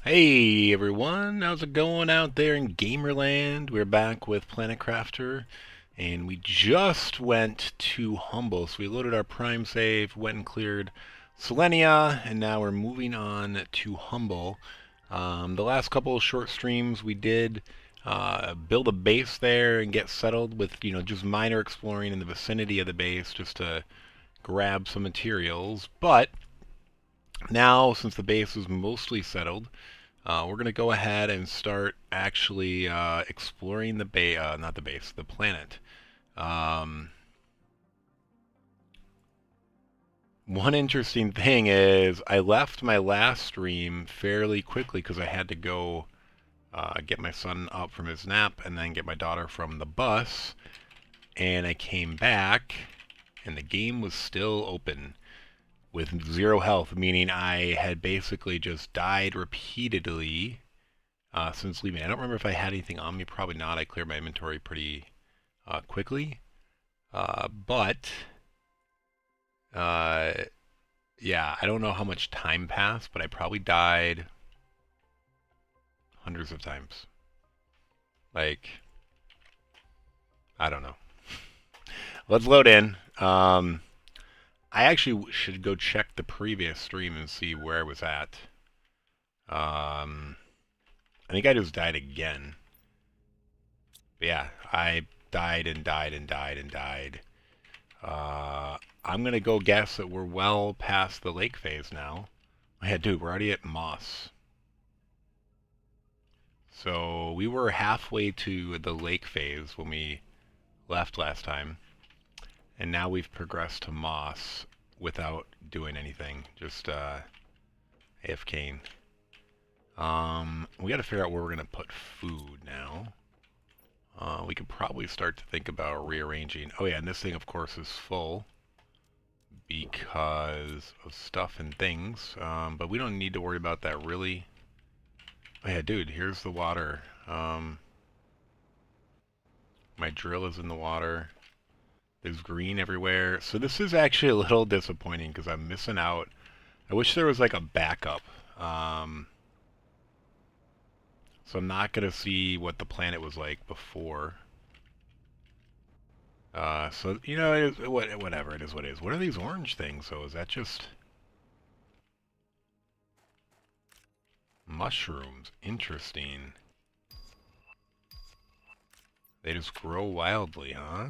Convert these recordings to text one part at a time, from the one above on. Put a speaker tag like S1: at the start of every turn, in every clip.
S1: Hey everyone, how's it going out there in Gamerland? We're back with Planet Crafter, and we just went to Humble. So we loaded our Prime save, went and cleared Selenia, and now we're moving on to Humble. The last couple of short streams we did build a base there and get settled with, just minor exploring in the vicinity of the base just to grab some materials. But now, since the base is mostly settled, we're going to go ahead and start actually exploring the not the base, the planet. Um, One interesting thing is I left my last stream fairly quickly because I had to go get my son up from his nap and then get my daughter from the bus. And I came back and the game was still open with zero health, meaning I had basically just died repeatedly since leaving. I don't remember if I had anything on me. Probably not. I cleared my inventory pretty quickly. But uh, yeah, I don't know how much time passed, but I probably died hundreds of times. Like, I don't know. Let's load in. I actually should go check the previous stream and see where I was at. I think I just died again. But yeah, I died and died and died and died. I'm gonna go guess that we're well past the lake phase now. Yeah, dude, we're already at moss. So we were halfway to the lake phase when we left last time, and now we've progressed to moss without doing anything, just AFKing. We got to figure out where we're gonna put food now. We could probably start to think about rearranging. Oh yeah, and this thing of course is full because of stuff and things, but we don't need to worry about that really. Oh yeah, dude, here's the water. My drill is in the water. There's green everywhere. So this is actually a little disappointing because I'm missing out. I wish there was like a backup. So I'm not going to see what the planet was like before. So, it is, whatever, it is what it is. What are these orange things, so is that just mushrooms? Interesting. They just grow wildly, huh?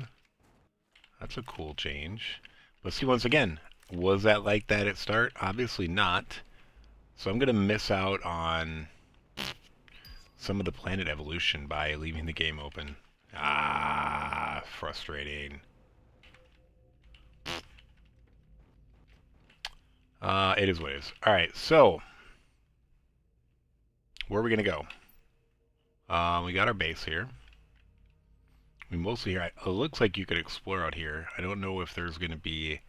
S1: That's a cool change. But see, once again, was that like that at start? Obviously not. So I'm going to miss out on some of the planet evolution by leaving the game open. Ah, frustrating. It is what it is. Alright, so where are we going to go? We got our base here. We mostly here. It looks like you could explore out here. I don't know if there's going to be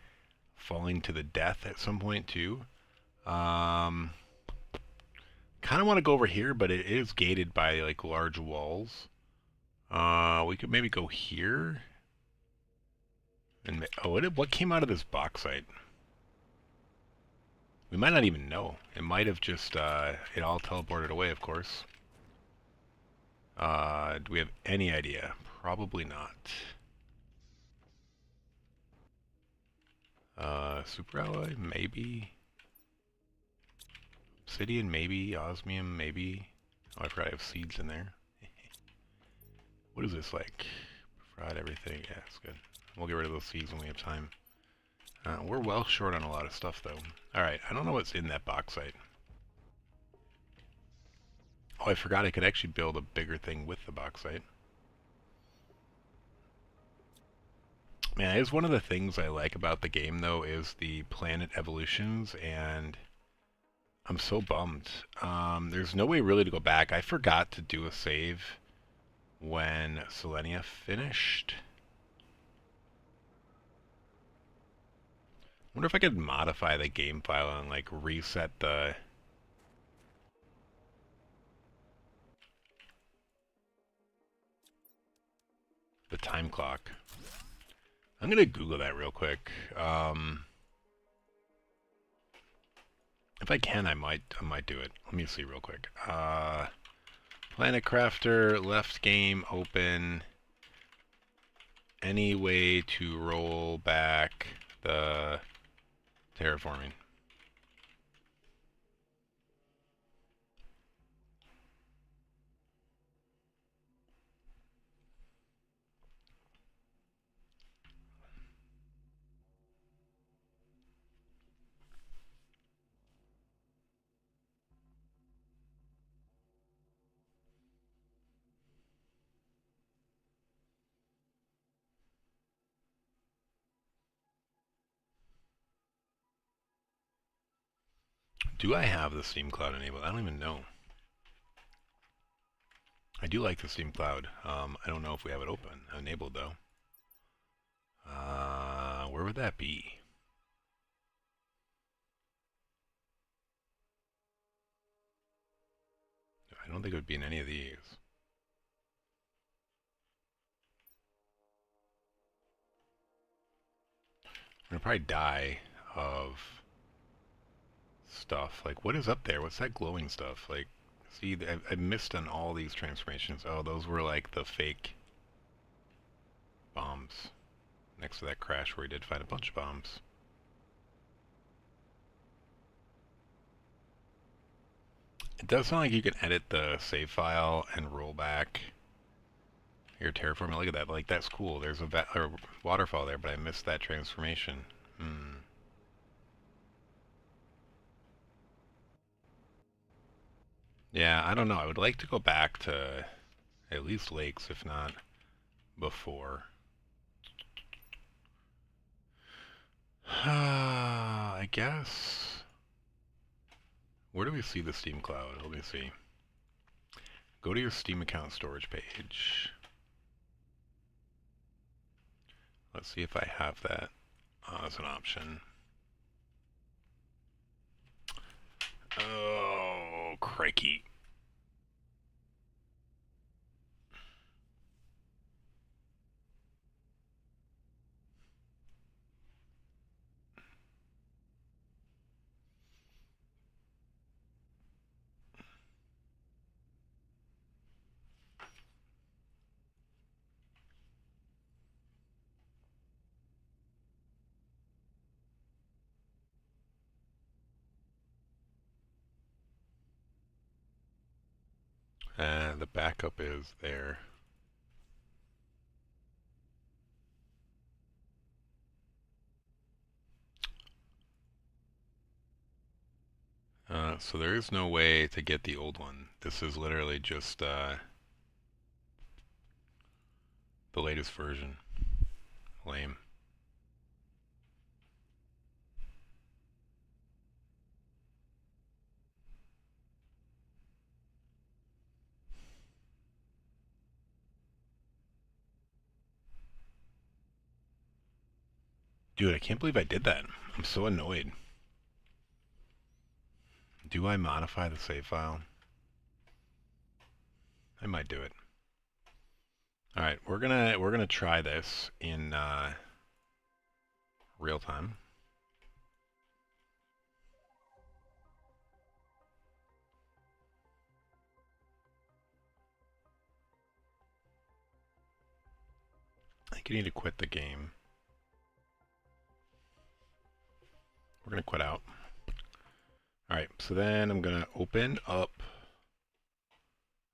S1: falling to the death at some point too. Kind of want to go over here, but it is gated by like large walls. We could maybe go here. And what came out of this bauxite? We might not even know. It might have just it all teleported away, of course. Do we have any idea? Probably not. Super alloy, maybe. Obsidian, maybe. Osmium, maybe. Oh, I forgot I have seeds in there. What is this like? Fried everything. Yeah, it's good. We'll get rid of those seeds when we have time. We're well short on a lot of stuff, though. Alright, I don't know what's in that bauxite. Oh, I forgot I could actually build a bigger thing with the bauxite. Man, it is one of the things I like about the game, though, is the planet evolutions, and I'm so bummed. There's no way really to go back. I forgot to do a save when Selenia finished. I wonder if I could modify the game file and like reset the time clock. I'm gonna Google that real quick. If I can, I might do it. Let me see real quick. Planet Crafter, left game, open. Any way to roll back the terraforming? Do I have the Steam Cloud enabled? I don't even know. I do like the Steam Cloud. I don't know if we have it open, enabled though. Where would that be? I don't think it would be in any of these. I'm gonna probably die of stuff. Like, what is up there? What's that glowing stuff? Like, see, I missed on all these transformations. Oh, those were like the fake bombs next to that crash where we did find a bunch of bombs. It does sound like you can edit the save file and roll back your terraforming. Look at that. Like, that's cool. There's a waterfall there, but I missed that transformation. Hmm. Yeah, I don't know. I would like to go back to at least lakes, if not before. I guess. Where do we see the Steam Cloud? Let me see. Go to your Steam account storage page. Let's see if I have that as an option. Oh, crikey. The backup is there. So there is no way to get the old one. This is literally just the latest version. Lame. Dude, I can't believe I did that. I'm so annoyed. Do I modify the save file? I might do it. All right, we're gonna try this in real time. I think you need to quit the game. We're gonna quit out. All right, so then I'm gonna open up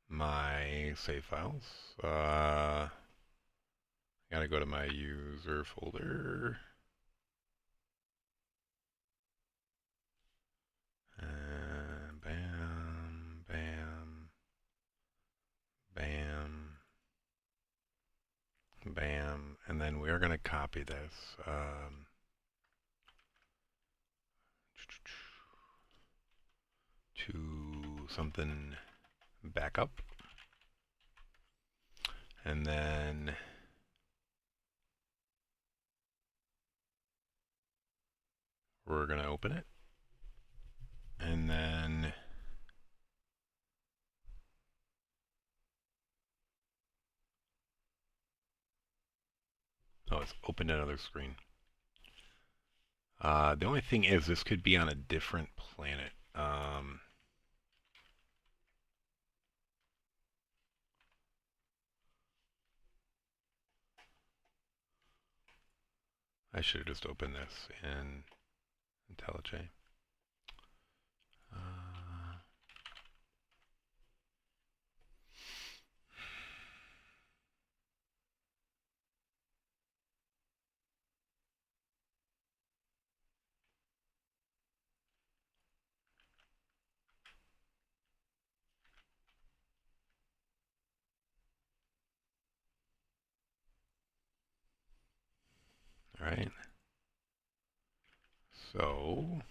S1: my save files. Gotta go to my user folder. And bam, bam, bam, bam, and then we're gonna copy this. To something backup, and then we're gonna open it, and then oh, it's opened another screen. The only thing is this could be on a different planet. Um, I should have just opened this in IntelliJ. All right. So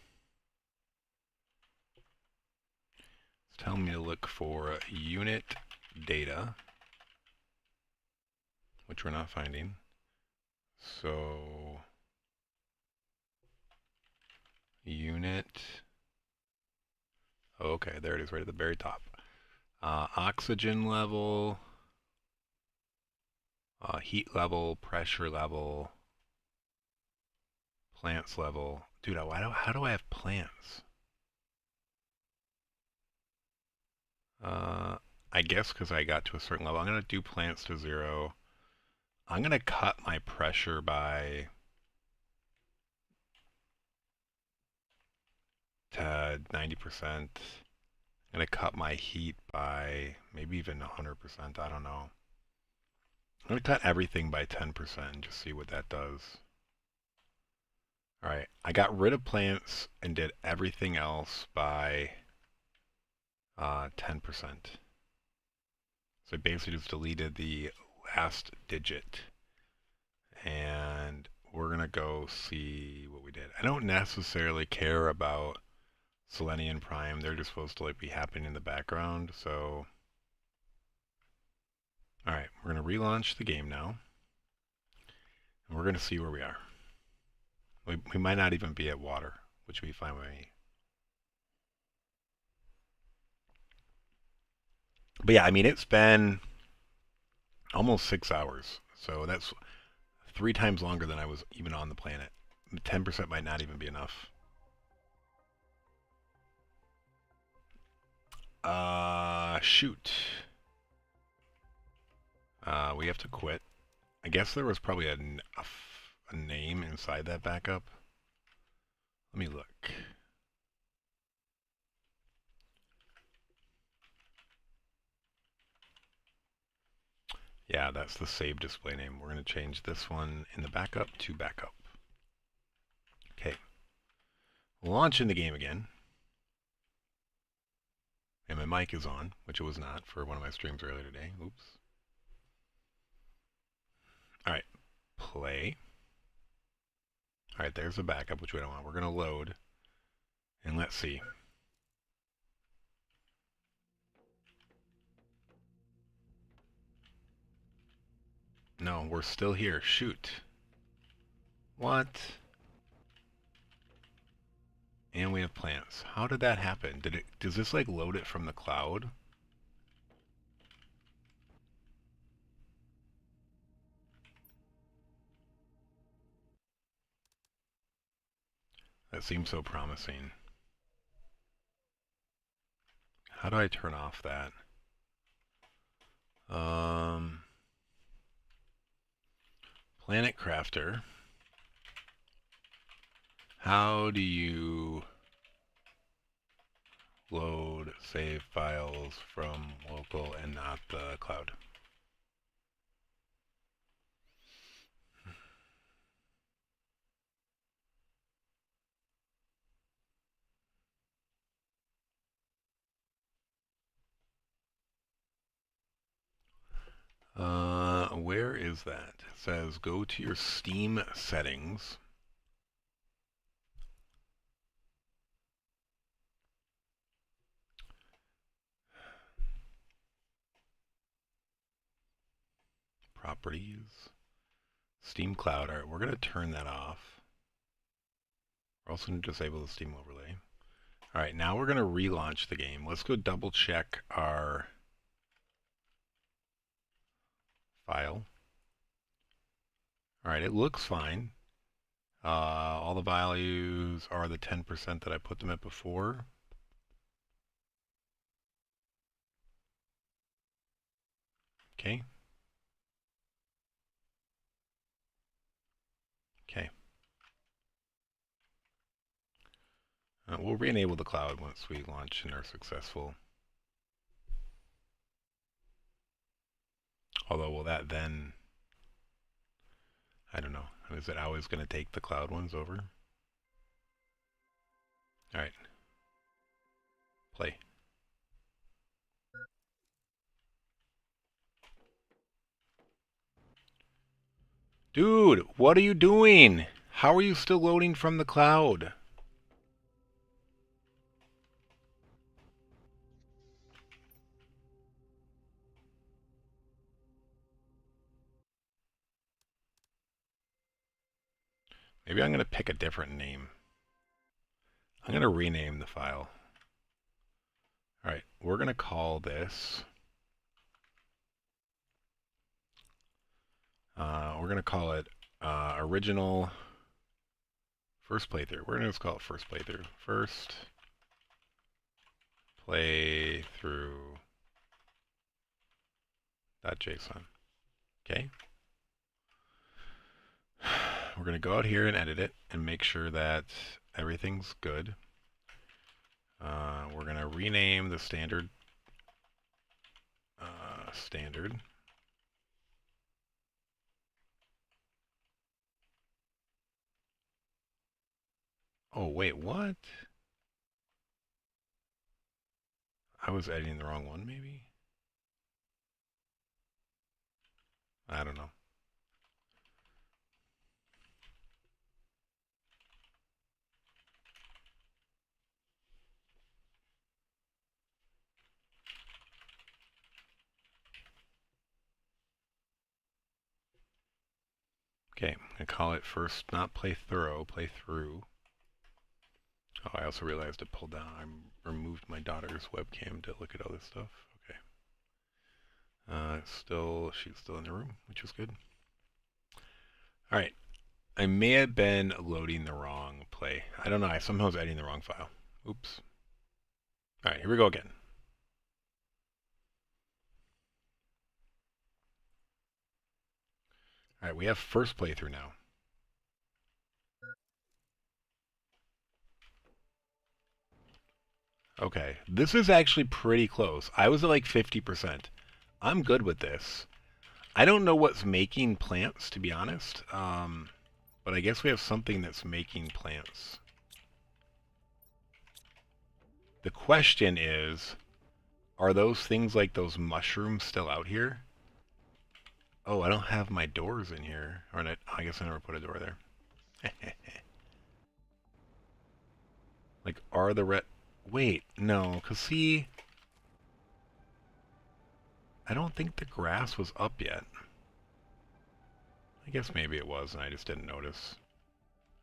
S1: it's telling me to look for unit data, which we're not finding. So unit. Oh, okay, there it is, right at the very top. Oxygen level, heat level, pressure level, plants level. Dude, how do I have plants? I guess because I got to a certain level. I'm going to do plants to 0. I'm going to cut my pressure by to 90%. I'm going to cut my heat by maybe even 100%. I don't know. I'm going to cut everything by 10% and just see what that does. All right, I got rid of plants and did everything else by 10%. So I basically just deleted the last digit. And we're going to go see what we did. I don't necessarily care about Selenium Prime. They're just supposed to like be happening in the background. So, all right, we're going to relaunch the game now. And we're going to see where we are. We might not even be at water, which would be fine with me. But yeah, I mean, it's been almost 6 hours. So that's 3 times longer than I was even on the planet. 10% might not even be enough. Shoot. We have to quit. I guess there was probably a name inside that backup. Let me look. Yeah, that's the save display name. We're going to change this one in the backup to backup. Okay. Launching the game again. And my mic is on, which it was not for one of my streams earlier today. Oops. All right. Play. All right, there's the backup, which we don't want. We're going to load. And let's see. No, we're still here. Shoot. What? And we have plants. How did that happen? Does this like load it from the cloud? That seems so promising. How do I turn off that? Planet Crafter. How do you load save files from local and not the cloud? Where is that? It says go to your Steam settings. Properties. Steam Cloud. All right, we're going to turn that off. We're also going to disable the Steam overlay. All right, now we're going to relaunch the game. Let's go double check our file. All right, it looks fine. All the values are the 10% that I put them at before. Okay. Okay. We'll re-enable the cloud once we launch and are successful. Although, will that then... I don't know. Is it always going to take the cloud ones over? Alright. Play. Dude, what are you doing? How are you still loading from the cloud? Maybe I'm going to pick a different name. I'm going to rename the file. Alright, we're going to call this... we're going to call it original first playthrough. We're going to just call it first playthrough. First playthrough .json. Okay. We're going to go out here and edit it and make sure that everything's good. We're going to rename the standard standard. Oh, wait, what? I was editing the wrong one, maybe? I don't know. Okay, I call it first, not play thorough, play through. Oh, I also realized to pull down, I removed my daughter's webcam to look at all this stuff. Okay. She's still in the room, which is good. All right. I may have been loading the wrong play. I don't know. I somehow was editing the wrong file. Oops. All right, here we go again. All right, we have first playthrough now. Okay, this is actually pretty close. I was at like 50%. I'm good with this. I don't know what's making plants, to be honest. But I guess we have something that's making plants. The question is, are those things like those mushrooms still out here? Oh, I don't have my doors in here. Or not, I guess I never put a door there. Like, are the red... Wait, no, because see... I don't think the grass was up yet. I guess maybe it was, and I just didn't notice.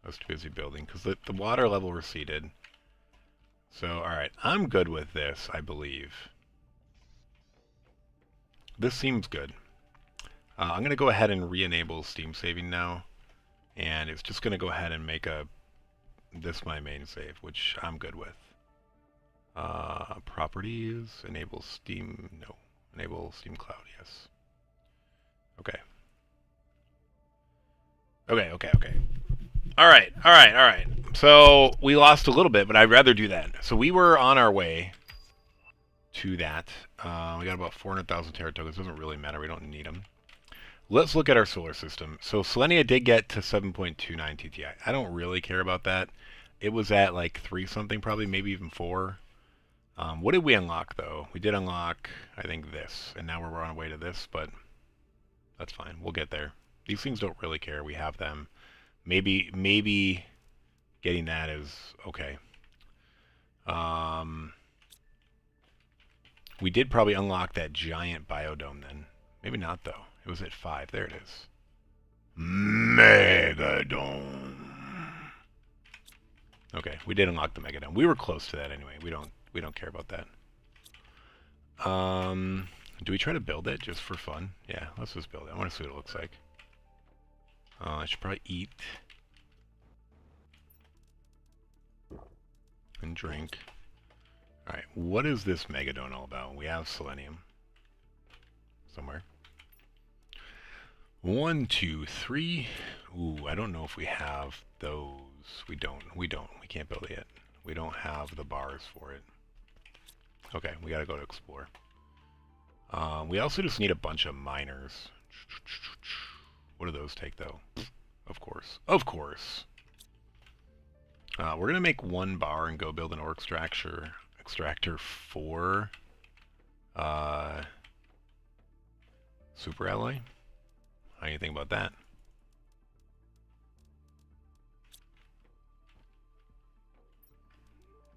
S1: I was too busy building, because the water level receded. So, alright, I'm good with this, I believe. This seems good. I'm going to go ahead and re-enable Steam saving now. And it's just going to go ahead and make this my main save, which I'm good with. Properties, enable Steam, no. Enable Steam Cloud, yes. Okay. Okay. Alright. So, we lost a little bit, but I'd rather do that. So we were on our way to that. We got about 400,000 Terra tokens. Doesn't really matter. We don't need them. Let's look at our solar system. So Selenia did get to 7.29 TTI. I don't really care about that. It was at like 3 something, probably, maybe even 4. What did we unlock, though? We did unlock, I think, this. And now we're on our way to this, but that's fine. We'll get there. These things don't really care. We have them. Maybe getting that is okay. We did probably unlock that giant biodome then. Maybe not, though. It was at 5. There it is. Megadome. Okay, we did unlock the Megadome. We were close to that anyway. We don't care about that. Do we try to build it just for fun? Yeah, let's just build it. I want to see what it looks like. I should probably eat and drink. Alright, what is this Megadome all about? We have selenium somewhere. 1, 2, 3. Ooh, I don't know if we have those. We don't. We can't build it yet. We don't have the bars for it. Okay, we gotta go to explore. We also just need a bunch of miners. What do those take, though? Of course. Of course. We're gonna make 1 bar and go build an ore extractor for super alloy. How do you think about that?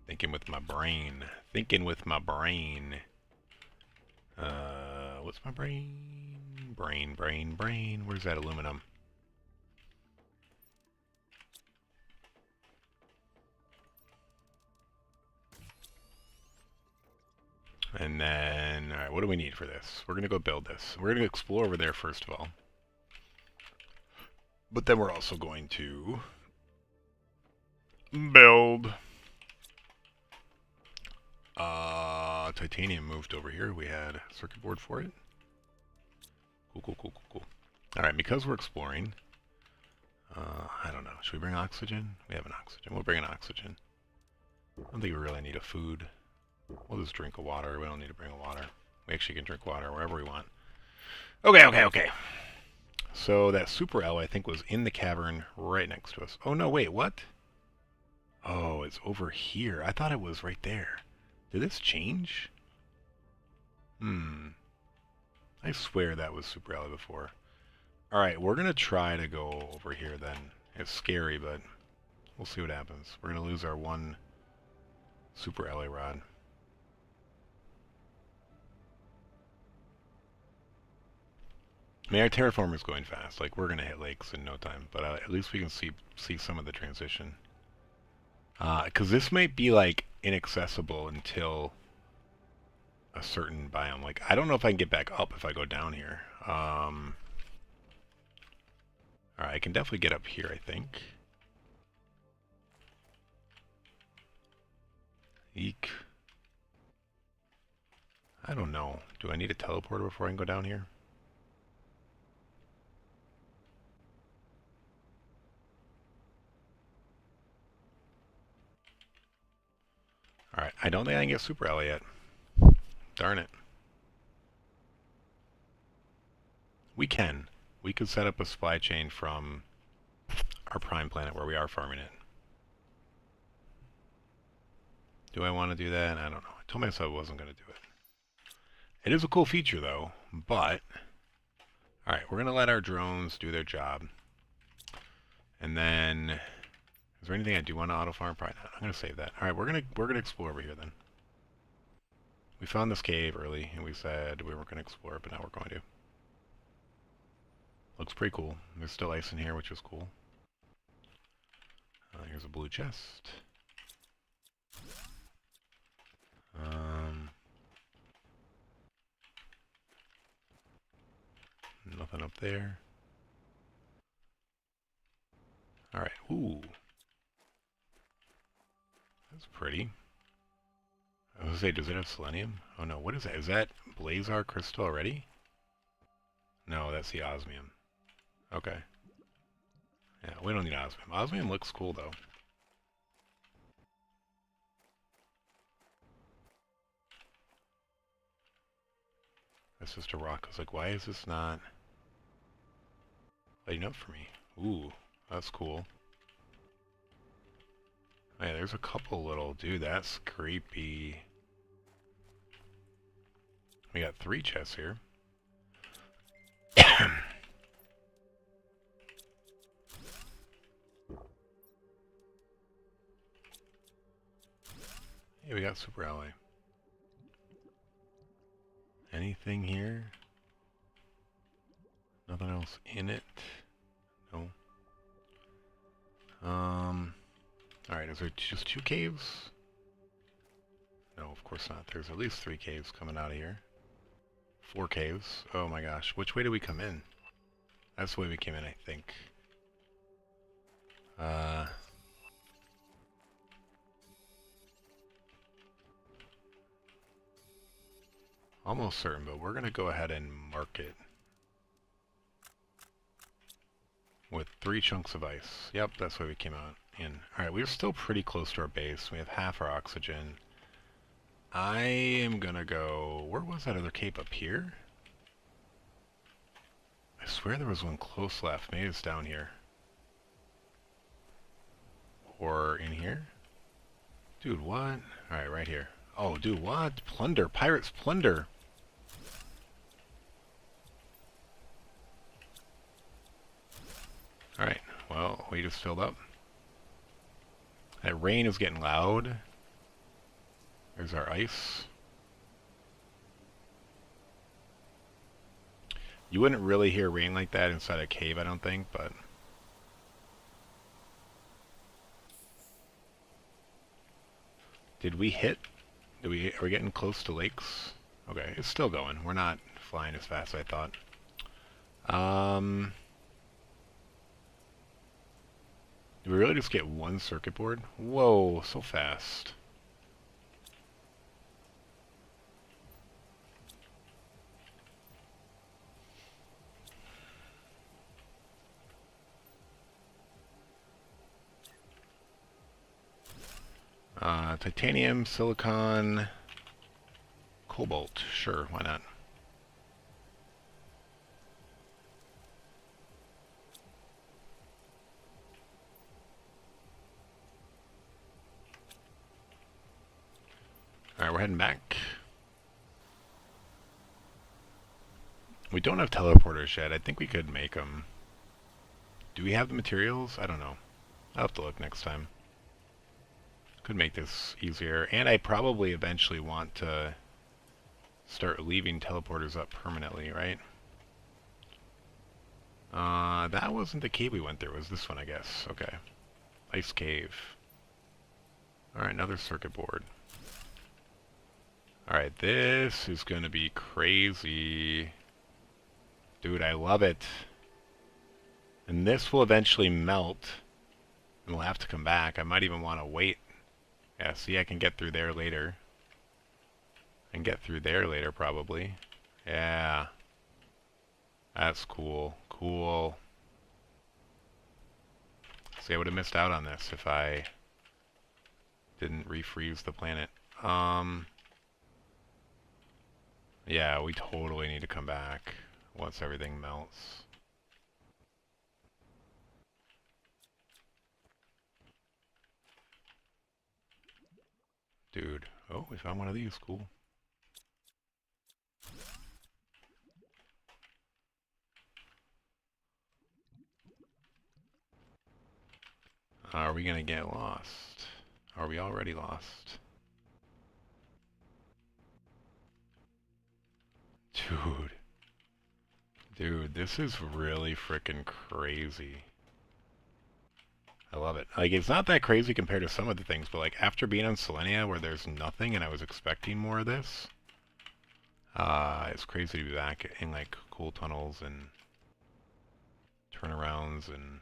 S1: Thinking with my brain. Thinking with my brain. What's my brain? Brain. Where's that aluminum? And then, alright, what do we need for this? We're gonna go build this. We're gonna explore over there first of all. But then we're also going to build. Titanium moved over here. We had a circuit board for it. Cool. Alright, because we're exploring, I don't know. Should we bring oxygen? We have an oxygen. We'll bring an oxygen. I don't think we really need a food. We'll just drink a water. We don't need to bring a water. We actually can drink water wherever we want. Okay. So that super L, I think, was in the cavern right next to us. Oh, no, wait, what? Oh, it's over here. I thought it was right there. Did this change? I swear that was super L before. Alright, we're going to try to go over here then. It's scary, but we'll see what happens. We're going to lose our 1 super LA rod. I mean, our terraformer's going fast. Like, we're going to hit lakes in no time. But at least we can see some of the transition. Because this might be, like, inaccessible until a certain biome. Like, I don't know if I can get back up if I go down here. Alright, I can definitely get up here, I think. Eek. I don't know. Do I need a teleporter before I can go down here? Alright, I don't think I can get Super Alley yet. Darn it. We can. We could set up a supply chain from our prime planet where we are farming it. Do I want to do that? I don't know. I told myself I wasn't going to do it. It is a cool feature, though, but... Alright, we're going to let our drones do their job. And then... Is there anything I do want to auto-farm? Probably not. I'm going to save that. Alright, we're gonna explore over here, then. We found this cave early, and we said we weren't going to explore it, but now we're going to. Looks pretty cool. There's still ice in here, which is cool. Here's a blue chest. Nothing up there. Alright, ooh. That's pretty. I was gonna say, does it have selenium? Oh no, what is that? Is that Blazar crystal already? No, that's the osmium. Okay. Yeah, we don't need osmium. Osmium looks cool though. That's just a rock. I was like, why is this not lighting up for me? Ooh, that's cool. Oh, yeah, there's a couple little... Dude, that's creepy. We got 3 chests here. Hey, we got Super Ally. Anything here? Nothing else in it? No. Alright, is there just 2 caves? No, of course not. There's at least 3 caves coming out of here. 4 caves. Oh my gosh. Which way did we come in? That's the way we came in, I think. Almost certain, but we're going to go ahead and mark it. with 3 chunks of ice. Yep, that's why we came out in. Alright, we're still pretty close to our base. We have half our oxygen. I am gonna go... Where was that other cape? Up here? I swear there was one close left. Maybe it's down here. Or in here? Dude, what? Alright, right here. Oh, dude, what? Plunder. Pirates plunder. Alright, well, we just filled up. That rain is getting loud. There's our ice. You wouldn't really hear rain like that inside a cave, I don't think, but... Did we hit? Are we getting close to lakes? Okay, it's still going. We're not flying as fast as I thought. Did we really just get one circuit board? Whoa, so fast. Titanium, silicon, cobalt. Sure, why not? Alright, we're heading back. We don't have teleporters yet. I think we could make them. Do we have the materials? I don't know. I'll have to look next time. Could make this easier. And I probably eventually want to start leaving teleporters up permanently, right? That wasn't the cave we went through. It was this one, I guess. Okay. Ice cave. Alright, another circuit board. Alright, this is gonna be crazy. Dude, I love it. And this will eventually melt. And we'll have to come back. I might even want to wait. Yeah, see, I can get through there later. I can get through there later, probably. Yeah. That's cool. Cool. See, I would have missed out on this if I didn't refreeze the planet. Yeah, we totally need to come back once everything melts. Dude. Oh, we found one of these. Cool. Are we gonna get lost? Are we already lost? Dude. Dude, this is really frickin' crazy. I love it. Like, it's not that crazy compared to some of the things, but like, after being on Selenia where there's nothing and I was expecting more of this, it's crazy to be back in like cool tunnels and turnarounds and...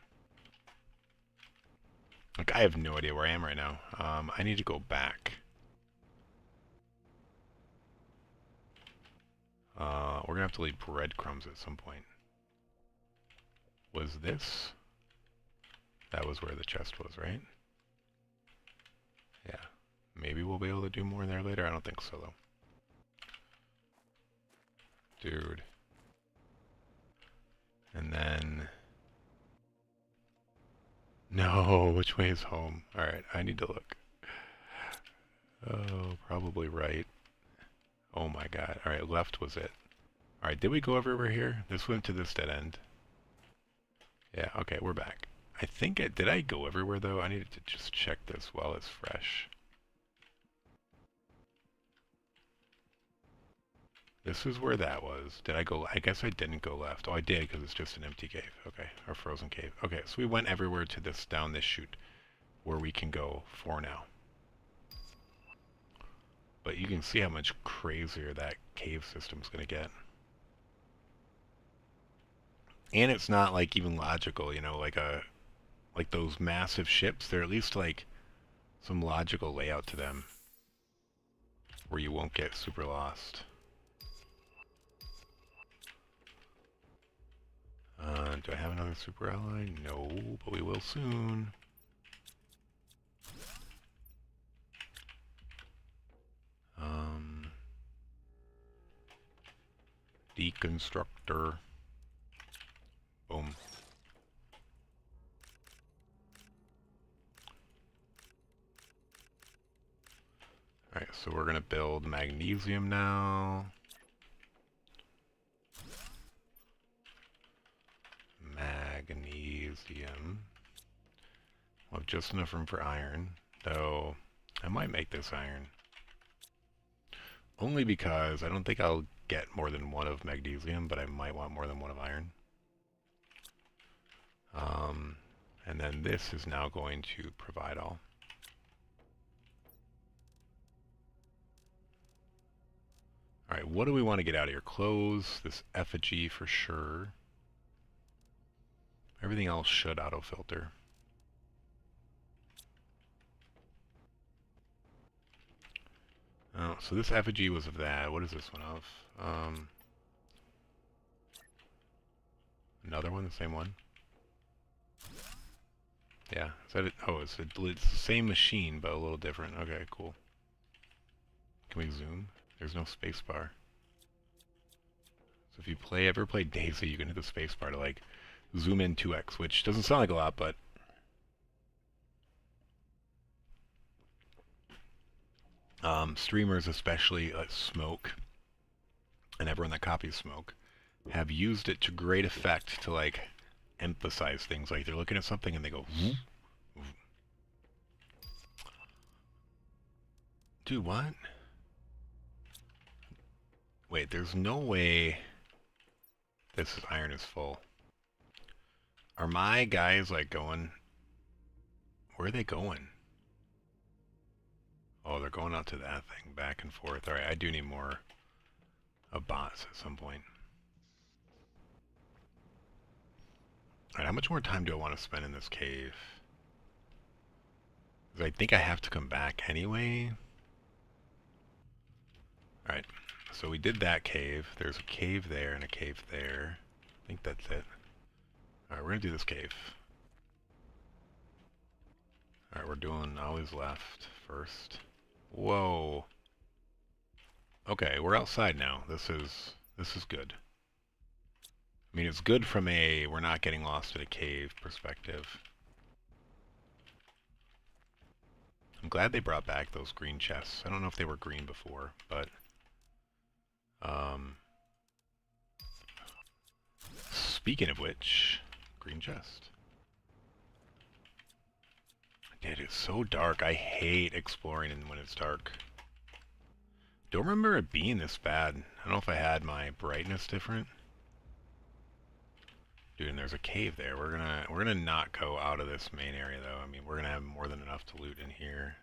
S1: Like, I have no idea where I am right now. I need to go back. We're gonna have to leave breadcrumbs at some point. Was this? That was where the chest was, right? Yeah. Maybe we'll be able to do more there later. I don't think so, though. Dude. And then... No, which way is home? Alright, I need to look. Oh, probably right. Oh my god. Alright, left was it. Alright, did we go everywhere here? This went to this dead end. Yeah, okay, we're back. I think did I go everywhere though? I needed to just check this while it's fresh. This is where that was. Did I go? I guess I didn't go left. Oh, I did because it's just an empty cave. Okay, or frozen cave. Okay, so we went everywhere to this, down this chute where we can go for now. But you can see how much crazier that cave system's gonna get. And it's not like even logical, you know, like those massive ships, they're at least like some logical layout to them where you won't get super lost. Do I have another super ally? No, but we will soon. Deconstructor. Boom. Alright, so we're going to build magnesium now. Magnesium. We'll have just enough room for iron, though I might make this iron. Only because I don't think I'll get more than one of magnesium, but I might want more than one of iron. And then this is now going to provide all. Alright, what do we want to get out of here? Clothes, this effigy for sure. Everything else should auto-filter. Oh, so this effigy was of that. What is this one of? Another one, the same one? Yeah. Is that it? Oh, it's the same machine, but a little different. Okay, cool. Can we zoom? There's no spacebar. So if you ever play Daisy, you can hit the spacebar to like zoom in 2x, which doesn't sound like a lot, but streamers, especially Smoke, and everyone that copies Smoke, have used it to great effect to like emphasize things. Like they're looking at something and they go, "Whoop, whoop." Dude, what? Wait, there's no way this iron is full. Are my guys like going? Where are they going? Oh, they're going out to that thing, back and forth. Alright, I do need more of bots at some point. Alright, how much more time do I want to spend in this cave? Because I think I have to come back anyway. Alright, so we did that cave. There's a cave there and a cave there. I think that's it. Alright, we're gonna do this cave. Alright, we're doing always left first. Whoa. Okay, we're outside now. This is good. I mean, it's good from a we're not getting lost in a cave perspective. I'm glad they brought back those green chests. I don't know if they were green before, but speaking of which, green chest. Dude, it's so dark. I hate exploring when it's dark. Don't remember it being this bad. I don't know if I had my brightness different. Dude, and there's a cave there. We're gonna not go out of this main area though. I mean, we're gonna have more than enough to loot in here.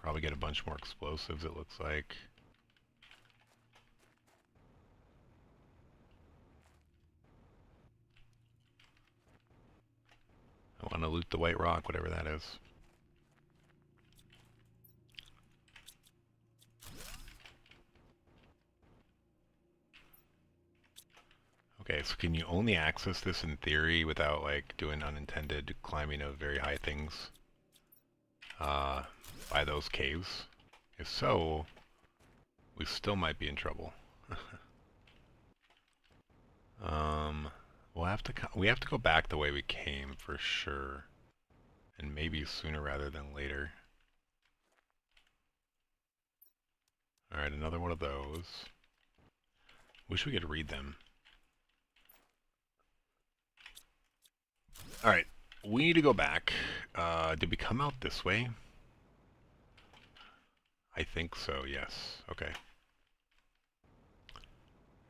S1: Probably get a bunch more explosives, it looks like. I want to loot the white rock, whatever that is. Okay, so can you only access this in theory without like doing unintended climbing of very high things by those caves? If so, we still might be in trouble. We have to go back the way we came for sure, and maybe sooner rather than later. All right, another one of those. Wish we could read them. All right, we need to go back. Did we come out this way? I think so, yes. Okay.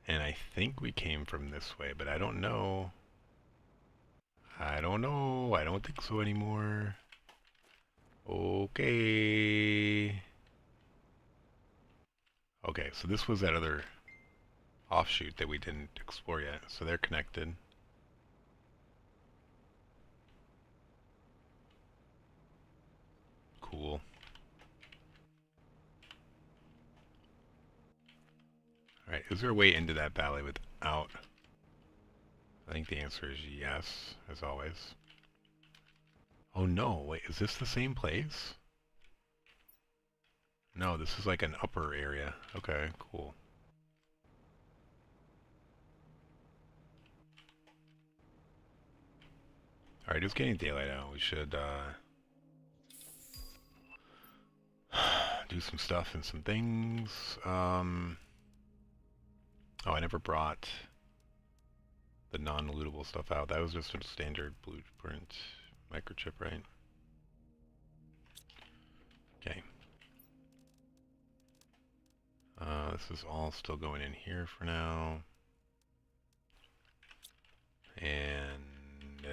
S1: And I think we came from this way, but I don't know. I don't know. I don't think so anymore. Okay. Okay, so this was that other offshoot that we didn't explore yet. So they're connected. Cool. Alright, is there a way into that valley without... I think the answer is yes, as always. Oh no, wait, is this the same place? No, this is like an upper area. Okay, cool. Alright, it's getting daylight out. We should do some stuff and some things. Oh, I never brought the non-lootable stuff out. That was just a standard blueprint microchip, right? Okay. This is all still going in here for now. And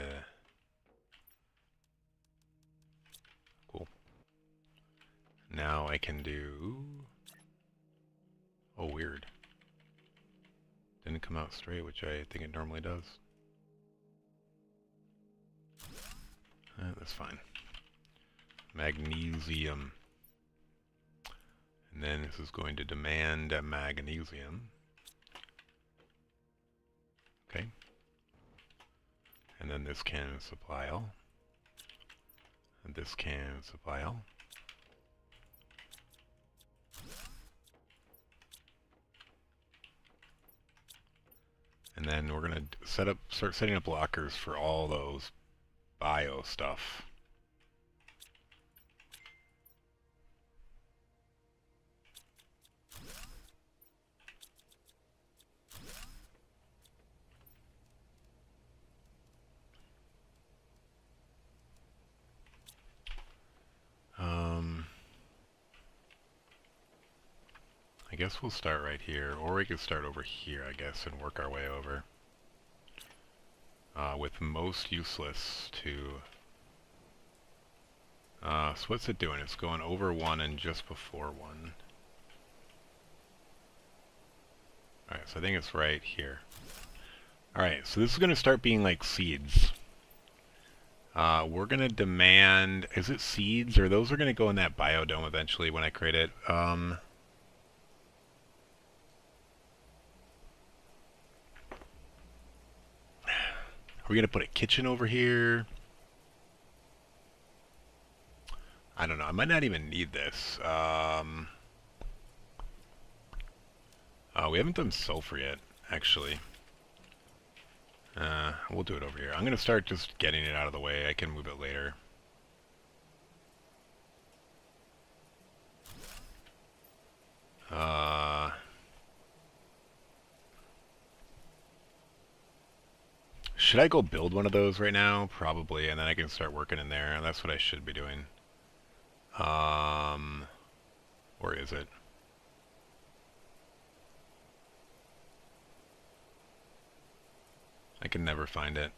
S1: cool. Now I can do... Oh, weird. Didn't come out straight, which I think it normally does. That's fine. Magnesium. And then this is going to demand magnesium. Okay. And then this can supply all. And this can supply all. And then we're going to start setting up lockers for all those bio stuff. I guess we'll start right here, or we could start over here, I guess, and work our way over. With most useless to... so what's it doing? It's going over 1 and just before 1. Alright, so I think it's right here. Alright, so this is going to start being like seeds. We're going to demand... Is it seeds? Or those are going to go in that biodome eventually when I create it. Are we going to put a kitchen over here? I don't know. I might not even need this. We haven't done sulfur yet, actually. We'll do it over here. I'm going to start just getting it out of the way. I can move it later. Should I go build one of those right now? Probably, and then I can start working in there. That's what I should be doing. Where is it? I can never find it.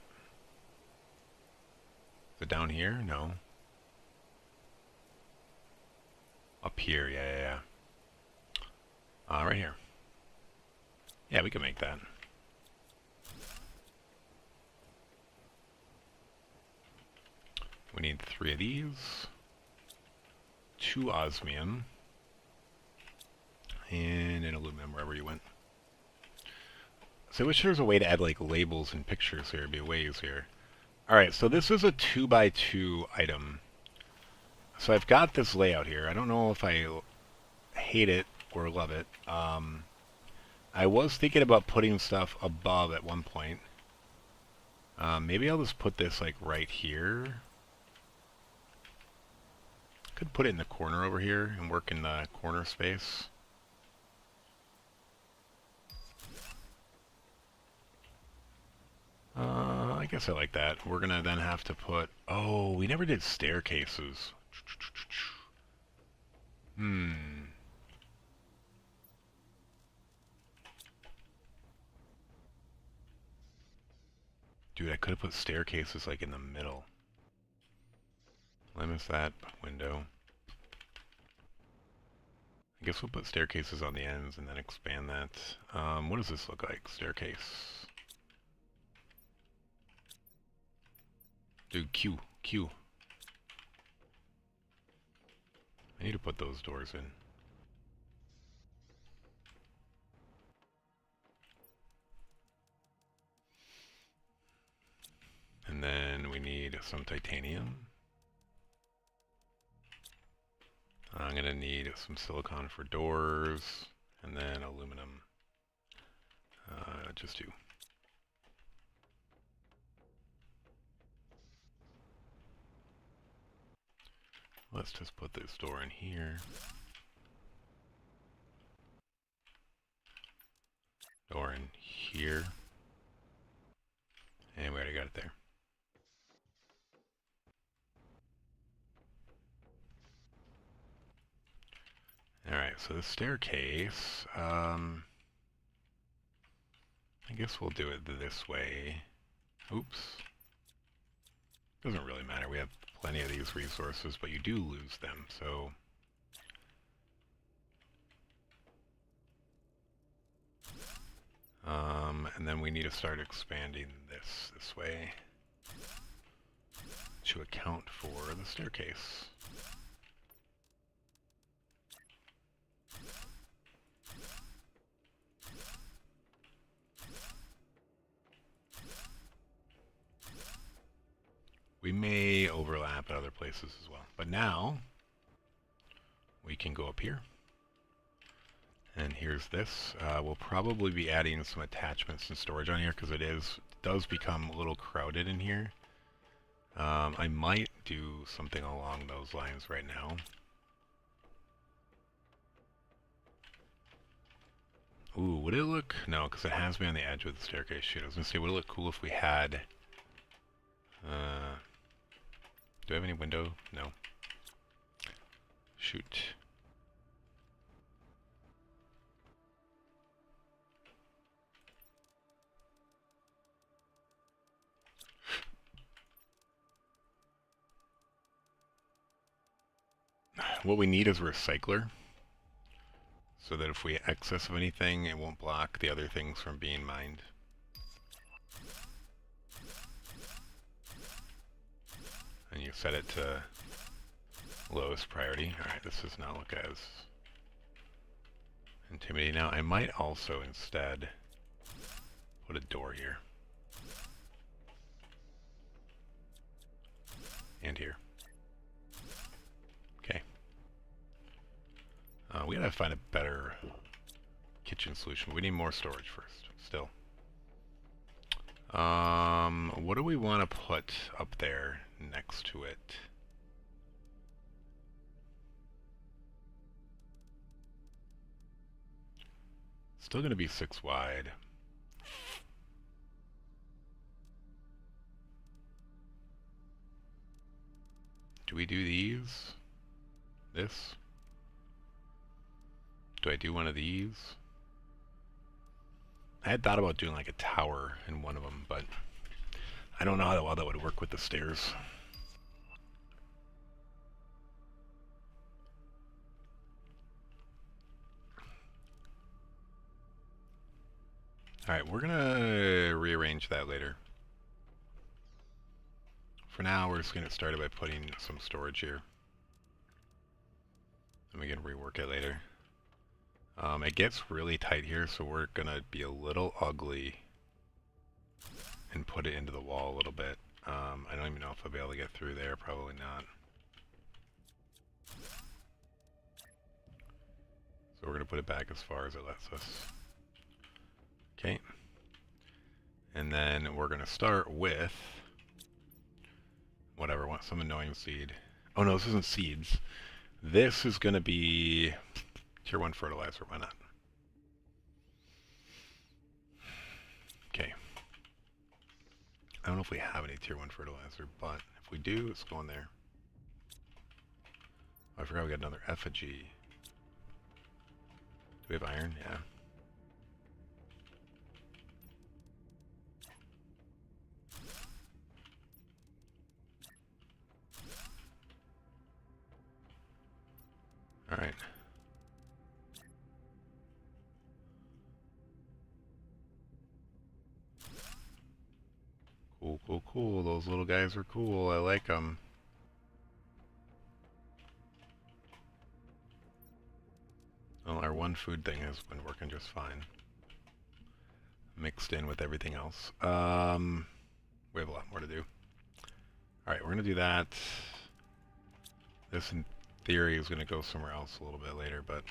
S1: Is it down here? No. Up here, yeah. Right here. Yeah, we can make that. We need 3 of these. 2 osmium. And an aluminum, wherever you went. So I wish there was a way to add like labels and pictures here. It'd be way easier. Alright, so this is a 2x2 item. So I've got this layout here. I don't know if I hate it or love it. I was thinking about putting stuff above at one point. Maybe I'll just put this like right here. Could put it in the corner over here and work in the corner space. I guess I like that. We're gonna then have to put... Oh, we never did staircases. Dude, I could have put staircases like in the middle. Limit that window. I guess we'll put staircases on the ends and then expand that. What does this look like? Staircase. Dude, Q. I need to put those doors in. need some titanium. I'm going to need some silicon for doors, and then aluminum. Just two. Let's just put this door in here. Door in here. And we already got it there. Alright, so the staircase, I guess we'll do it this way. Oops. Doesn't really matter, we have plenty of these resources, but you do lose them, so... and then we need to start expanding this way to account for the staircase. We may overlap at other places as well, but now we can go up here. And here's this. We'll probably be adding some attachments and storage on here because it does become a little crowded in here. I might do something along those lines right now. Ooh, would it look... No, because it has me on the edge of the staircase. Shoot, I was going to say, would it look cool if we had... do I have any window? No. Shoot. What we need is a recycler, so that if we excess of anything, it won't block the other things from being mined. And you set it to lowest priority. Alright, this does not look as intimidating now. I might also instead put a door here. And here. Okay. We gotta find a better kitchen solution. We need more storage first, still. What do we want to put up there next to it? Still gonna be 6 wide. Do we do these? This? Do I do one of these? I had thought about doing like a tower in one of them, but I don't know how well that would work with the stairs. Alright, we're gonna rearrange that later. For now, we're just gonna get started by putting some storage here. And we can rework it later. It gets really tight here, so we're gonna be a little ugly and put it into the wall a little bit. I don't even know if I'll be able to get through there, probably not. So we're gonna put it back as far as it lets us. Okay. And then we're gonna start with whatever, some annoying seed. Oh no, this isn't seeds. This is gonna be Tier 1 Fertilizer, why not? Okay. I don't know if we have any Tier 1 Fertilizer, but if we do, it's going there. Oh, I forgot we got another effigy. Do we have iron? Yeah. Alright. Cool, cool, cool. Those little guys are cool. I like them. Well, our one food thing has been working just fine. Mixed in with everything else. We have a lot more to do. Alright, we're going to do that. This, in theory, is going to go somewhere else a little bit later, but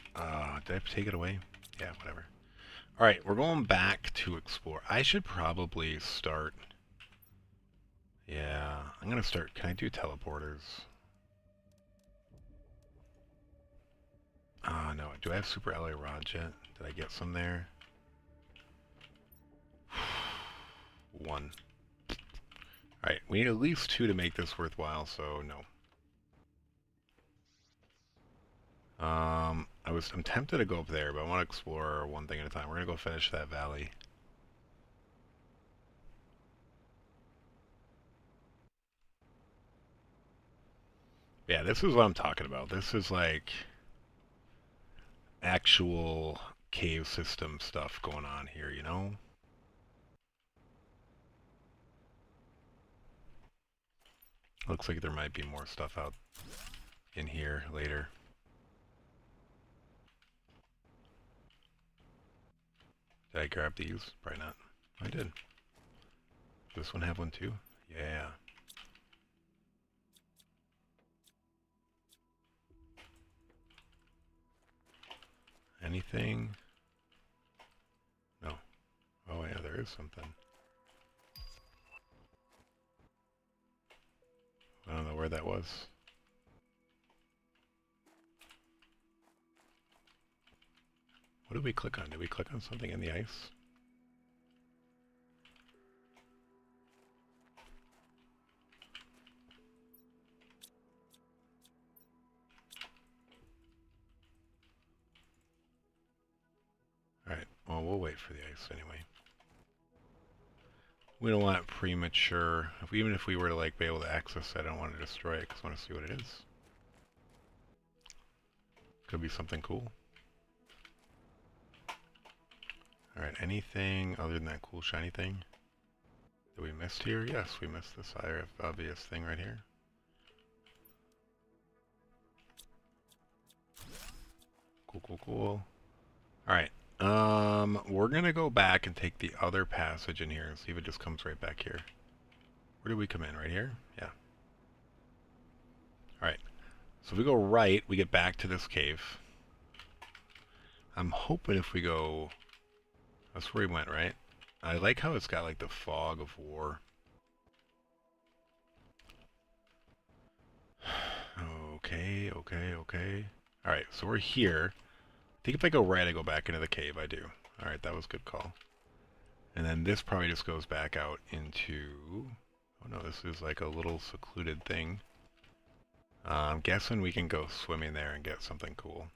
S1: did I take it away? Yeah, whatever. Alright, we're going back to explore. I should probably start... Yeah, I'm going to start... Can I do teleporters? No. Do I have super alloy rods yet? Did I get some there? One. Alright, we need at least 2 to make this worthwhile, so no. I'm tempted to go up there, but I want to explore one thing at a time. We're going to go finish that valley. Yeah, this is what I'm talking about. This is like actual cave system stuff going on here, you know? Looks like there might be more stuff out in here later. Did I grab these? Probably not. I did. Does this one have one too? Yeah. Anything? No. Oh yeah, there is something. I don't know where that was. What did we click on? Did we click on something in the ice? Alright, well, we'll wait for the ice anyway. We don't want premature. Even if we were to like be able to access it, I don't want to destroy it because I want to see what it is. Could be something cool. Alright, anything other than that cool shiny thing that we missed here? Yes, we missed this obvious thing right here. Cool, cool, cool. Alright, we're gonna go back and take the other passage in here and see if it just comes right back here. Where did we come in? Right here? Yeah. Alright, so if we go right, we get back to this cave. I'm hoping if we go... That's where we went, right? I like how it's got like the fog of war. Okay, okay, okay. Alright, so we're here. I think if I go right, I go back into the cave. I do. Alright, that was a good call. And then this probably just goes back out into... Oh no, this is like a little secluded thing. I'm guessing we can go swimming there and get something cool.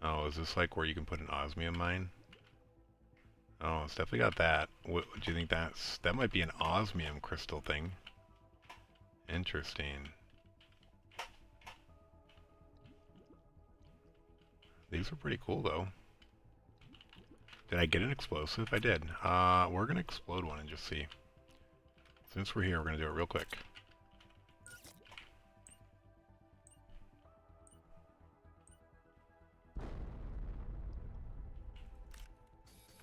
S1: Oh, is this like where you can put an osmium mine? Oh, it's definitely got that. What do you think that's... That might be an osmium crystal thing. Interesting. These are pretty cool, though. Did I get an explosive? I did. We're going to explode one and just see. Since we're here, we're going to do it real quick.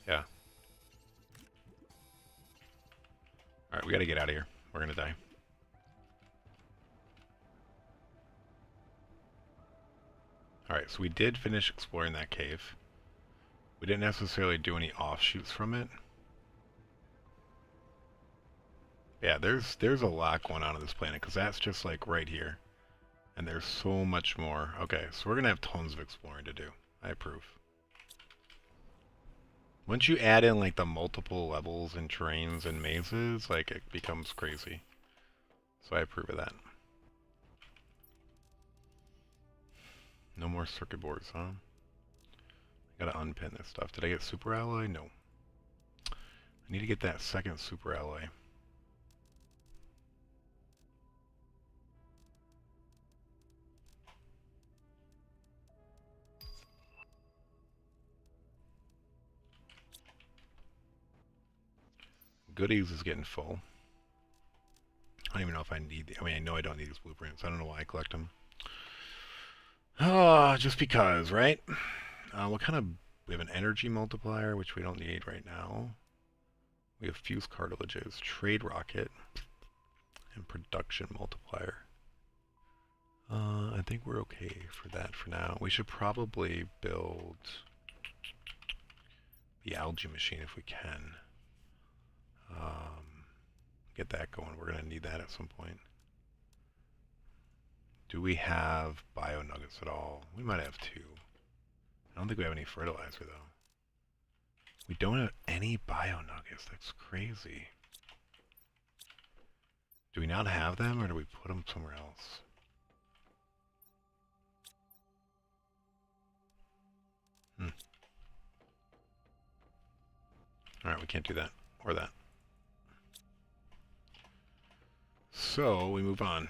S1: Yeah. Alright, we got to get out of here. We're going to die. Alright, so we did finish exploring that cave. We didn't necessarily do any offshoots from it. Yeah, there's a lot going on this planet, because that's just like right here. And there's so much more. Okay, so we're going to have tons of exploring to do. I approve. Once you add in like the multiple levels and terrains and mazes, like it becomes crazy. So I approve of that. No more circuit boards, huh? I gotta unpin this stuff. Did I get super alloy? No. I need to get that second super alloy. Goodies is getting full. I don't even know if I need... I mean, I know I don't need these blueprints. I don't know why I collect them. Oh, just because, right? What kind of... We have an energy multiplier, which we don't need right now. We have fuse cartilages, trade rocket, and production multiplier. I think we're okay for that for now. We should probably build the algae machine if we can. Get that going. We're going to need that at some point. Do we have bio nuggets at all? We might have 2. I don't think we have any fertilizer though. We don't have any bio nuggets. That's crazy. Do we not have them, or do we put them somewhere else? Alright, we can't do that. Or that. So, we move on.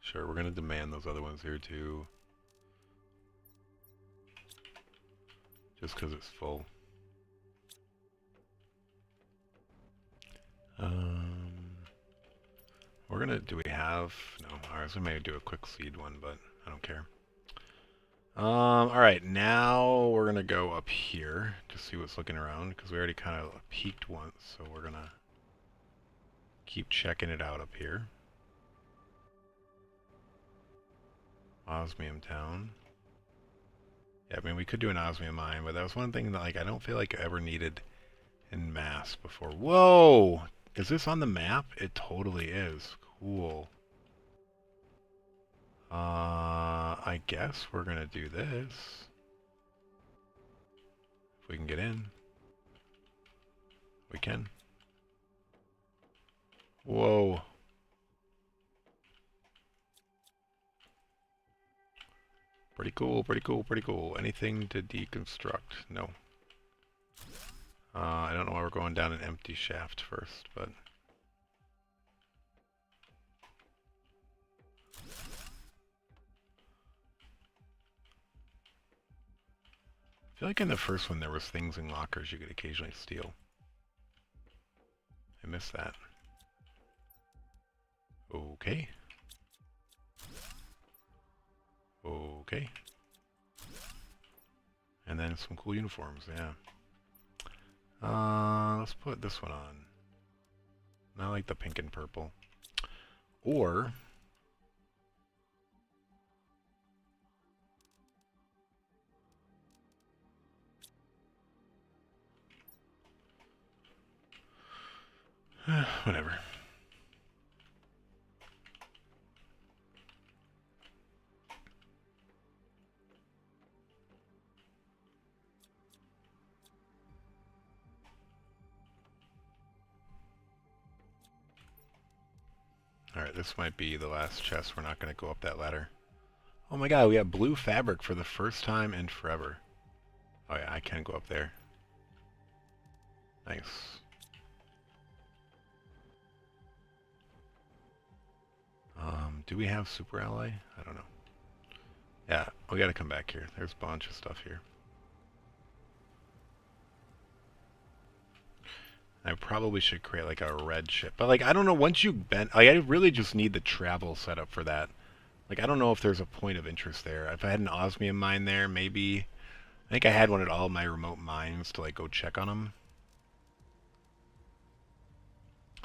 S1: Sure, we're going to demand those other ones here too. Just because it's full. We're gonna, do we have, no, ours, we may do a quick seed one, but I don't care. Alright, now we're gonna go up here to see what's looking around, because we already kind of peeked once, so we're gonna keep checking it out up here. Osmium Town. Yeah, I mean, we could do an osmium mine, but that was one thing that, like, I don't feel like I ever needed in mass before. Whoa! Is this on the map? It totally is. Cool. I guess we're gonna do this. If we can get in. We can. Whoa. Pretty cool, pretty cool, pretty cool. Anything to deconstruct? No. I don't know why we're going down an empty shaft first, but... I feel like in the first one there was things in lockers you could occasionally steal. I missed that. Okay. Okay. And then some cool uniforms, yeah. Let's put this one on. I like the pink and purple. Or... whatever. Alright, this might be the last chest. We're not going to go up that ladder. Oh my god, we have blue fabric for the first time in forever. Oh yeah, I can go up there. Nice. Do we have Super Ally? I don't know. Yeah, we gotta come back here. There's a bunch of stuff here. I probably should create like a red ship. But like, I don't know, once you bend... Like, I really just need the travel setup for that. Like, I don't know if there's a point of interest there. If I had an osmium mine there, maybe... I think I had one at all my remote mines to like go check on them.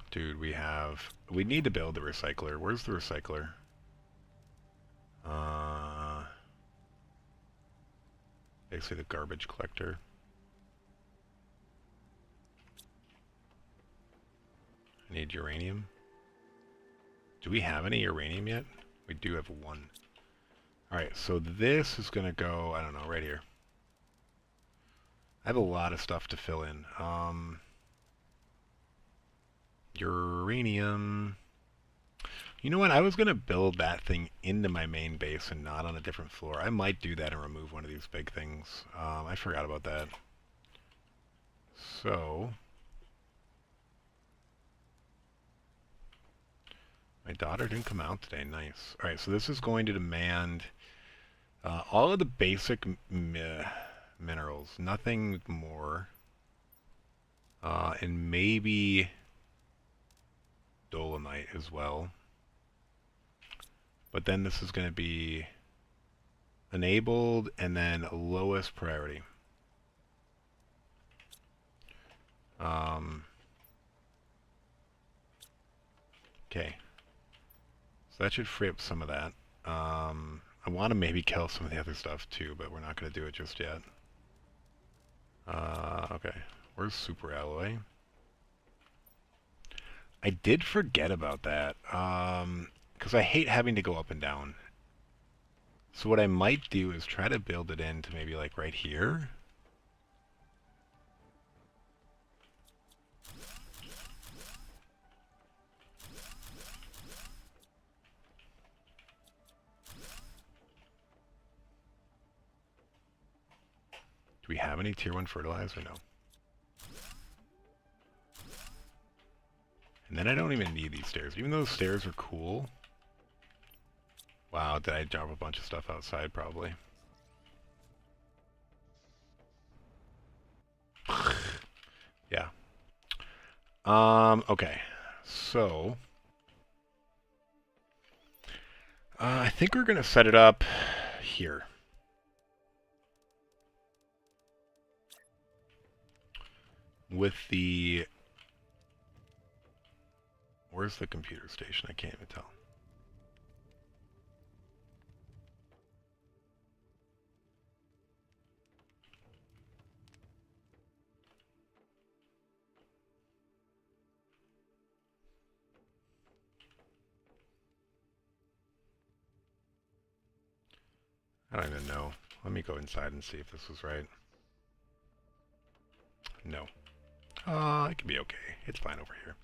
S1: Dude, we need to build the recycler. Where's the recycler? Basically the garbage collector. I need uranium. Do we have any uranium yet? We do have 1. Alright, so this is gonna go, I don't know, right here. I have a lot of stuff to fill in. Uranium. You know what? I was going to build that thing into my main base and not on a different floor. I might do that and remove one of these big things. I forgot about that. So... my daughter didn't come out today. Nice. Alright, so this is going to demand all of the basic minerals. Nothing more. And maybe... dolomite as well. But then this is going to be enabled and then lowest priority. Okay. So that should free up some of that. I want to maybe kill some of the other stuff too, but we're not going to do it just yet. Okay. Where's super alloy? I did forget about that. Because I hate having to go up and down. So what I might do is try to build it into maybe like right here. Do we have any tier 1 fertilizer? No. And then I don't even need these stairs. Even though the stairs are cool. Wow, did I drop a bunch of stuff outside? Probably. Yeah. Okay. So... I think we're going to set it up here. With the... Where's the computer station? I can't even tell. I don't even know. Let me go inside and see if this was right. No. It could be okay. It's fine over here.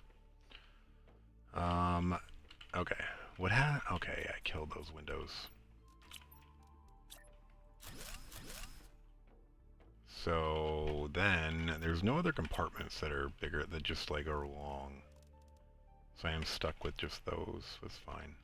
S1: Okay. Okay, I killed those windows. So then, there's no other compartments that are bigger that just like are long. So I am stuck with just those. That's fine.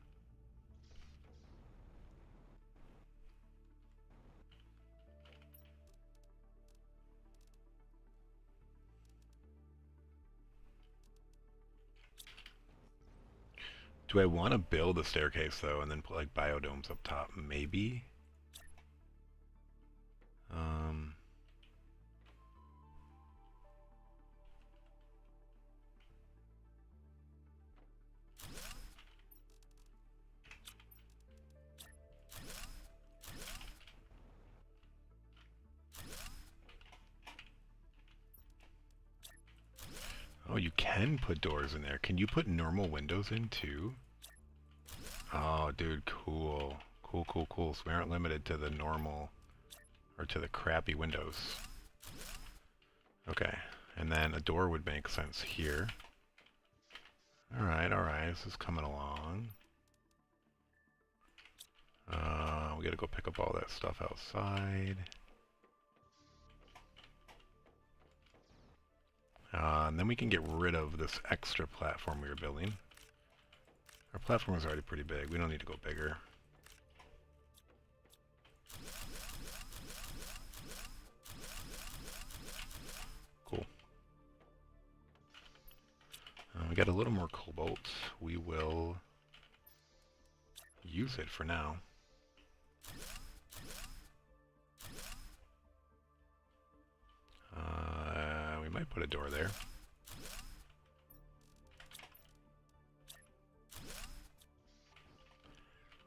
S1: Do I want to build a staircase though and then put like biodomes up top? Maybe. Oh, you can put doors in there. Can you put normal windows in too? Oh, dude, cool. Cool, cool, cool. So we aren't limited to the normal, or to the crappy windows. Okay, and then a door would make sense here. Alright, this is coming along. We gotta go pick up all that stuff outside. And then we can get rid of this extra platform we were building. Our platform is already pretty big. We don't need to go bigger. Cool. We got a little more cobalt. We will use it for now. We might put a door there.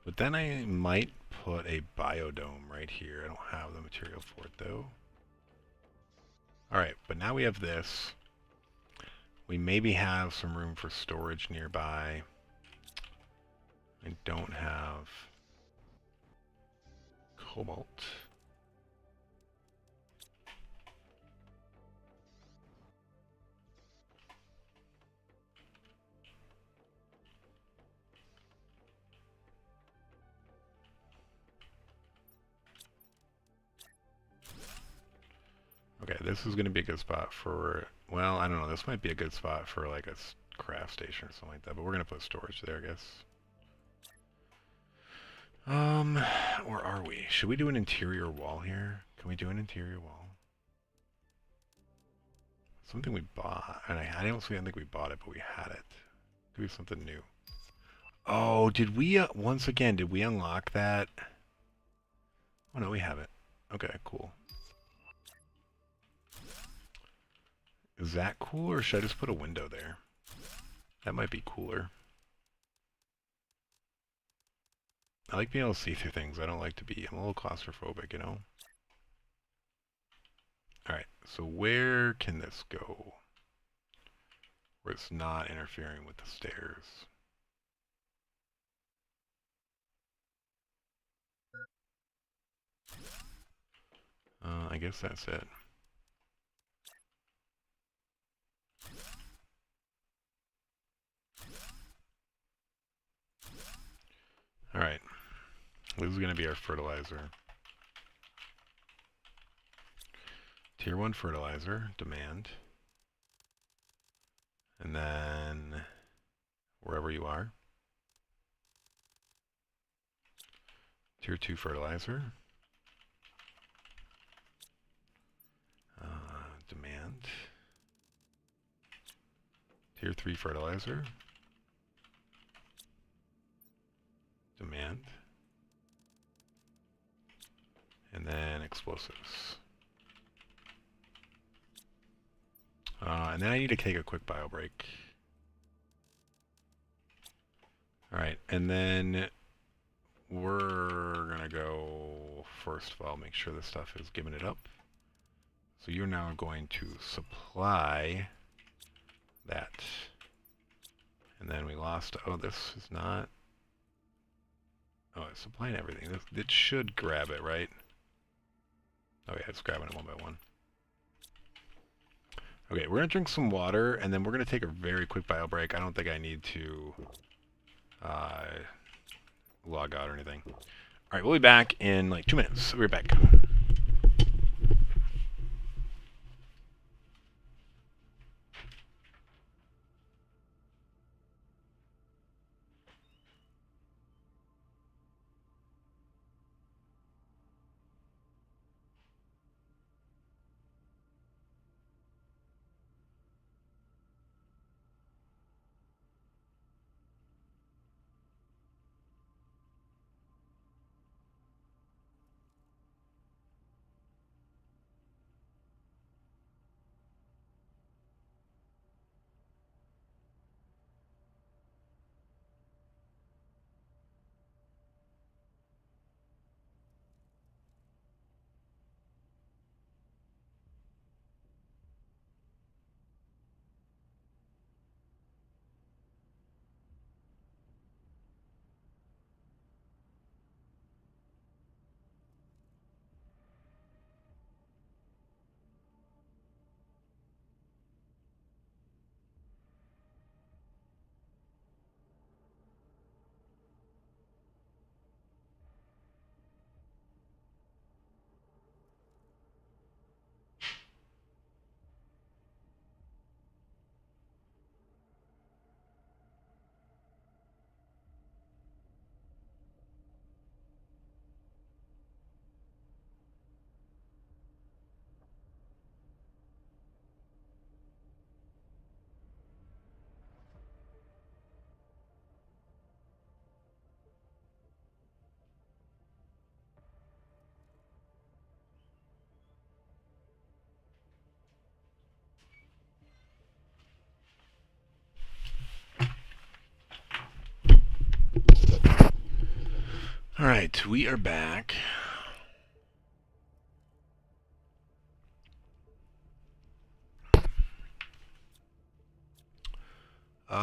S1: But then I might put a biodome right here. I don't have the material for it though. Alright, but now we have this. We maybe have some room for storage nearby. I don't have cobalt. Okay, this is going to be a good spot for, well, I don't know, this might be a good spot for like a craft station or something like that, but we're going to put storage there, I guess. Or are we? Should we do an interior wall here? Can we do an interior wall? Something we bought, and I don't think we bought it, but we had it. Could be something new. Oh, did we, once again, did we unlock that? Oh, no, we haven't. Okay, cool. Is that cool, or should I just put a window there? That might be cooler. I like being able to see through things. I don't like to be, I'm a little claustrophobic, you know? Alright, so where can this go? Where it's not interfering with the stairs. I guess that's it. Alright, this is going to be our fertilizer. Tier 1 fertilizer, demand. And then, wherever you are. Tier 2 fertilizer. Demand. Tier 3 fertilizer. Demand. And then explosives. And then I need to take a quick bio break. Alright, and then we're gonna go, first of all, make sure this stuff is giving it up. So you're now going to supply that. And then we lost, oh, this is not, oh, it's supplying everything. It should grab it, right? Oh yeah, it's grabbing it one by one. Okay, we're gonna drink some water, and then we're gonna take a very quick bio break. I don't think I need to log out or anything. Alright, we'll be back in like 2 minutes. We're back. Alright, we are back. What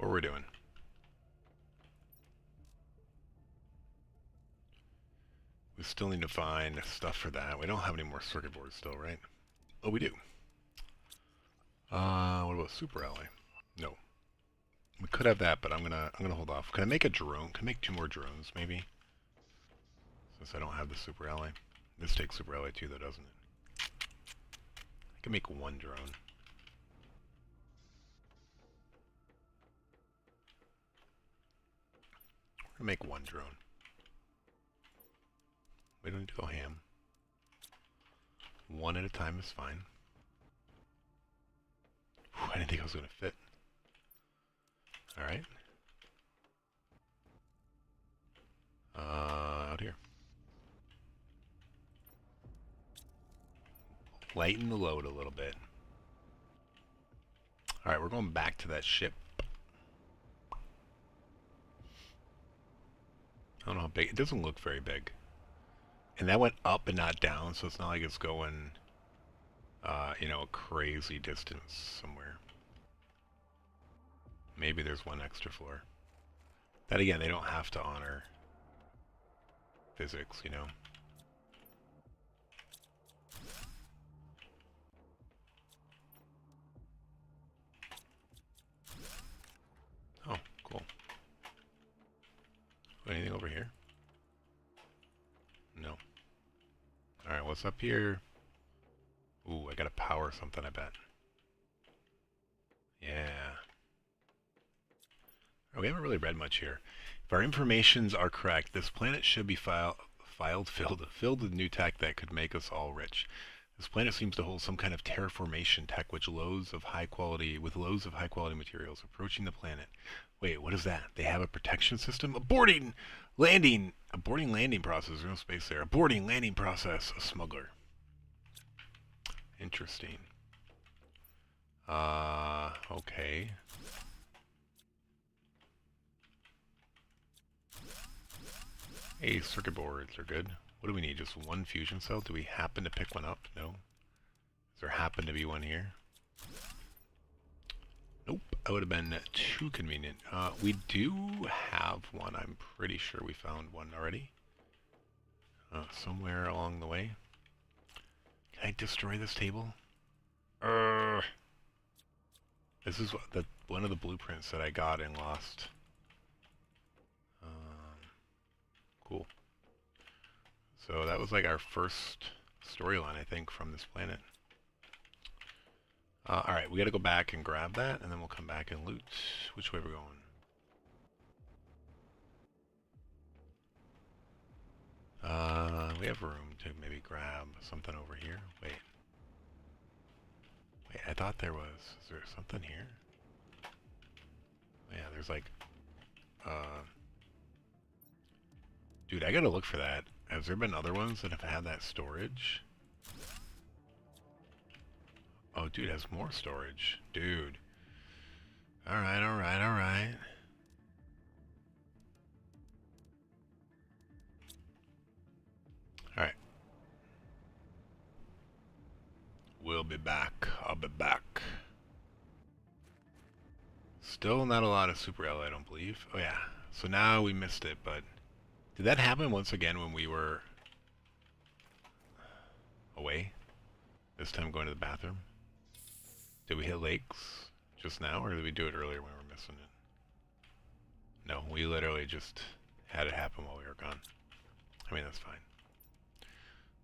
S1: are we doing? We still need to find stuff for that. We don't have any more circuit boards still, right? Oh, we do. What about super alloy? No. We could have that, but I'm gonna hold off. Can I make a drone? Can I make 2 more drones, maybe? Since I don't have the super alloy. This takes super alloy too, though, doesn't it? I can make 1 drone. We're gonna make 1 drone. We don't need to go ham. 1 at a time is fine. Whew, I didn't think I was going to fit. Alright. Out here. Lighten the load a little bit. Alright, we're going back to that ship. I don't know how big. It doesn't look very big. And that went up and not down, so it's not like it's going, you know, a crazy distance somewhere. Maybe there's one extra floor. That again, they don't have to honor physics, you know. Oh, cool. Anything over here? No. Alright, what's up here? Ooh, I gotta power something, I bet. Yeah. Oh, we haven't really read much here. If our informations are correct, this planet should be filled with new tech that could make us all rich. This planet seems to hold some kind of terraformation tech, with loads of high quality materials approaching the planet. Wait, what is that? They have a protection system? Aborting landing process. There's no space there. Aborting landing process. A smuggler. Interesting. Okay. Hey, circuit boards are good. What do we need? Just one fusion cell? Do we happen to pick one up? No. Does there happen to be one here? Nope. That would have been too convenient. We do have one. I'm pretty sure we found one already. Somewhere along the way. Can I destroy this table? This is one of the blueprints that I got and lost. Cool. So that was like our first storyline, I think, from this planet. Alright, we gotta go back and grab that, and then we'll come back and loot. Which way we're going? We have room to maybe grab something over here. Wait, I thought there was. Is there something here? Yeah, there's like, dude, I gotta look for that. Has there been other ones that have had that storage? Oh, dude, it has more storage. Dude. Alright, alright, alright. Alright. We'll be back. I'll be back. Still not a lot of Super L, I don't believe. Oh yeah. So now we missed it, but did that happen once again when we were away? This time going to the bathroom? Did we hit lakes just now, or did we do it earlier when we were missing it? No, we literally just had it happen while we were gone. I mean, that's fine.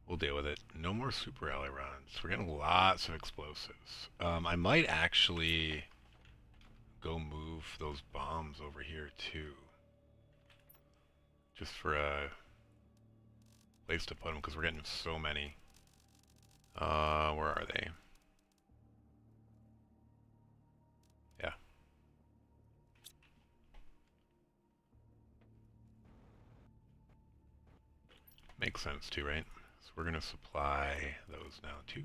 S1: We'll deal with it. No more Super Ally runs. We're getting lots of explosives. I might actually go move those bombs over here too. Just for a place to put them, because we're getting so many. Where are they? Yeah. Makes sense too, right? So we're going to supply those now too.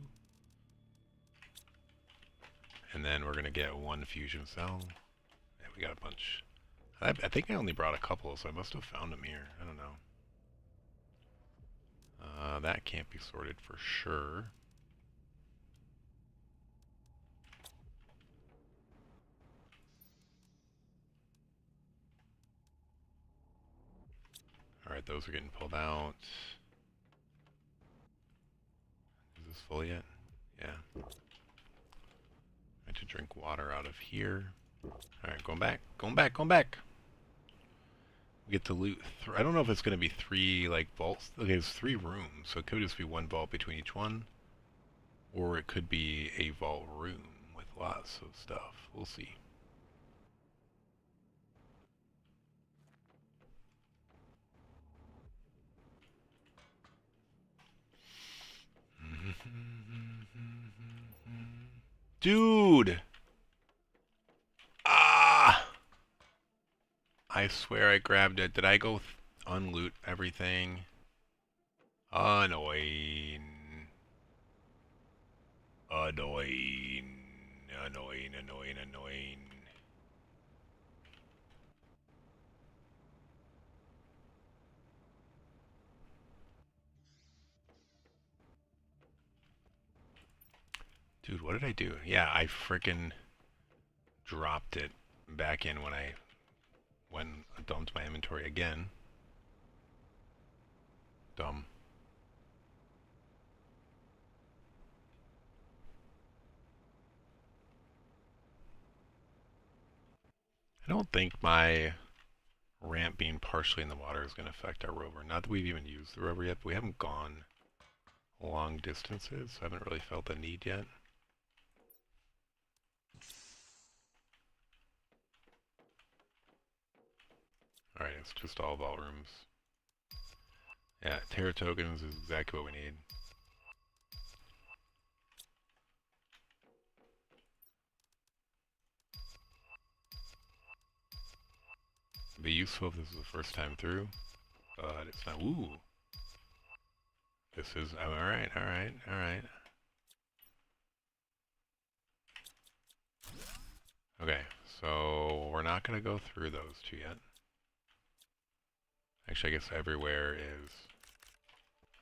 S1: And then we're going to get one fusion cell. Yeah, we got a bunch. I think I only brought a couple, so I must have found them here. I don't know. That can't be sorted for sure. Alright, those are getting pulled out. Is this full yet? Yeah. I have to drink water out of here. Alright, going back. Going back, going back! We get to loot. I don't know if it's going to be 3, like, vaults. Okay, there's 3 rooms, so it could just be 1 vault between each one. Or it could be a vault room with lots of stuff. We'll see. Dude! I swear I grabbed it. Did I go unloot everything? Annoying. Annoying. Annoying, annoying, annoying. Dude, what did I do? Yeah, I frickin' dropped it back in when I dumped my inventory again. Dumb. I don't think my ramp being partially in the water is going to affect our rover. Not that we've even used the rover yet, but we haven't gone long distances, so I haven't really felt the need yet. Alright, it's just all vault rooms. Yeah, Terra tokens is exactly what we need. It'd be useful if this is the first time through, but it's not. Ooh! This is. Oh, alright, alright, alright. Okay, so we're not going to go through those two yet. Actually, I guess everywhere is...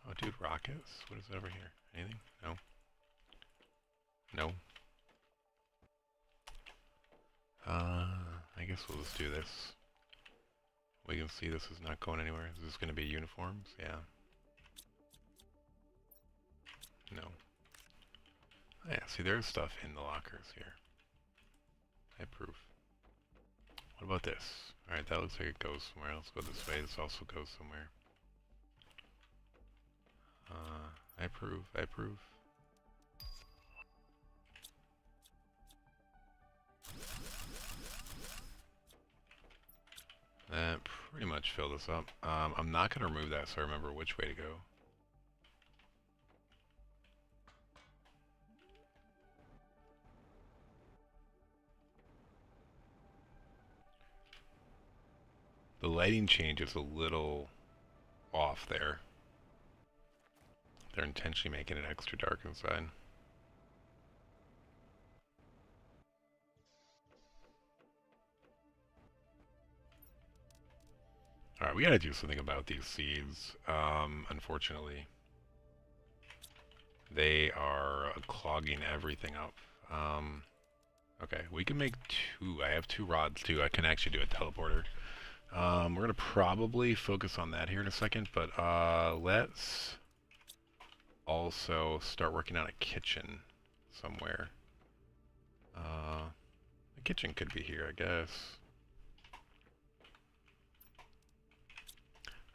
S1: Oh, dude, rockets? What is over here? Anything? No. No. I guess we'll just do this. We can see this is not going anywhere. Is this going to be uniforms? Yeah. No. Oh, yeah, see, there's stuff in the lockers here. I approve. What about this? Alright, that looks like it goes somewhere. Let's go this way. This also goes somewhere. I approve. I approve. That pretty much filled us up. I'm not going to remove that so I remember which way to go. The lighting change is a little off there. They're intentionally making it extra dark inside. Alright, we gotta do something about these seeds. Unfortunately, they are clogging everything up. Okay, we can make two. I have 2 rods too. I can actually do a teleporter. We're gonna probably focus on that here in a second, but let's also start working on a kitchen somewhere. The kitchen could be here, I guess.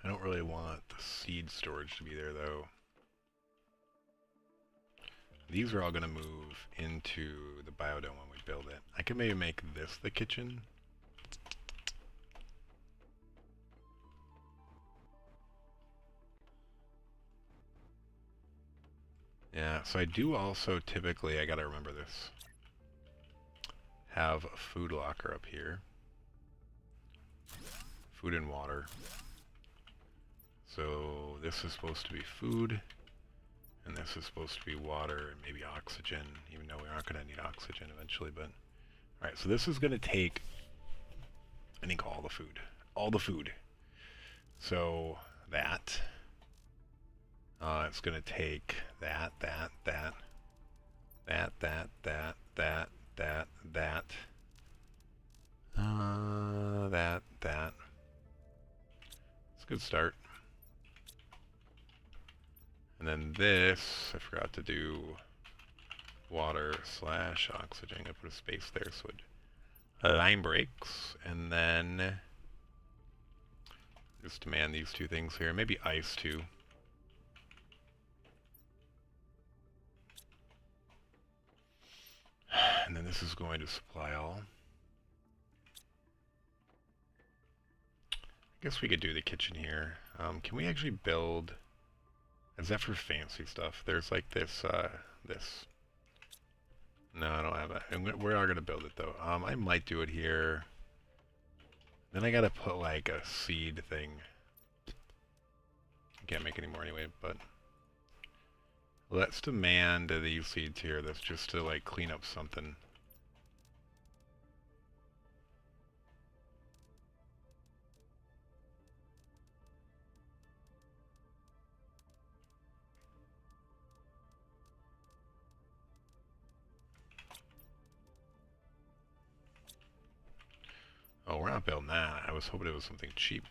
S1: I don't really want the seed storage to be there, though. These are all going to move into the biodome when we build it. I could maybe make this the kitchen. Yeah, so I do also typically, I gotta remember this, have a food locker up here. Food and water. So this is supposed to be food, and this is supposed to be water and maybe oxygen, even though we aren't going to need oxygen eventually. But alright, so this is going to take, I think, all the food. All the food. So that. It's going to take that, that, that, that, that, that, that, that, that, that. It's a good start. And then this, I forgot to do water slash oxygen. I put a space there so it line breaks. And then just demand these 2 things here. Maybe ice too. And then this is going to supply all. I guess we could do the kitchen here. Can we actually build... Is that for fancy stuff? There's like this, this. No, I don't have it. We are going to build it though. I might do it here. Then I gotta put like a seed thing. Can't make any more anyway, but let's demand these seeds here. That's just to like clean up something. Oh, we're not building that. I was hoping it was something cheap.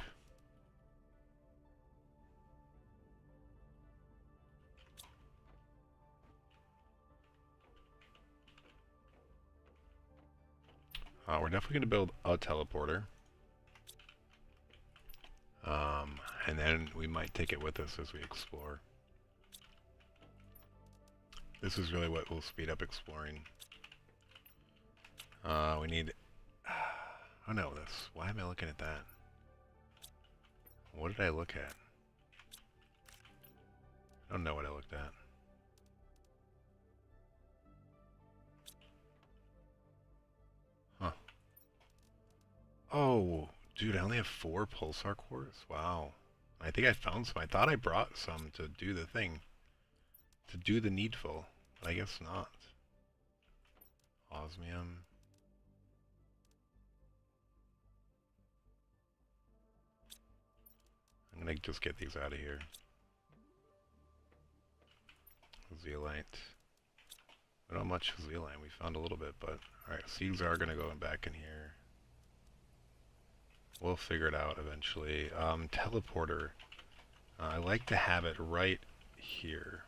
S1: We're definitely going to build a teleporter. And then we might take it with us as we explore. This is really what will speed up exploring. We need... Oh no, this. Why am I looking at that? What did I look at? I don't know what I looked at. Huh. Oh, dude, I only have 4 pulsar cores? Wow. I think I found some. I thought I brought some to do the thing. To do the needful. But I guess not. Osmium. I'm gonna just get these out of here. Zeolite. We don't have much zeolite. We found a little bit, but... Alright, seeds are gonna go back in here. We'll figure it out eventually. Teleporter. I like to have it right here.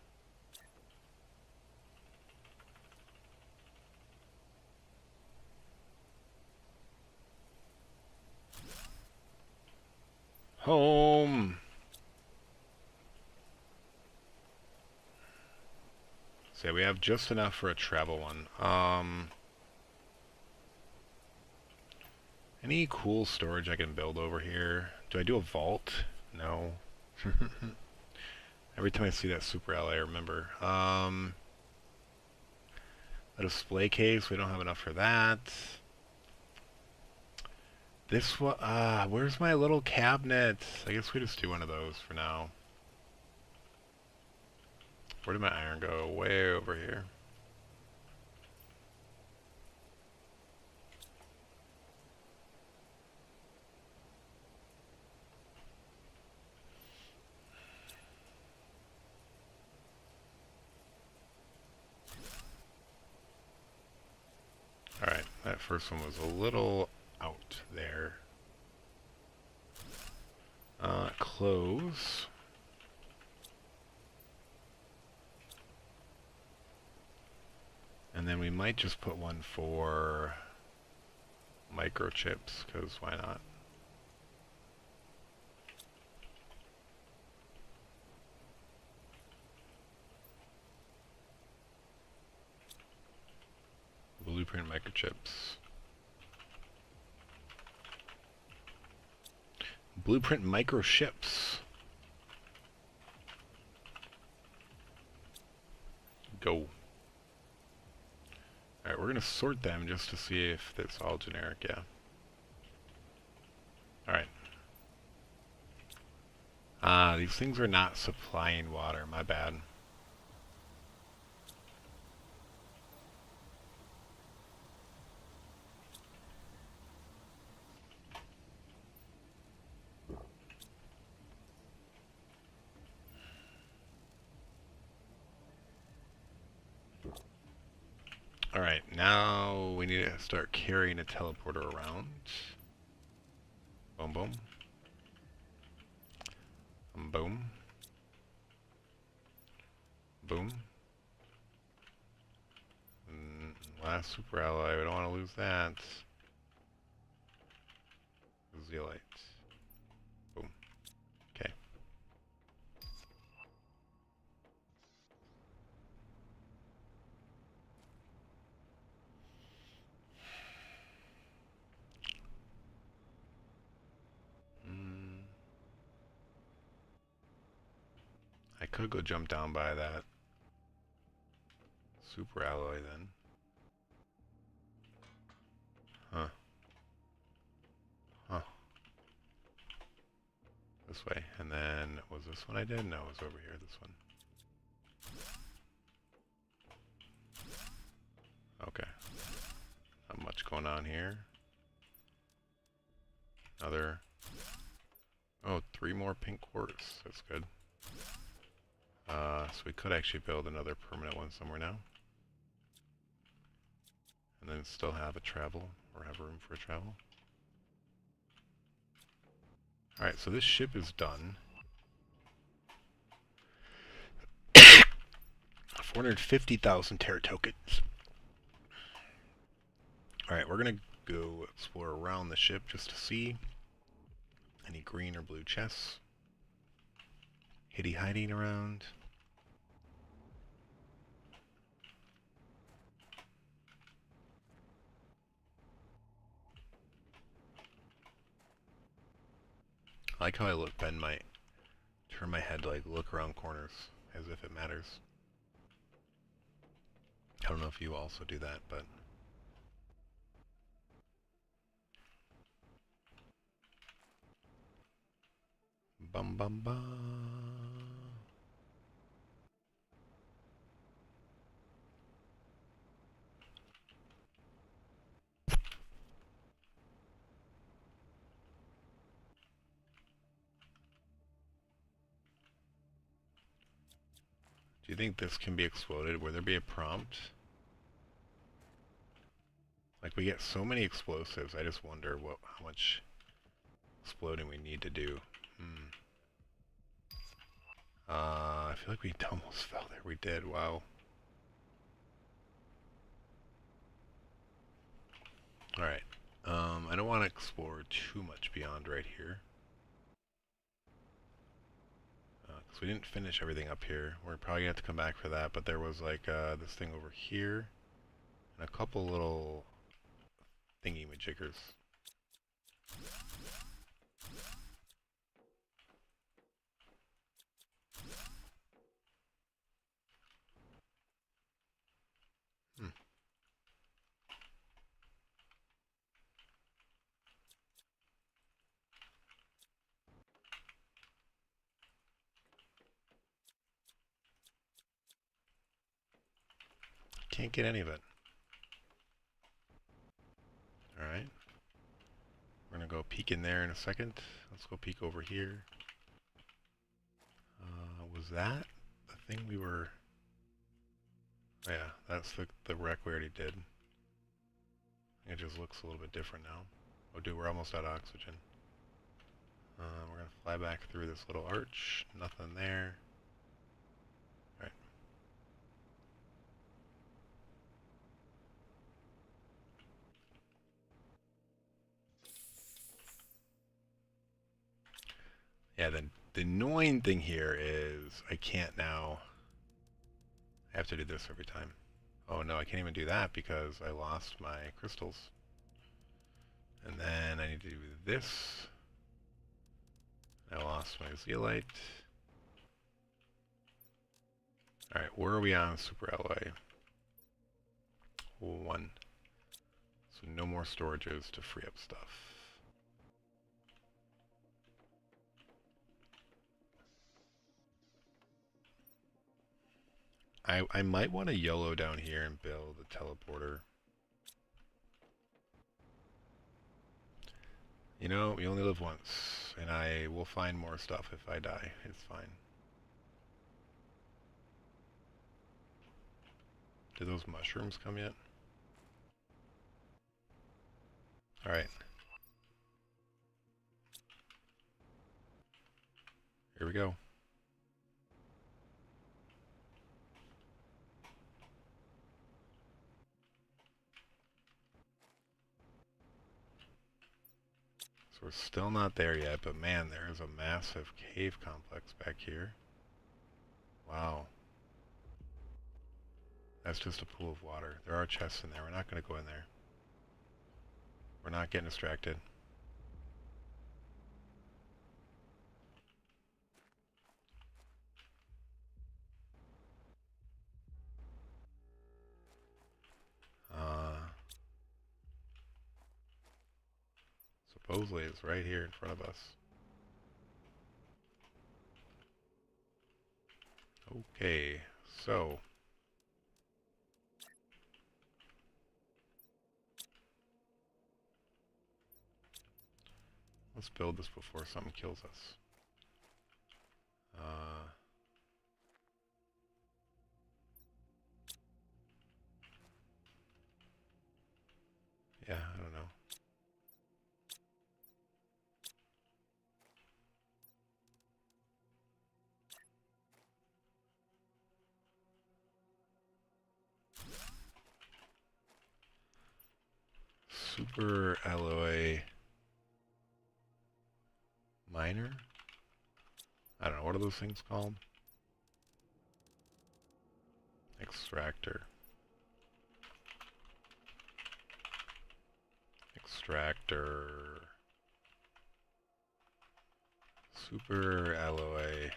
S1: Home! So yeah, we have just enough for a travel one. Any cool storage I can build over here? Do I do a vault? No. Every time I see that super ally, I remember. A display case, we don't have enough for that. This one, where's my little cabinet? I guess we just do one of those for now. Where did my iron go? Way over here. Alright, that first one was a little out there. Close. And then we might just put one for microchips, because why not? Blueprint microchips. Blueprint microchips. Go. Alright, we're going to sort them just to see if it's all generic, yeah. Alright. These things are not supplying water, my bad. Alright, now we need to start carrying a teleporter around. Boom, boom. Boom. Boom. Last super ally, we don't want to lose that. Zeolite. Boom. Okay. I could go jump down by that super alloy then. Huh. Huh. This way. And then, was this one I did? No, it was over here, this one. Okay. Not much going on here. Another... Oh, 3 more pink quartz. That's good. So we could actually build another permanent one somewhere now. And then still have a travel, or have room for a travel. Alright, so this ship is done. 450,000 Terra tokens. Alright, we're gonna go explore around the ship just to see any green or blue chests. Hitty hiding around. I like how I turn my head to like look around corners as if it matters. I don't know if you also do that, but bum bum bum. Do you think this can be exploded? Will there be a prompt? Like, we get so many explosives, I just wonder how much exploding we need to do. I feel like we almost fell there. We did, wow. Alright, I don't want to explore too much beyond right here. Because we didn't finish everything up here. We're probably going to have to come back for that, but there was like this thing over here, and a couple little thingy-majiggers. Can't get any of it. Alright. We're going to go peek in there in a second. Let's go peek over here. Was that the thing we were... Oh, yeah, that's the wreck we already did. It just looks a little bit different now. Oh dude, we're almost out of oxygen. We're going to fly back through this little arch. Nothing there. Alright. Yeah, the annoying thing here is I can't now... I have to do this every time. Oh no, I can't even do that because I lost my crystals. And then I need to do this. I lost my zeolite. Alright, where are we on super alloy? 1. So no more storages to free up stuff. I might want to YOLO down here and build a teleporter. You know, we only live once, and I will find more stuff if I die. It's fine. Did those mushrooms come yet? Alright. Here we go. So we're still not there yet, but man, there is a massive cave complex back here. Wow. That's just a pool of water. There are chests in there. We're not going to go in there. We're not getting distracted. Supposedly it's right here in front of us. Okay, so let's build this before something kills us. Yeah, I don't know. Super alloy miner? I don't know, what are those things called? Extractor. Extractor. Super alloy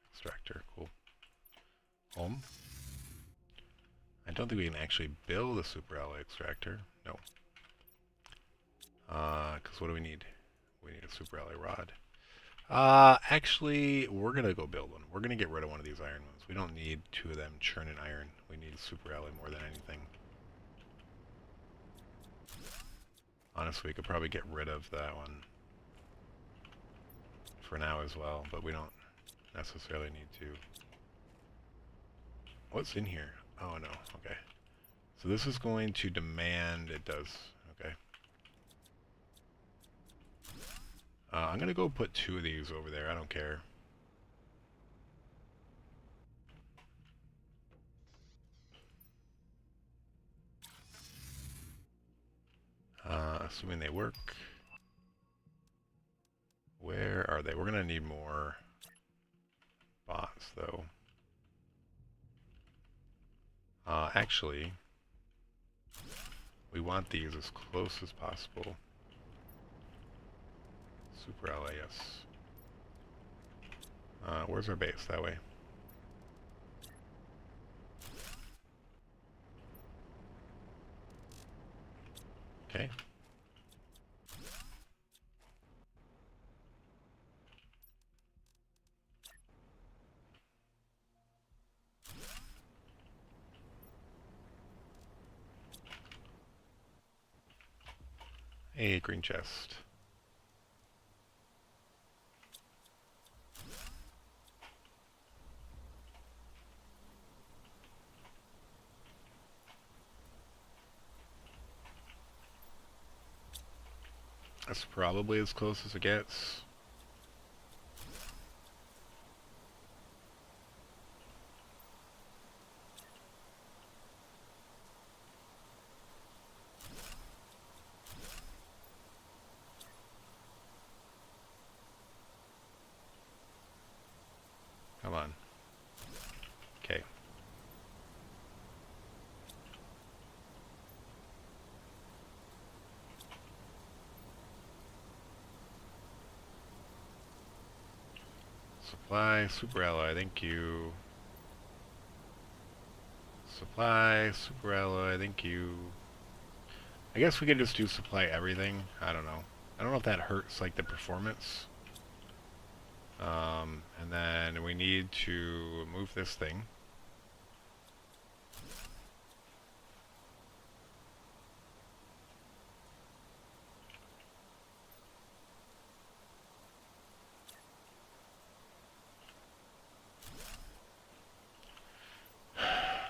S1: extractor. Cool. Home. I don't think we can actually build a super alloy extractor. No. Because what do we need? We need a super alloy rod. Actually, we're going to go build one. We're going to get rid of one of these iron ones. We don't need two of them churning iron. We need super alloy more than anything. Honestly, we could probably get rid of that one for now as well, but we don't necessarily need to. What's in here? Oh, no. Okay. So this is going to demand it does. Okay. I'm going to go put two of these over there. I don't care. Assuming they work. Where are they? We're going to need more bots, though. Actually, we want these as close as possible. Super ally, yes. Where's our base? That way. Okay. A green chest. That's probably as close as it gets. Come on. Okay. Supply, super alloy, thank you. Supply, super alloy, thank you. I guess we could just do supply everything. I don't know. I don't know if that hurts like the performance. And then we need to move this thing.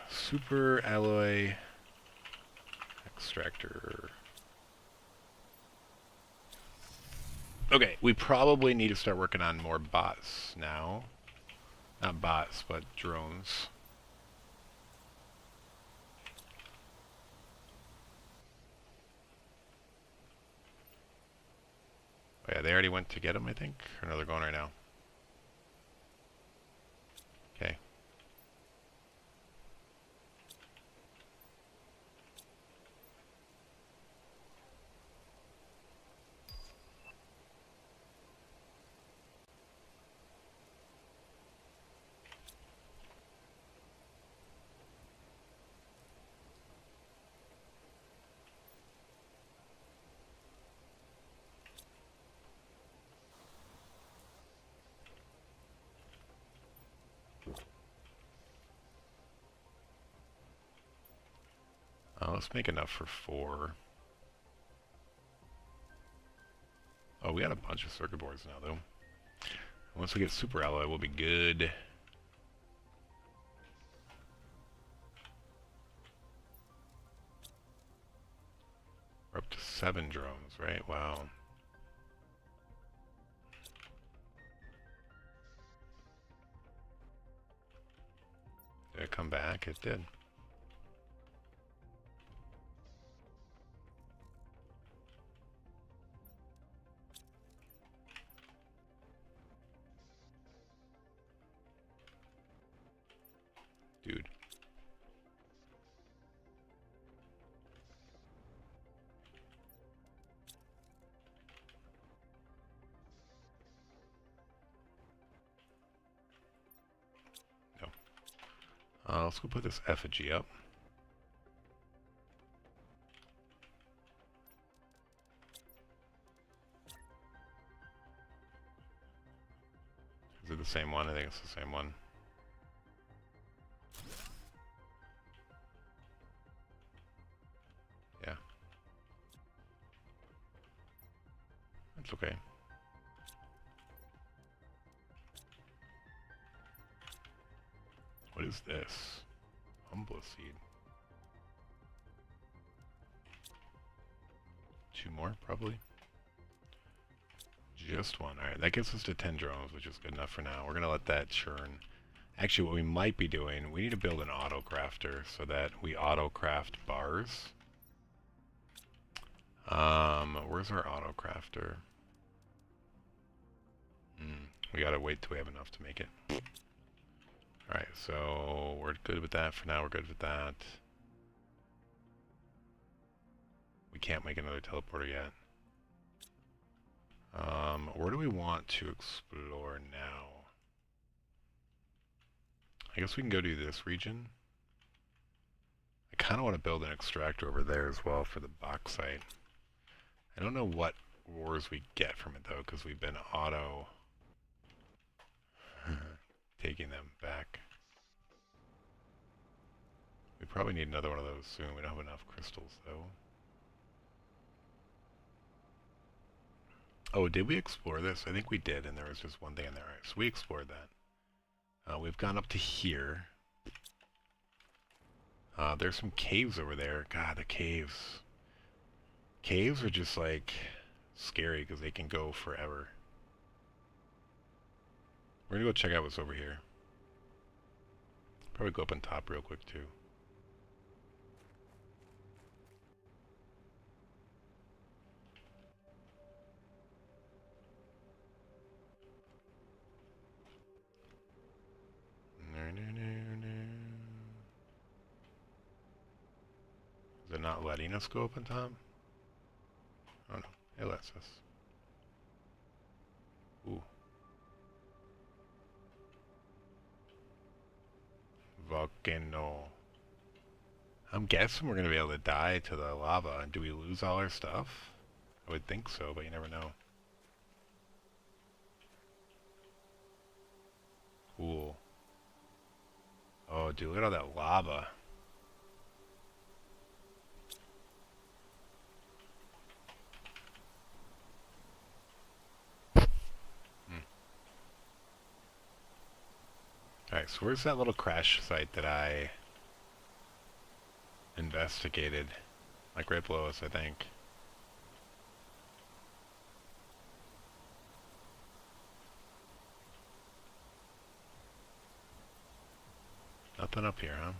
S1: Super alloy extractor. Okay, we probably need to start working on more bots now. Not bots, but drones. Oh yeah, they already went to get them, I think? Or no, they're going right now. Okay. Let's make enough for 4. Oh, we got a bunch of circuit boards now, though. Once we get super alloy, we'll be good. We're up to 7 drones, right? Wow. Did it come back? It did. Dude. No. Let's go put this effigy up. Is it the same one? I think it's the same one. Yeah. That's okay. What is this? Humble seed. 2 more, probably. Just 1. Alright, that gets us to 10 drones, which is good enough for now. We're going to let that churn. Actually, what we might be doing, we need to build an auto crafter so that we auto craft bars. Where's our auto crafter? We gotta wait till we have enough to make it. Alright, so we're good with that for now. We're good with that. We can't make another teleporter yet. Where do we want to explore now? I guess we can go to this region. I kind of want to build an extractor over there as well for the bauxite. I don't know what ores we get from it though, because we've been auto taking them back. We probably need another one of those soon. We don't have enough crystals though. Oh, did we explore this? I think we did, and there was just one thing in there. Right, so we explored that. We've gone up to here. There's some caves over there. God, the caves. Caves are just like scary because they can go forever. We're gonna go check out what's over here. Probably go up on top real quick too. Is it not letting us go up on top? Oh no, it lets us. Ooh. Volcano. I'm guessing we're gonna be able to die to the lava. And do we lose all our stuff? I would think so, but you never know. Cool. Oh, dude, look at all that lava. Alright, so where's that little crash site that I investigated? Like right below us, I think. Nothing up here, huh?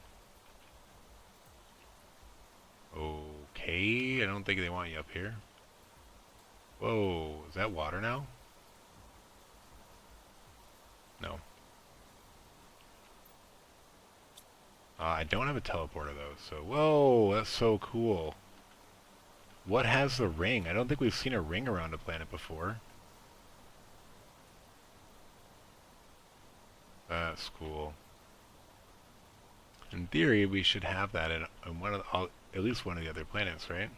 S1: Okay, I don't think they want you up here. Whoa, is that water now? No. I don't have a teleporter though, so whoa, that's so cool. What has the ring? I don't think we've seen a ring around a planet before. That's cool. In theory, we should have that in one of the, at least one of the other planets, right?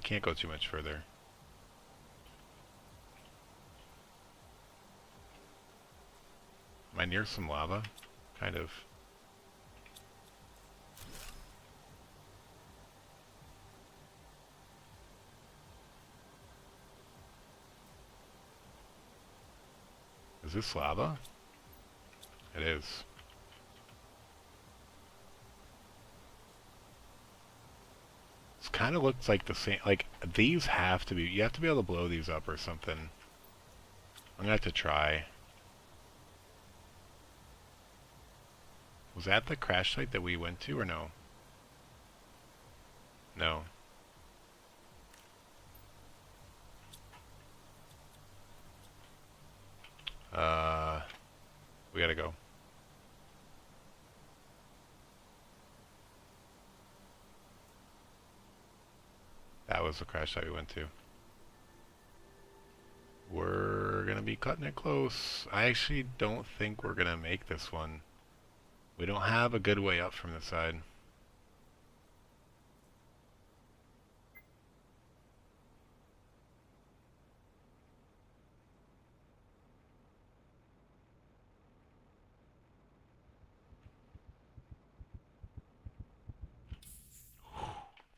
S1: we can't go too much further. Am I near some lava? Kind of. Is this lava? It is. This kind of looks like the same, like, these have to be, you have to be able to blow these up or something. I'm gonna have to try. Was that the crash site that we went to, or no? No. We gotta go. That was the crash site we went to. We're gonna be cutting it close. I actually don't think we're gonna make this one. We don't have a good way up from the side.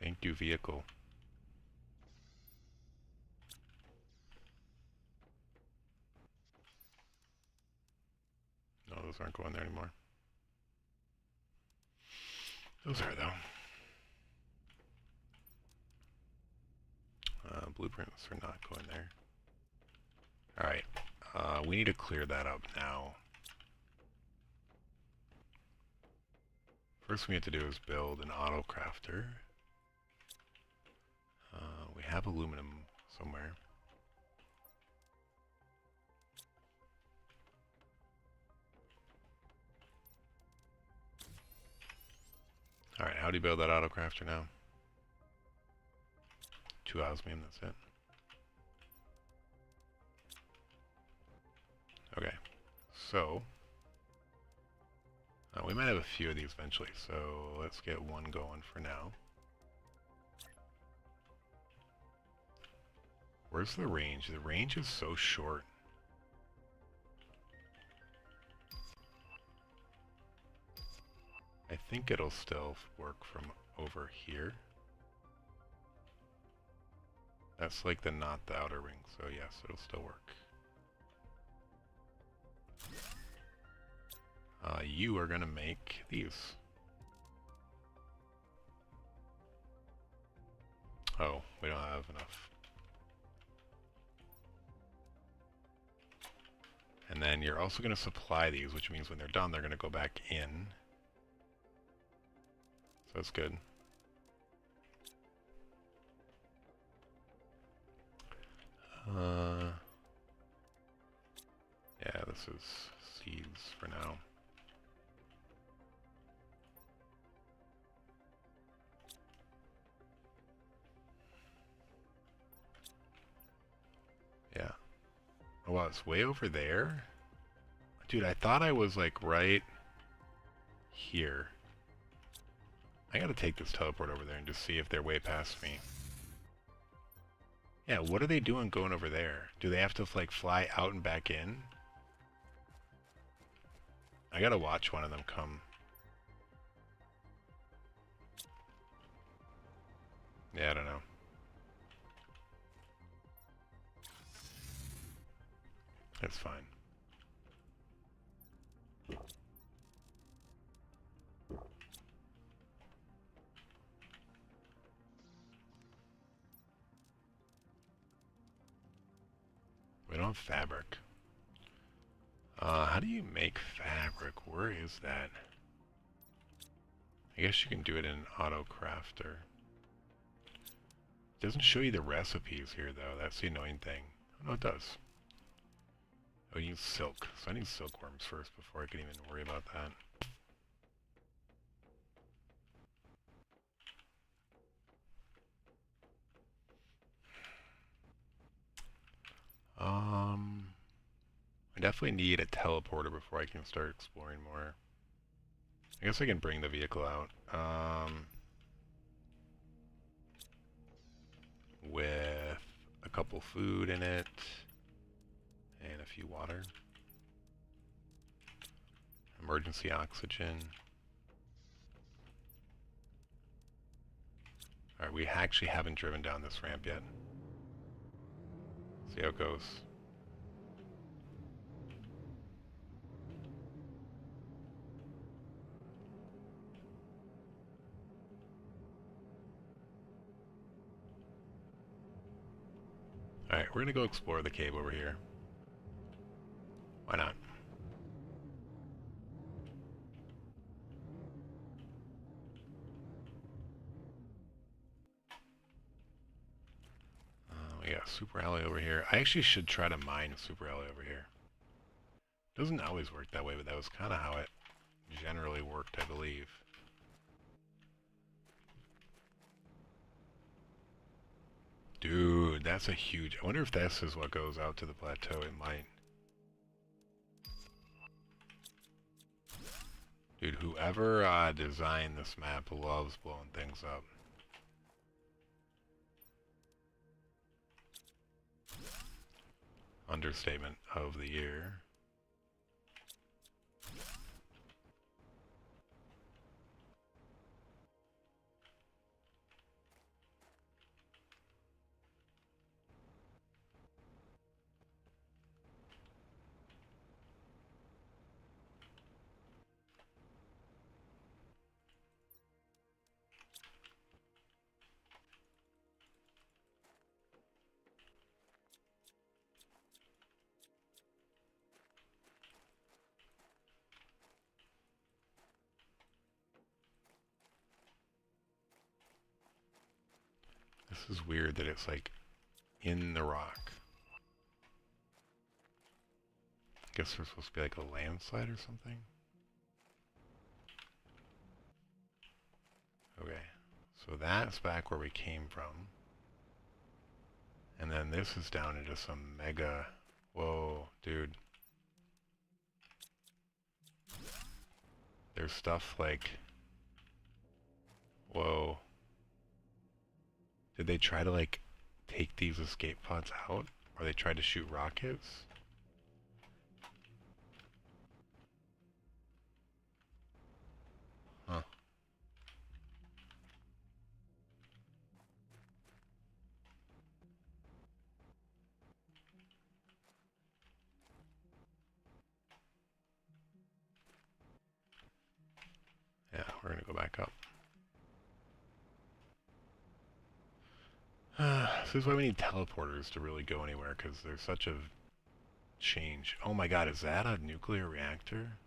S1: Thank you, vehicle. No, those aren't going there anymore. Those are, though. Blueprints are not going there. Alright. We need to clear that up now. First we have to do is build an auto crafter. We have aluminum somewhere. Alright, how do you build that auto crafter now? 2 osmium, that's it. Okay, so we might have a few of these eventually, so let's get one going for now. Where's the range? The range is so short. I think it'll still work from over here. That's like not the outer ring, so yes, it'll still work. You are gonna make these. Oh, we don't have enough. And then you're also gonna supply these, which means when they're done, they're gonna go back in. So that's good. Yeah, this is seeds for now. Yeah. Oh wow, it's way over there? Dude, I thought I was like right here. I gotta take this teleport over there and just see if they're way past me. Yeah, what are they doing going over there? Do they have to like fly out and back in? I gotta watch one of them come. Yeah, I don't know. That's fine. We don't have fabric. How do you make fabric? Where is that? I guess you can do it in an auto crafter. It doesn't show you the recipes here though. That's the annoying thing. Oh no, it does. Oh, you need silk. So I need silkworms first before I can even worry about that. I definitely need a teleporter before I can start exploring more. I guess I can bring the vehicle out. with a couple food in it and a few water. Emergency oxygen. Alright, we actually haven't driven down this ramp yet. See how it goes. Alright, we're gonna go explore the cave over here. Why not? We got Super Alley over here. I actually should try to mine Super Alley over here. Doesn't always work that way, but that was kind of how it generally worked, I believe. Dude, that's a huge... I wonder if this is what goes out to the plateau. It might. Dude, whoever designed this map loves blowing things up. Understatement of the year. This is weird that it's like in the rock. I guess there's supposed to be like a landslide or something. Okay, so that's back where we came from. And then this is down into some mega... Whoa, dude. There's stuff like... Whoa. Did they try to like take these escape pods out? Or they tried to shoot rockets? Huh. Yeah, we're gonna go back up. This is why we need teleporters to really go anywhere, because there's such a change. Oh my god, is that a nuclear reactor?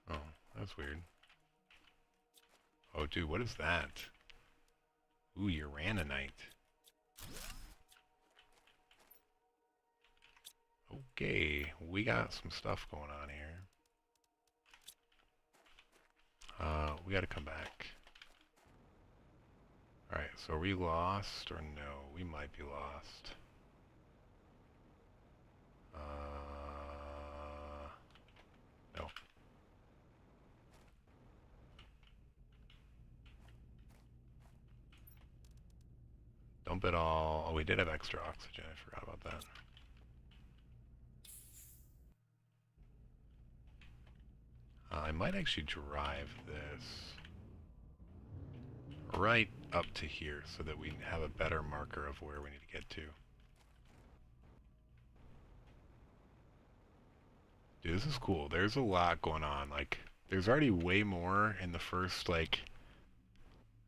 S1: Oh, that's weird. Oh dude, what is that? Ooh, uraninite. Okay, we got some stuff going on here. We gotta come back. Alright, so are we lost or no? We might be lost. No. Dump it all. Oh, we did have extra oxygen. I forgot about that. I might actually drive this right up to here so that we have a better marker of where we need to get to. Dude, this is cool. There's a lot going on. Like, there's already way more in the first, like,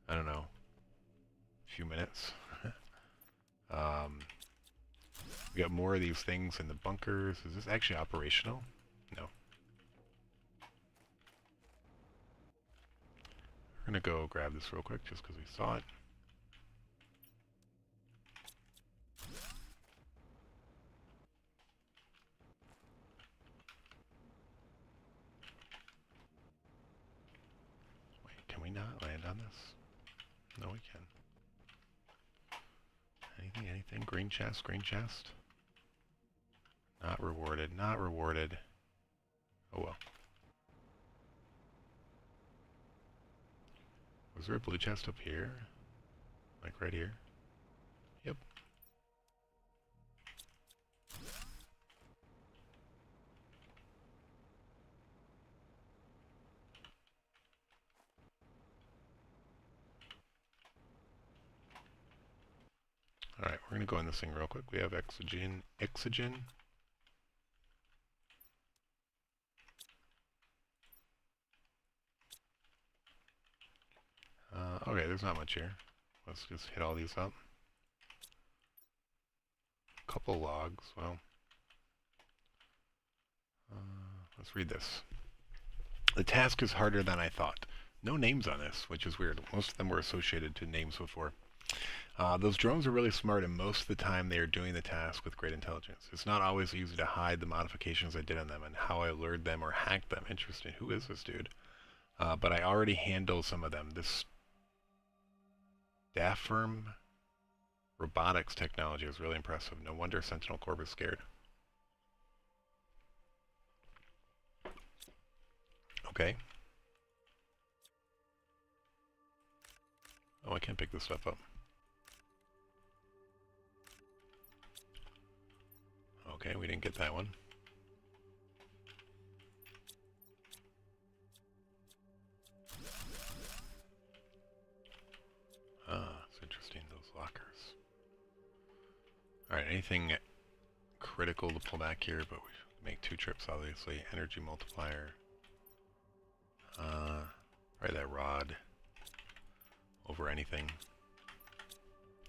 S1: I don't know, few minutes. We got more of these things in the bunkers. Is this actually operational? No. We're gonna go grab this real quick just because we saw it. Wait, can we not land on this? No, we can. Anything, anything? Green chest, green chest. Not rewarded, not rewarded. Oh well. Was there a blue chest up here? Like right here? Yep. Alright, we're gonna go in this thing real quick. We have oxygen. Okay, there's not much here. Let's just hit all these up. Couple logs, well. Let's read this. The task is harder than I thought. No names on this, which is weird. Most of them were associated to names before. Those drones are really smart, and most of the time they are doing the task with great intelligence. It's not always easy to hide the modifications I did on them and how I lured them or hacked them. Interesting. Who is this dude? But I already handled some of them. This terraforming robotics technology is really impressive. No wonder Sentinel Corp is scared. Okay. Oh, I can't pick this stuff up. Okay, we didn't get that one. It's interesting, those lockers. Alright, anything critical to pull back here, but we make 2 trips, obviously. Energy multiplier. Probably that rod over anything.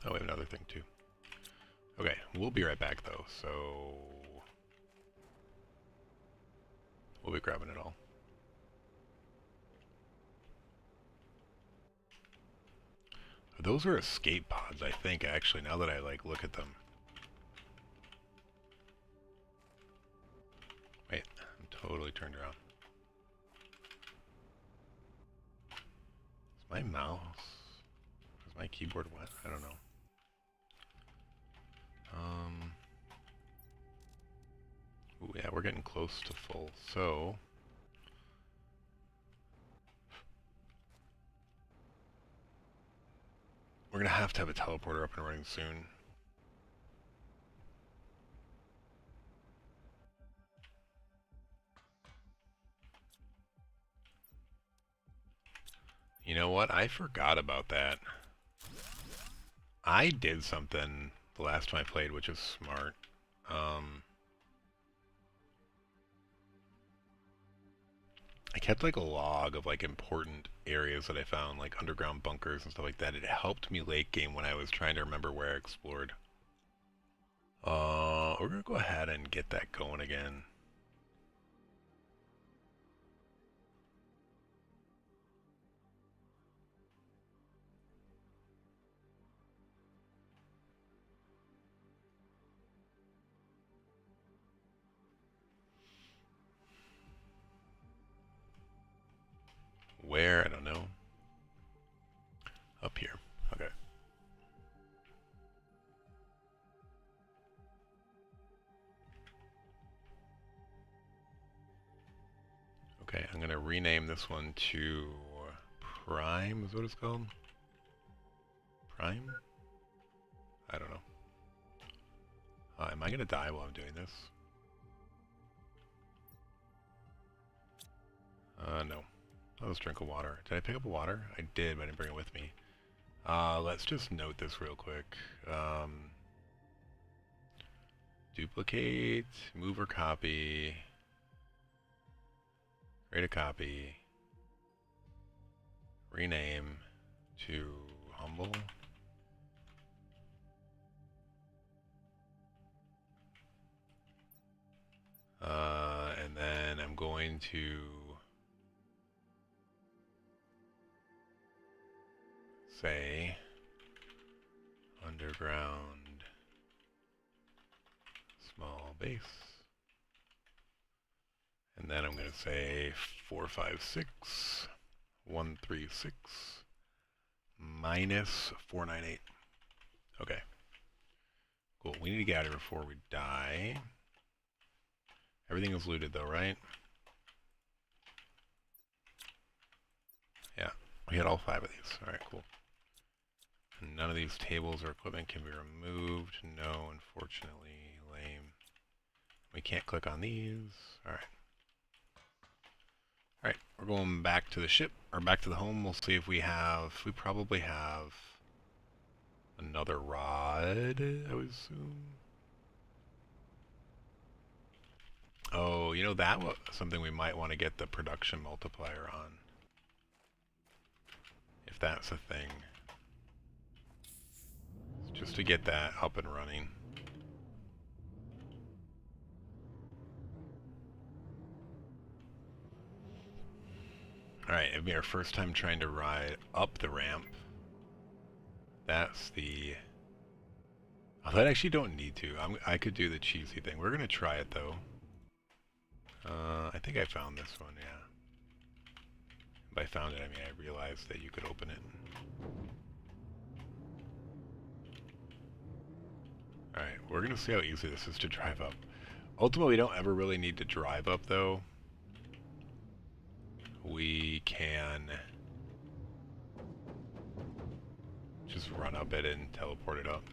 S1: Oh, we have another thing, too. Okay, we'll be right back, though, so we'll be grabbing it all. Those are escape pods, I think, actually, now that I, like, look at them. Wait, I'm totally turned around. Is my mouse... Is my keyboard wet? I don't know. Ooh, yeah, we're getting close to full, so... We're gonna have to have a teleporter up and running soon. You know what? I forgot about that. I did something the last time I played, which is smart. I kept like a log of like important areas that I found, like underground bunkers and stuff like that. It helped me late game when I was trying to remember where I explored. We're gonna go ahead and get that going again. Where? I don't know. Up here. Okay. Okay, I'm gonna rename this one to Prime, is what it's called? Prime? I don't know. Am I gonna die while I'm doing this? No. Let's drink of water. Did I pick up water? I did, but I didn't bring it with me. Let's just note this real quick. Duplicate, move or copy, create a copy, rename to humble. And then I'm going to say underground small base. And then I'm going to say 456 136 minus 498. Okay. Cool. We need to get out of here before we die. Everything is looted though, right? Yeah. We had all 5 of these. Alright, cool. None of these tables or equipment can be removed. No, unfortunately. Lame. We can't click on these. Alright. Alright, we're going back to the ship, or back to the home. We'll see if we probably have another rod, I would assume. Oh, you know, that was something we might want to get the production multiplier on. If that's a thing. Just to get that up and running. Alright, it'll be our first time trying to ride up the ramp. That's the... Oh, I actually don't need to. I could do the cheesy thing. We're going to try it, though. I think I found this one, yeah. By found it, I mean I realized that you could open it. Alright, we're going to see how easy this is to drive up. Ultimately, we don't ever really need to drive up, though. We can just run up it and teleport it up.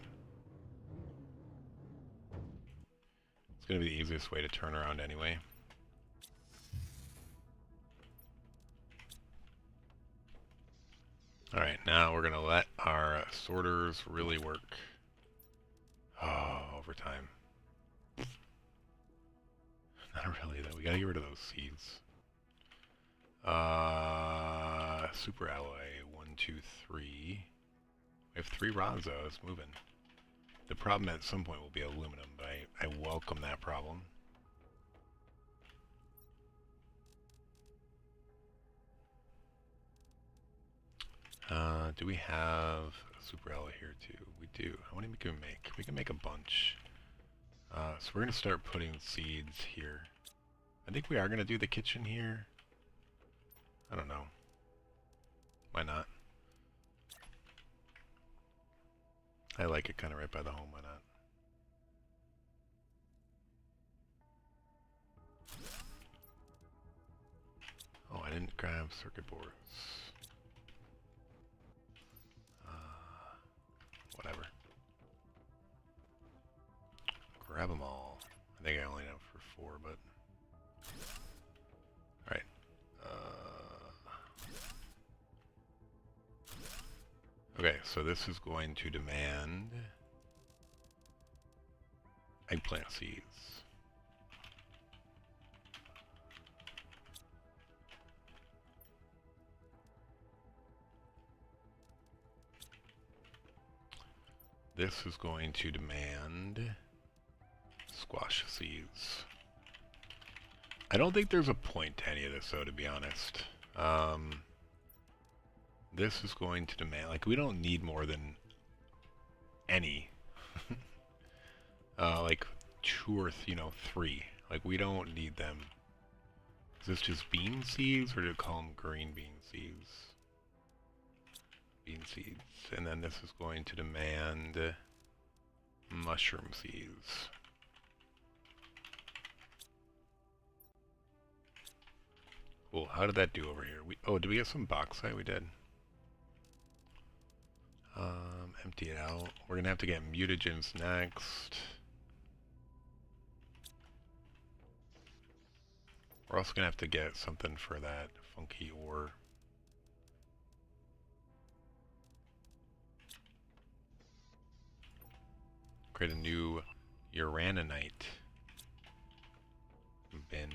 S1: It's going to be the easiest way to turn around anyway. Alright, now we're going to let our sorters really work. Oh, overtime. Not really, though. We gotta get rid of those seeds. Super alloy. 1, 2, 3. We have 3 rods, though. It's moving. The problem at some point will be aluminum, but I welcome that problem. Do we have a super alloy here, too? We do. How many can we make? We can make a bunch. So we're going to start putting seeds here. I think we are going to do the kitchen here. I don't know. Why not? I like it kind of right by the home. Why not? Oh, I didn't grab circuit boards. Whatever. Grab them all. I think I only have for 4, but... Alright. Okay, so this is going to demand eggplant seeds. This is going to demand squash seeds. I don't think there's a point to any of this, though, to be honest. This is going to demand, like, we don't need more than any. Like 2 or 3. Like, we don't need them. Is this just bean seeds, or do you call them green bean seeds? Bean seeds. And then this is going to demand mushroom seeds. Cool. How did that do over here? Oh, did we get some bauxite? We did. Empty it out. We're gonna have to get mutagens next. We're also gonna have to get something for that funky ore. Create a new uraninite bin.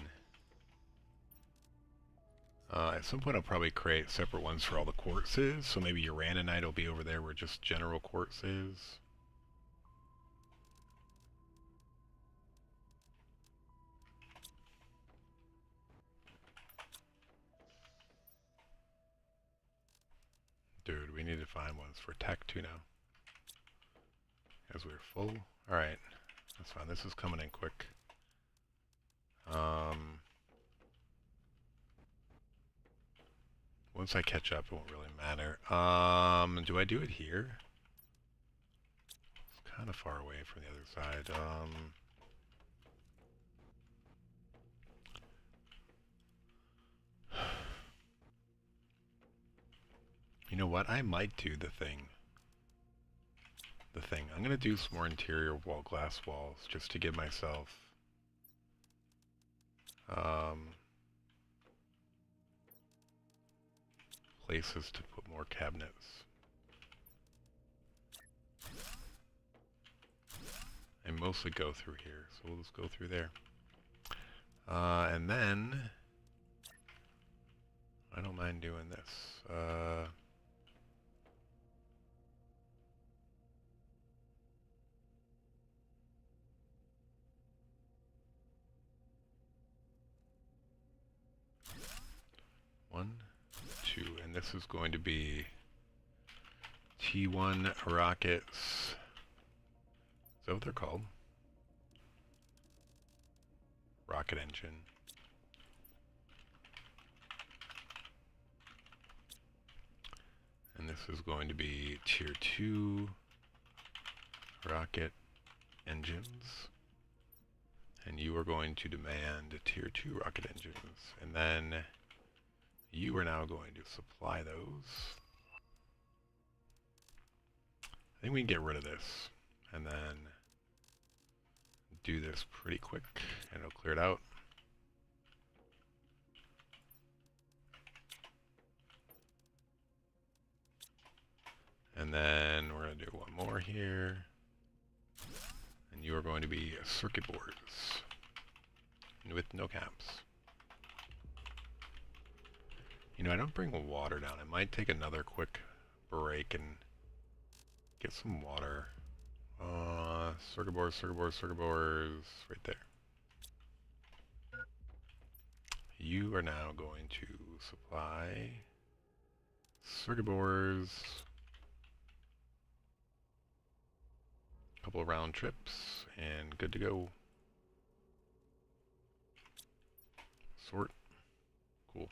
S1: At some point I'll probably create separate ones for all the quartzes, so maybe uraninite will be over there where just general quartz is. Dude, we need to find ones for tech too now. As we're full. Alright, that's fine. This is coming in quick. Once I catch up, it won't really matter. Do I do it here? It's kind of far away from the other side. what? I might do the thing. I'm going to do some more interior glass walls just to give myself places to put more cabinets. I mostly go through here, so we'll just go through there. And then I don't mind doing this. One, two, and this is going to be T1 rockets. Is that what they're called? Rocket engine. And this is going to be tier 2 rocket engines. And you are going to demand tier 2 rocket engines. And then you are now going to supply those. I think we can get rid of this. And then do this pretty quick. And it'll clear it out. And then we're going to do one more here. And you are going to be circuit boards with no caps. You know, I don't bring water down. I might take another quick break and get some water. Circuit boards, right there. You are now going to supply circuit boards. Couple of round trips and good to go. Sort. Cool.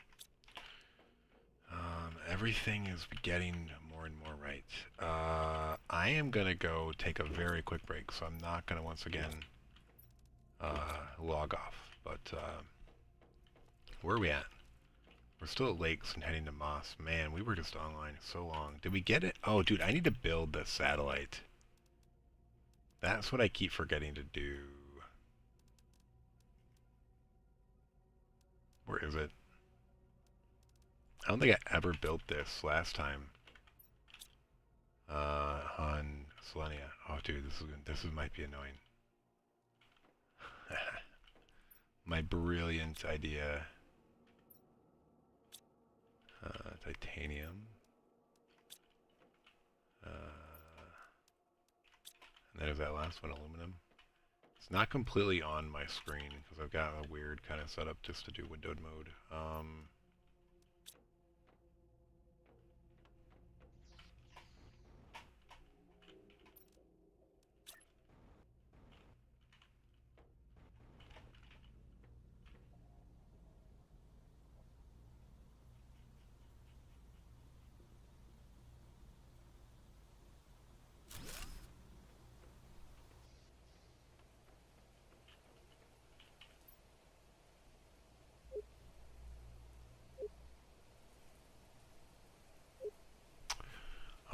S1: Everything is getting more and more right. I am going to go take a very quick break, so I'm not going to once again log off. But where are we at? We're still at Lakes and heading to Moss. Man, we were just online so long. Did we get it? Oh, dude, I need to build the satellite. That's what I keep forgetting to do. Where is it? I don't think I ever built this last time on Selenia. Oh, dude, this might be annoying. My brilliant idea. Titanium. And there's that last one, aluminum. It's not completely on my screen because I've got a weird kind of setup just to do windowed mode.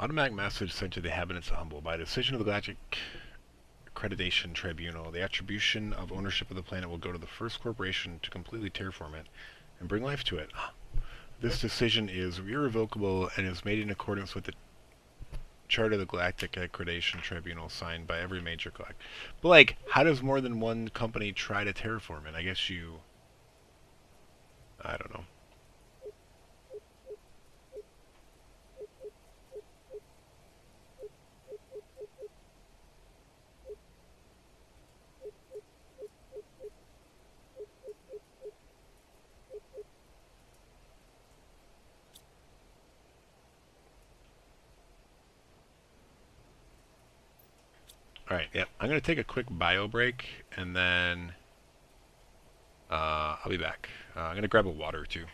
S1: Automatic message sent to the inhabitants of Humble. By decision of the Galactic Accreditation Tribunal, the attribution of ownership of the planet will go to the first corporation to completely terraform it and bring life to it. This decision is irrevocable and is made in accordance with the Charter of the Galactic Accreditation Tribunal signed by every major galactic. But, like, how does more than one company try to terraform it? I guess you... I don't know. Alright, yep. I'm going to take a quick bio break, and then I'll be back. I'm going to grab a water or two.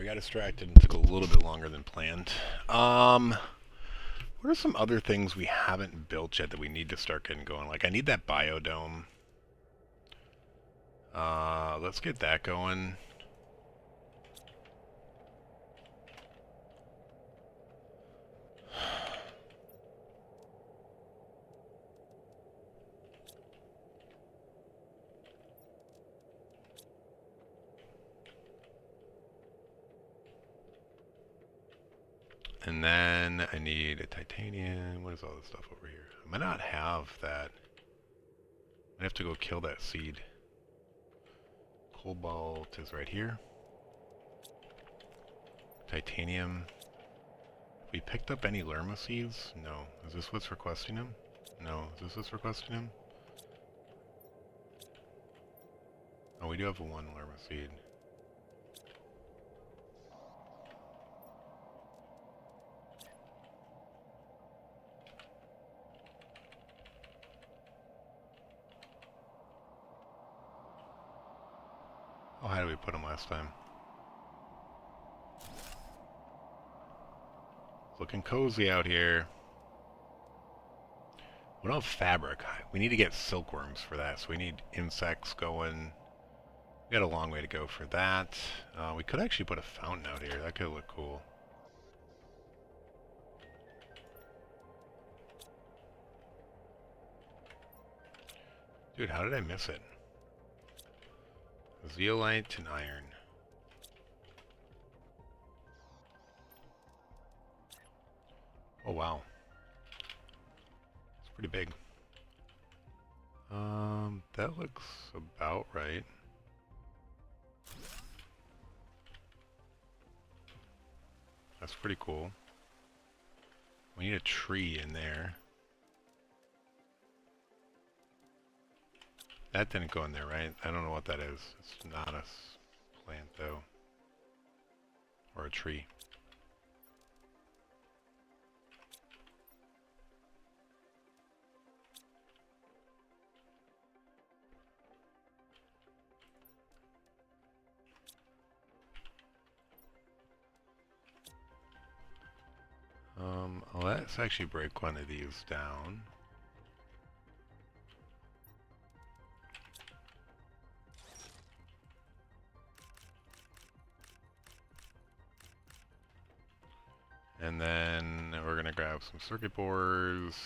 S1: got distracted and took a little bit longer than planned. What are some other things we haven't built yet that we need to start getting going? Like, I need that biodome. Let's get that going. And then I need a titanium. What is all this stuff over here? I might not have that. I have to go kill that seed. Cobalt is right here. Titanium. We picked up any Lerma seeds? No. Is this what's requesting them? No. Is this what's requesting them? Oh, we do have one Lerma seed. Oh, how did we put them last time? Looking cozy out here. We don't have fabric. We need to get silkworms for that, so we need insects going. We got a long way to go for that. We could actually put a fountain out here. That could look cool. Dude, how did I miss it? Zeolite and iron. Oh, wow. It's pretty big. That looks about right. That's pretty cool. We need a tree in there. That didn't go in there, right? I don't know what that is. It's not a plant, though. Or a tree. Let's actually break one of these down. And then we're gonna grab some circuit boards.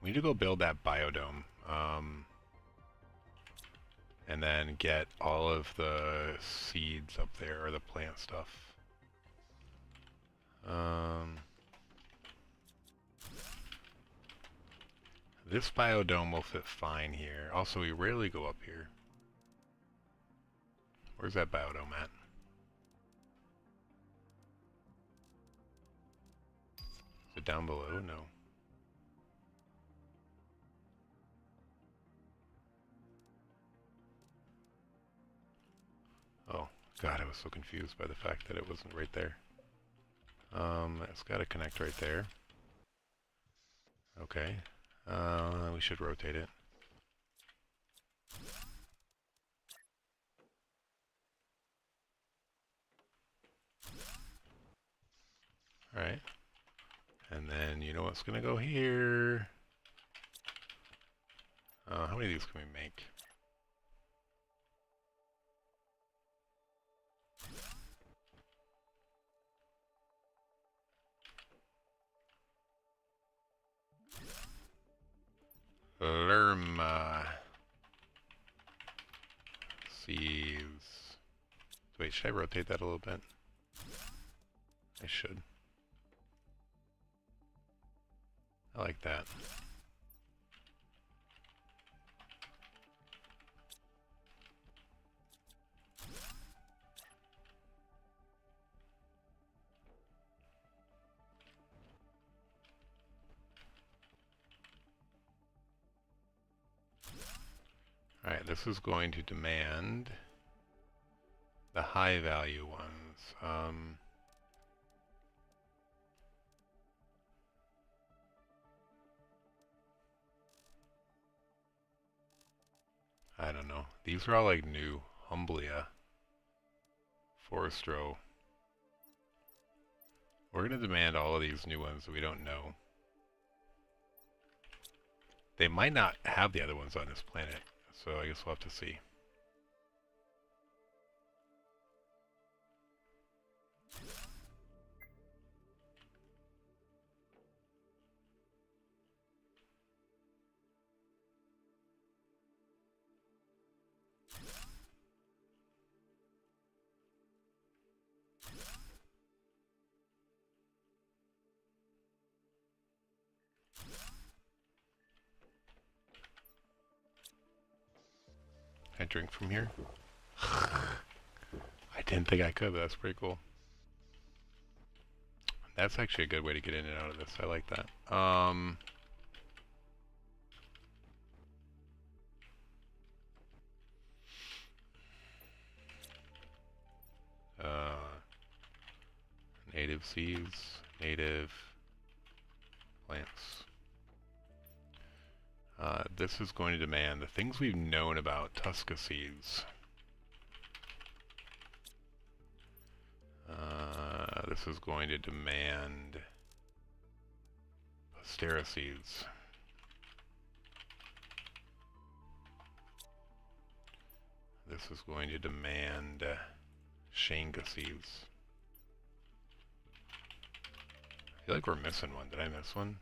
S1: We need to go build that biodome. And then get all of the seeds up there, or the plant stuff. This biodome will fit fine here. Also, we rarely go up here. Where's that biodome at? Is it down below? No. Oh, God, I was so confused by the fact that it wasn't right there. It's got to connect right there. Okay. We should rotate it. Alright. And then, you know what's going to go here? How many of these can we make? Lerma seeds. Wait, should I rotate that a little bit? I should. I like that. Alright, this is going to demand the high value ones. I don't know. These are all like new Humblia Forestro. We're going to demand all of these new ones that we don't know. They might not have the other ones on this planet, so I guess we'll have to see. Can I drink from here? I didn't think I could, but that's pretty cool. That's actually a good way to get in and out of this. I like that. Native seeds, native plants. This is going to demand the things we've known about Tusca seeds. This is going to demand Astera seeds. This is going to demand Shanga seeds. I feel like we're missing one. Did I miss one?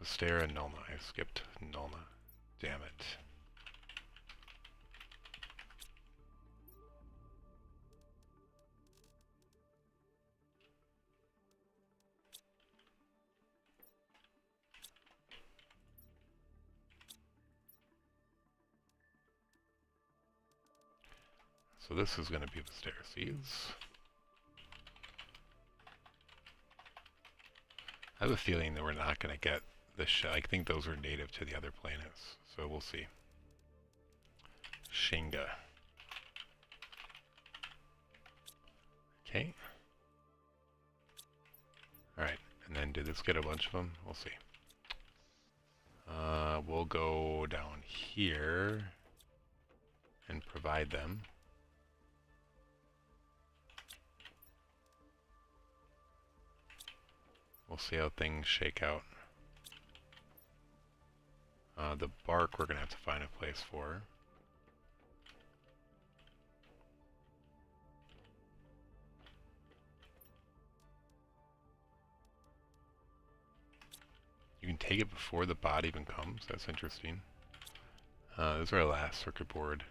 S1: Astera Nulma. I skipped Nulma. Damn it. So this is going to be the stair seeds. I have a feeling that we're not going to get this. I think those are native to the other planets, so we'll see. Shinga. Okay. Alright, and then did this get a bunch of them? We'll see. We'll go down here and provide them. We'll see how things shake out. The bark we're going to have to find a place for. You can take it before the bot even comes. That's interesting. This is our last circuit board.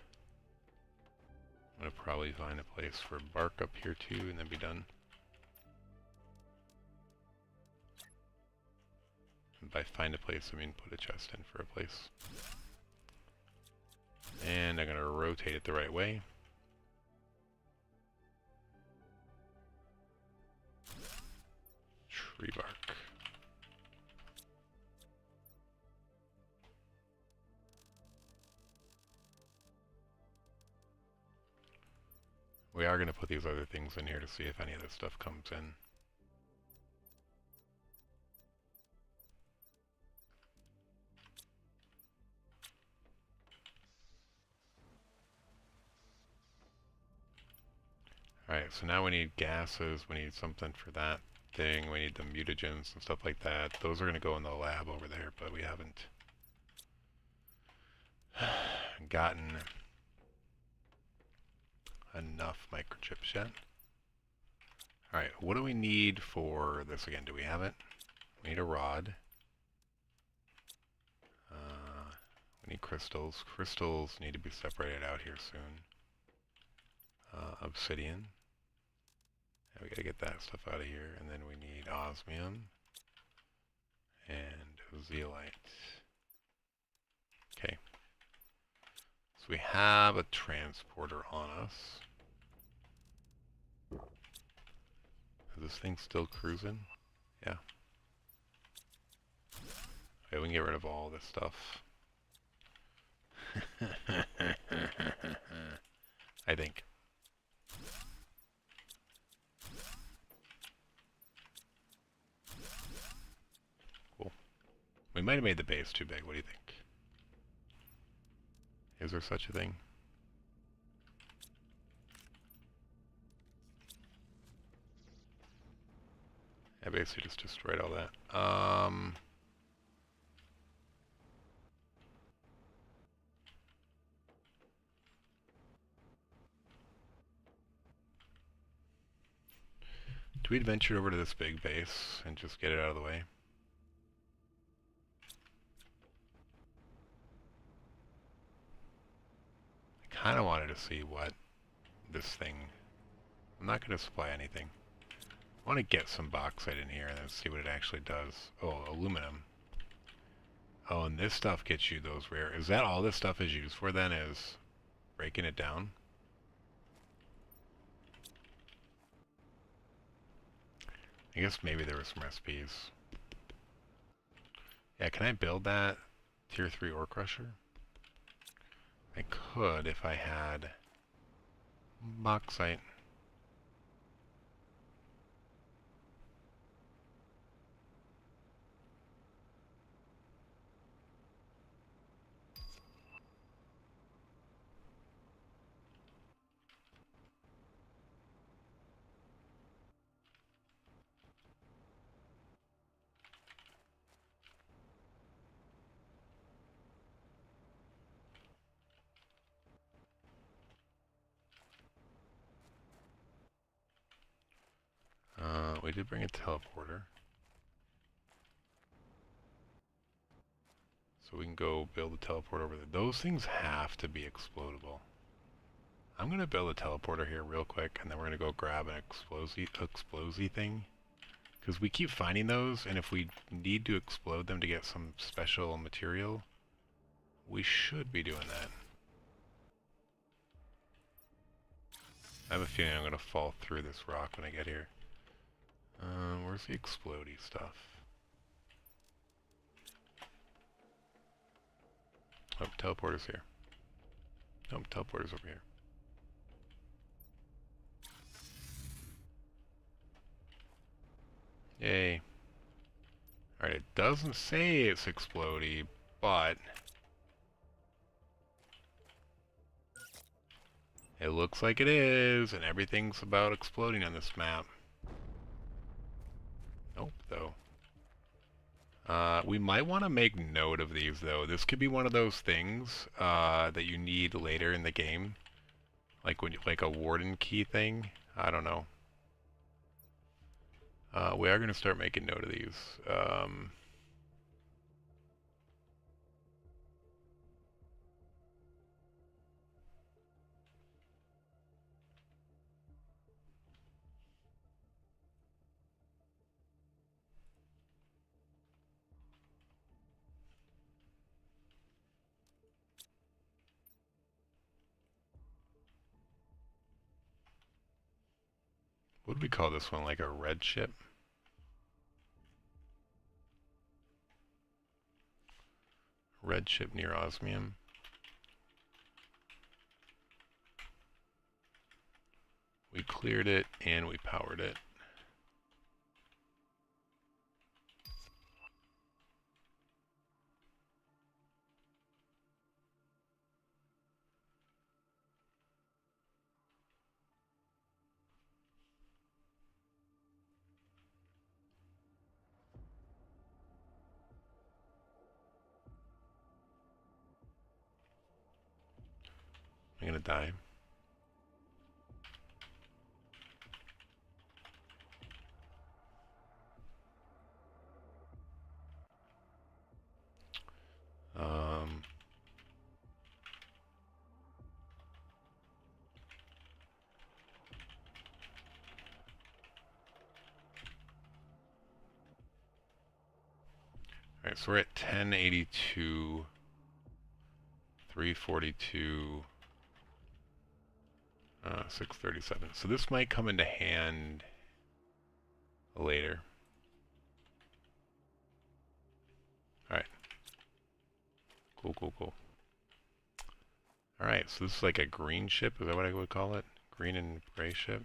S1: I'm going to probably find a place for bark up here too and then be done. And by find a place, I mean put a chest in for a place. And I'm going to rotate it the right way. Tree bark. We are going to put these other things in here to see if any of this stuff comes in. Alright, so now we need gases, we need something for that thing, we need the mutagens and stuff like that. Those are going to go in the lab over there, but we haven't gotten enough microchips yet. Alright, what do we need for this again? Do we have it? We need a rod. We need crystals. Crystals need to be separated out here soon. Obsidian. And we gotta get that stuff out of here. And then we need osmium and zeolite. Okay. So we have a transporter on us. Is this thing still cruising? Yeah. Okay, we can get rid of all this stuff. I think. Cool. We might have made the base too big. What do you think? Is there such a thing? I basically just destroyed all that. Do we venture over to this big base and just get it out of the way? I kind of wanted to see what this thing... I'm not going to supply anything. I want to get some bauxite in here and then see what it actually does. Oh, aluminum. Oh, and this stuff gets you those rare... Is that all this stuff is used for then, is breaking it down? I guess maybe there were some recipes. Yeah, can I build that tier 3 ore crusher? I could if I had bauxite. We did bring a teleporter. So we can go build a teleporter over there. Those things have to be explodable. I'm going to build a teleporter here real quick, and then we're going to go grab an explosy thing. Because we keep finding those, and if we need to explode them to get some special material, we should be doing that. I have a feeling I'm going to fall through this rock when I get here. Where's the explodey stuff? Oh, teleporter's here. Oh, teleporter's over here. Yay. Alright, it doesn't say it's explodey, but it looks like it is, and everything's about exploding on this map. Nope, though. We might want to make note of these, though. This could be one of those things that you need later in the game, like when like a warden key thing. I don't know. We are going to start making note of these. What would we call this one? Like a red ship? Red ship near osmium. We cleared it and we powered it. I'm gonna die. Alright, so we're at 1082, 342, 637. So this might come into hand later. Alright. Cool, cool, cool. Alright, so this is like a green ship, is that what I would call it? Green and gray ship?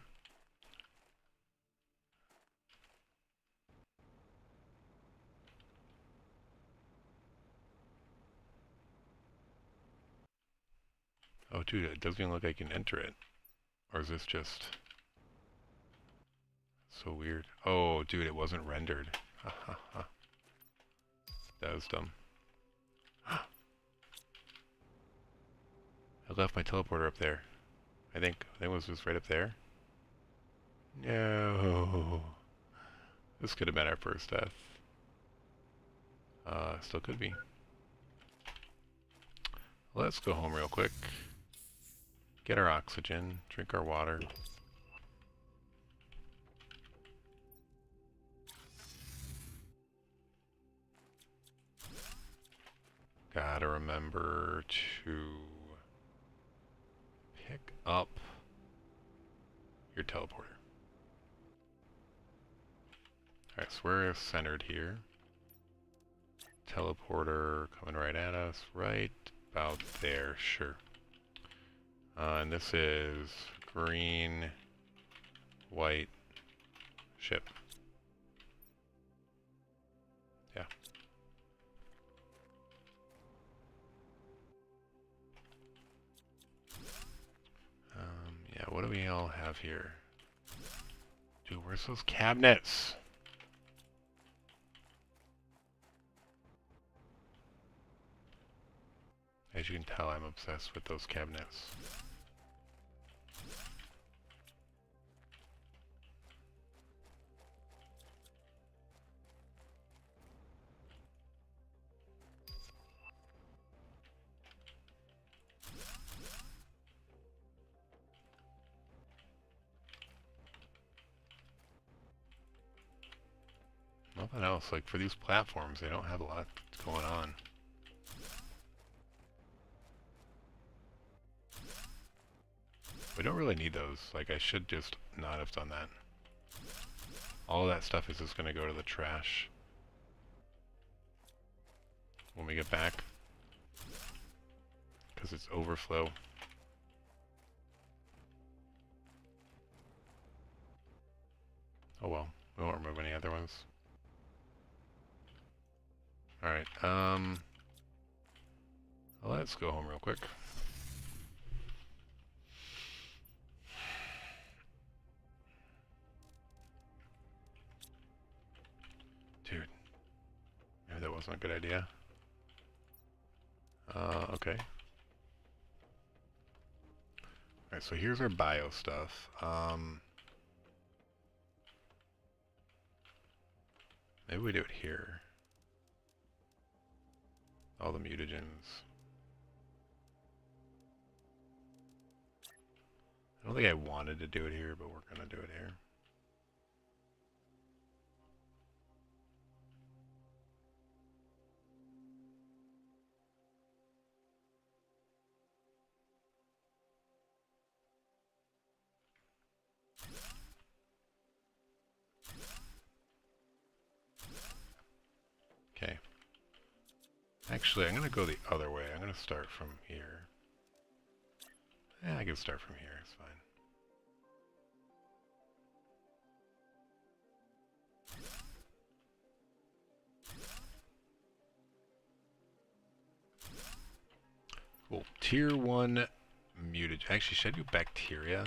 S1: Oh, dude, it doesn't even look like I can enter it. Or is this just so weird? Oh, dude, it wasn't rendered. Ha ha ha. That was dumb. I left my teleporter up there. I think it was just right up there. No. This could have been our first death. Still could be. Let's go home real quick. Get our oxygen. Drink our water. Gotta remember to pick up your teleporter. Alright, so we're centered here. Teleporter coming right at us, right about there, sure. And this is green, white, ship. Yeah. Yeah, what do we all have here? Dude, where's those cabinets? As you can tell, I'm obsessed with those cabinets. Nothing else. Like, for these platforms, they don't have a lot going on. We don't really need those. Like, I should just not have done that. All of that stuff is just going to go to the trash when we get back. Because it's overflow. Oh well. We won't remove any other ones. Alright, let's go home real quick. Dude. Maybe that wasn't a good idea. Okay. Alright, so here's our bio stuff. Maybe we do it here. All the mutagens. I don't think I wanted to do it here, but we're gonna do it here. Okay. Actually, I'm gonna go the other way. I'm gonna start from here. Yeah, I can start from here. It's fine. Cool. Tier 1 mutagen. Actually, should I do bacteria?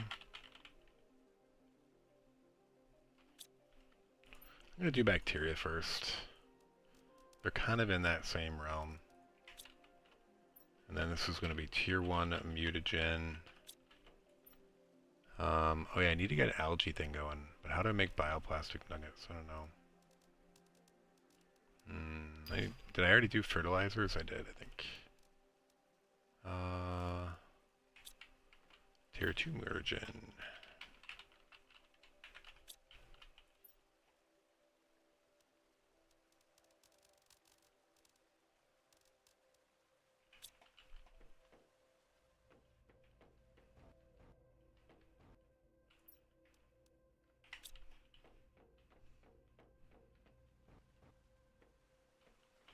S1: I'm gonna do bacteria first. They're kind of in that same realm. And then this is going to be tier 1 mutagen. Oh yeah, I need to get an algae thing going. But how do I make bioplastic nuggets? I don't know. Did I already do fertilizers? I did, I think. Tier 2 mutagen.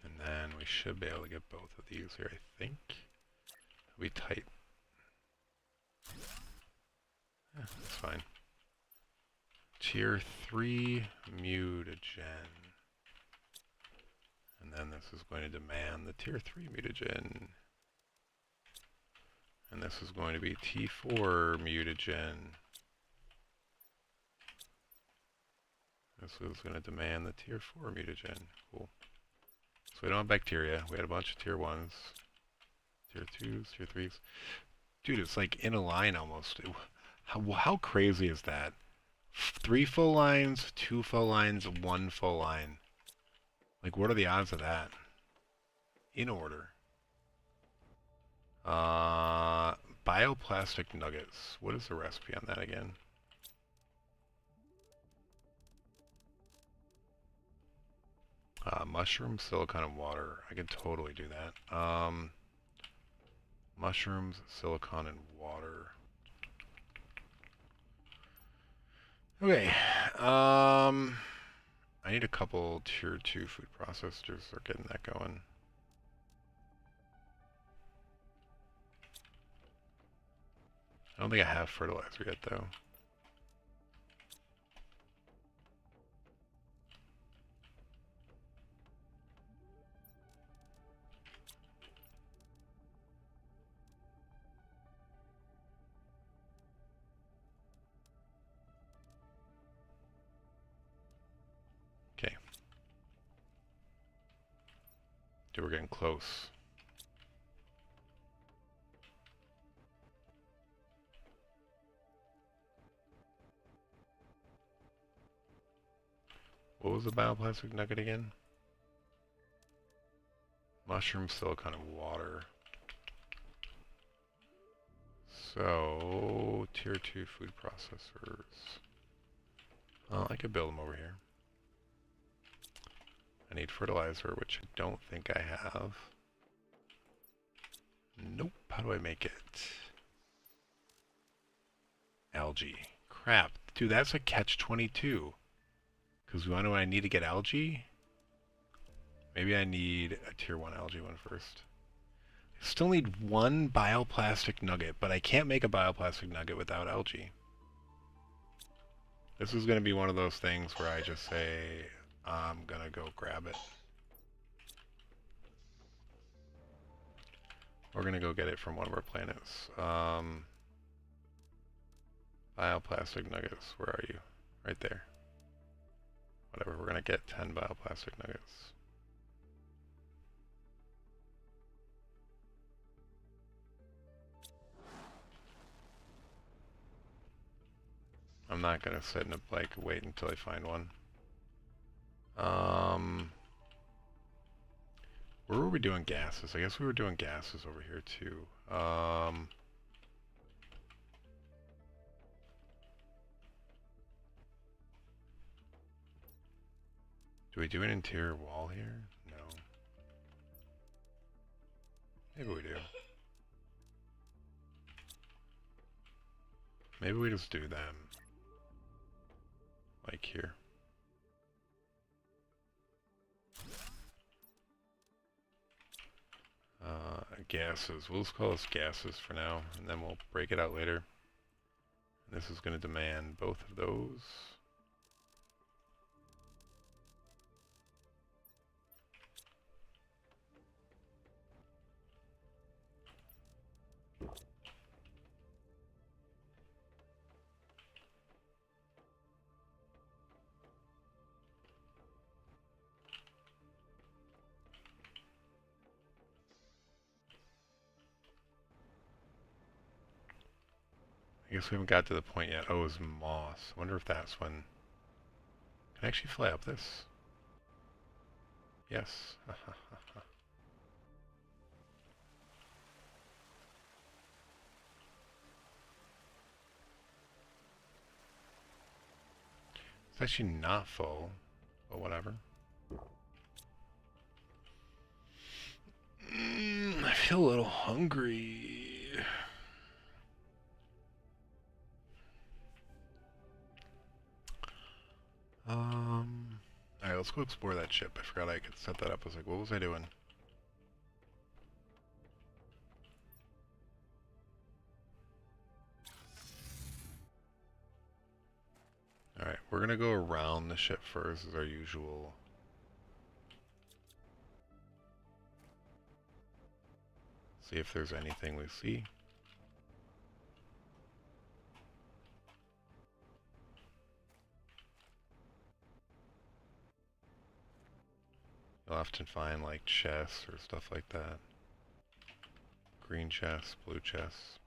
S1: And then we should be able to get both of these here, I think. It'll be tight. Yeah, that's fine. Tier 3 mutagen. And then this is going to demand the tier 3 mutagen. And And this is going to be T4 mutagen. This is going to demand the tier 4 mutagen. Cool. So we don't have bacteria. We had a bunch of tier 1s, tier 2s, tier 3s. Dude, it's like in a line almost. How crazy is that? 3 full lines, 2 full lines, 1 full line. Like, what are the odds of that? In order. Bioplastic nuggets. What is the recipe on that again? Mushroom, silicon, and water. I could totally do that. Mushrooms, silicon, and water. Okay. I need a couple tier 2 food processors. They're getting that going. I don't think I have fertilizer yet, though. Okay. Dude, we're getting close. What was the bioplastic nugget again? Mushroom, silicon, and water. So, tier 2 food processors. Well, I could build them over here. I need fertilizer, which I don't think I have. Nope. How do I make it? Algae. Crap. Dude, that's a catch-22. Because we know I need to get algae? Maybe I need a tier 1 algae one first. I still need 1 bioplastic nugget, but I can't make a bioplastic nugget without algae. This is going to be one of those things where I just say, I'm going to go grab it. We're going to go get it from one of our planets. Bioplastic nuggets, where are you? Right there. Whatever, we're going to get 10 bioplastic nuggets. I'm not going to sit in a wait until I find one. Where were we doing gases? I guess we were doing gases over here too. Do we do an interior wall here? No. Maybe we do. Maybe we just do them. Like here. Gases. We'll just call this gases for now, and then we'll break it out later. And this is going to demand both of those. I guess we haven't got to the point yet. Oh, it's moss. I wonder if that's when... Can I actually fly up this? Yes. It's actually not full, but whatever. I feel a little hungry. Alright, let's go explore that ship. I forgot I could set that up. I was like, what was I doing? Alright, we're gonna go around the ship first as our usual. See if there's anything we see. You'll often find like chests or stuff like that. Green chests, blue chests.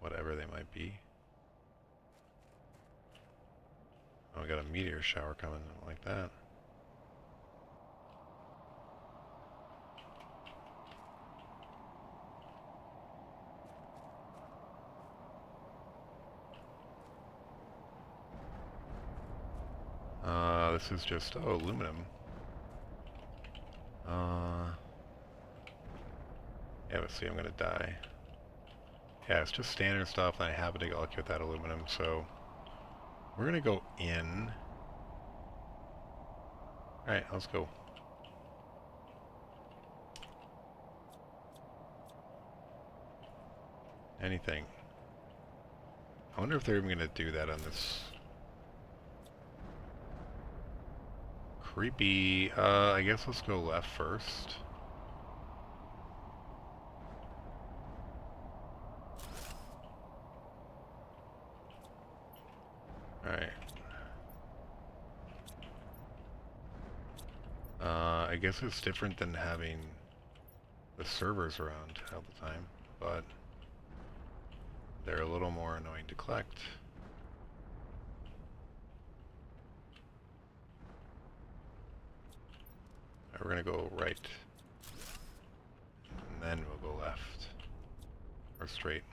S1: Whatever they might be. Oh, we got a meteor shower coming like that. This is just, oh, aluminum. Yeah, let's see, I'm gonna die. Yeah, it's just standard stuff, and I happen to get lucky with that aluminum, so we're gonna go in. Alright, let's go. Anything. I wonder if they're even gonna do that on this. Creepy. I guess let's go left first. Alright. I guess it's different than having the servers around all the time, but they're a little more annoying to collect. Alright, we're gonna go right, and then we'll go left, or straight.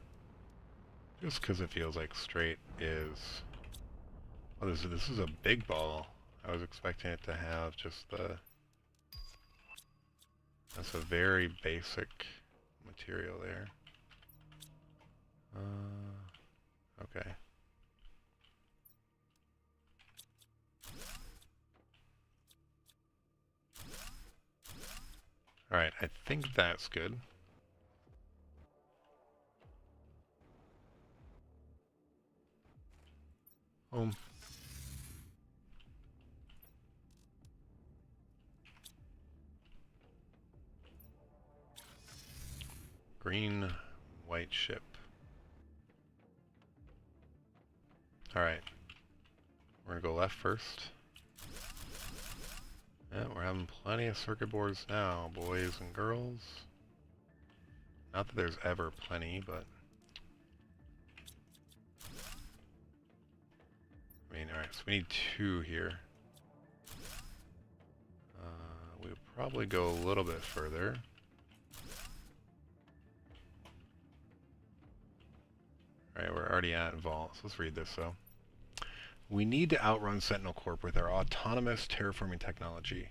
S1: Just because it feels like straight is... Oh, this is a big ball. I was expecting it to have just the... That's a very basic material there. Okay. Alright, I think that's good. Home. Green, white ship. Alright. We're gonna go left first. Yeah, we're having plenty of circuit boards now, boys and girls. Not that there's ever plenty, but... I mean, alright, so we need 2 here. We'll probably go a little bit further. Alright, we're already at vaults. Let's read this, though. We need to outrun Sentinel Corp with our autonomous terraforming technology.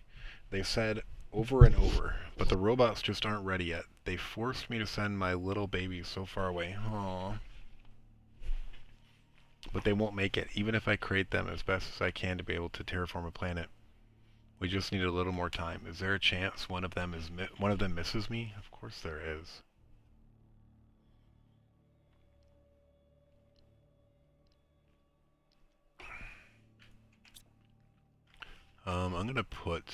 S1: They said over and over, but the robots just aren't ready yet. They forced me to send my little babies so far away. Aww. But they won't make it, even if I create them as best as I can to be able to terraform a planet. We just need a little more time. Is there a chance one of them misses me? Of course there is. I'm gonna put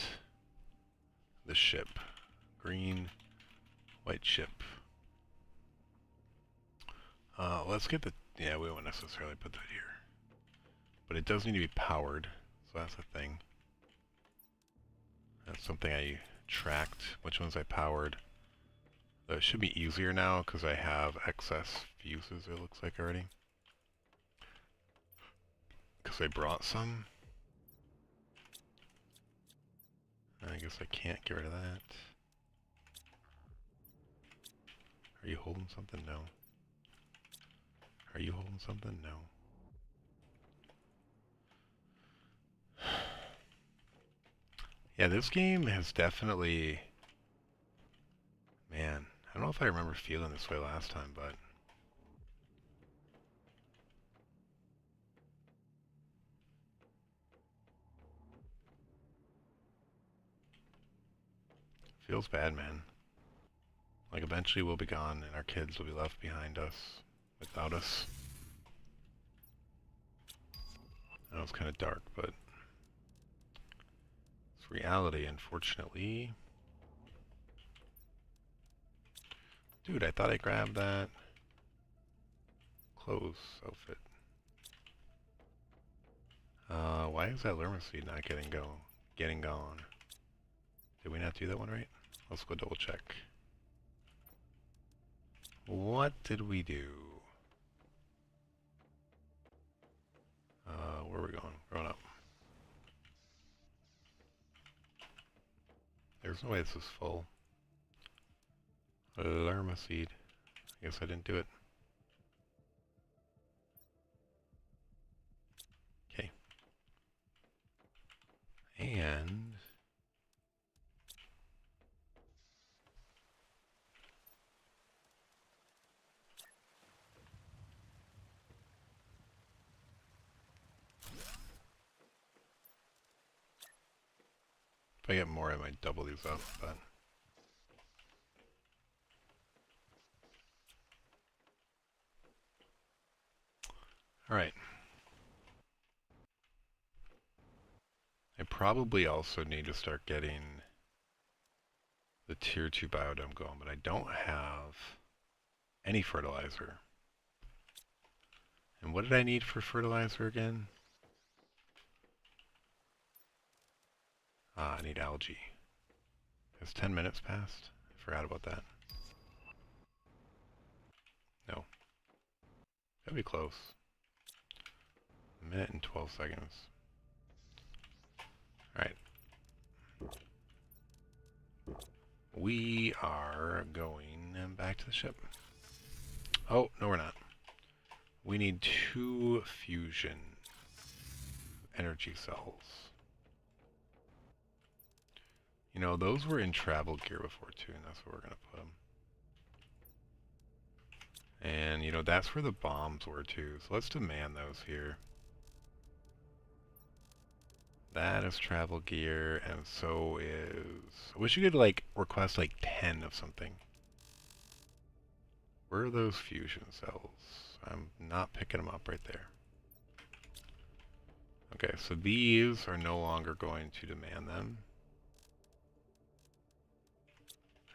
S1: the ship. Green, white ship. Let's get the... Yeah, we won't necessarily put that here. But it does need to be powered, so that's a thing. That's something I tracked, which ones I powered. It should be easier now, because I have excess fuses, it looks like already. Because I brought some. I guess I can't get rid of that. Are you holding something? No. Are you holding something? No. Yeah, this game has definitely... Man, I don't know if I remember feeling this way last time, but... Feels bad, man. Like, eventually we'll be gone, and our kids will be left behind us, without us. I know it's kind of dark, but... It's reality, unfortunately. Dude, I thought I grabbed that clothes outfit. Why is that Lerma seed not getting gone? Did we not do that one right? Let's go double check. What did we do? Where are we going? Going up. There's no way this is full. Lerma seed. I guess I didn't do it. Okay. And if I get more, I might double these up, but alright. I probably also need to start getting the tier 2 biodome going, but I don't have any fertilizer. And what did I need for fertilizer again? I need algae. Has 10 minutes passed? I forgot about that. No. Gotta be close. A minute and 12 seconds. Alright. We are going back to the ship. Oh, no we're not. We need 2 fusion energy cells. You know, those were in travel gear before too, and that's where we're going to put them. And, you know, that's where the bombs were too, so let's demand those here. That is travel gear, and so is... I wish you could, like, request, like, 10 of something. Where are those fusion cells? I'm not picking them up right there. Okay, so these are no longer going to demand them.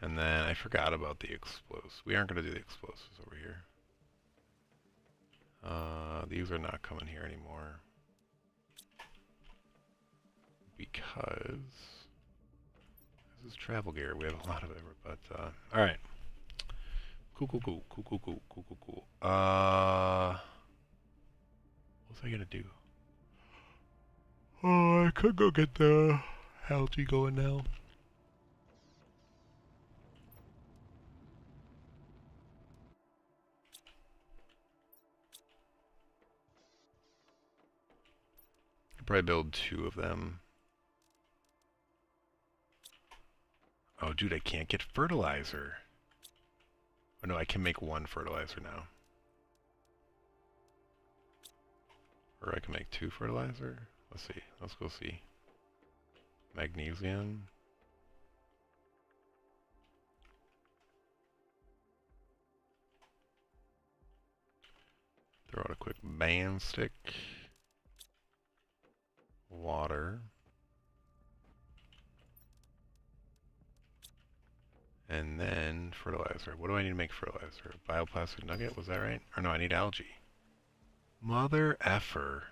S1: And then I forgot about the explosives. We aren't going to do the explosives over here. These are not coming here anymore. Because this is travel gear. We have a lot of it, but alright. Cool. What was I gonna do? Oh, I could go get the algae going now. I'd probably build 2 of them. Oh, dude, I can't get fertilizer. Oh, no, I can make 1 fertilizer now. Or I can make 2 fertilizer. Let's see. Let's go see. Magnesium. Throw out a quick band stick. Water. And then fertilizer. What do I need to make fertilizer? Bioplastic nugget, was that right? Or no, I need algae. Mother effer.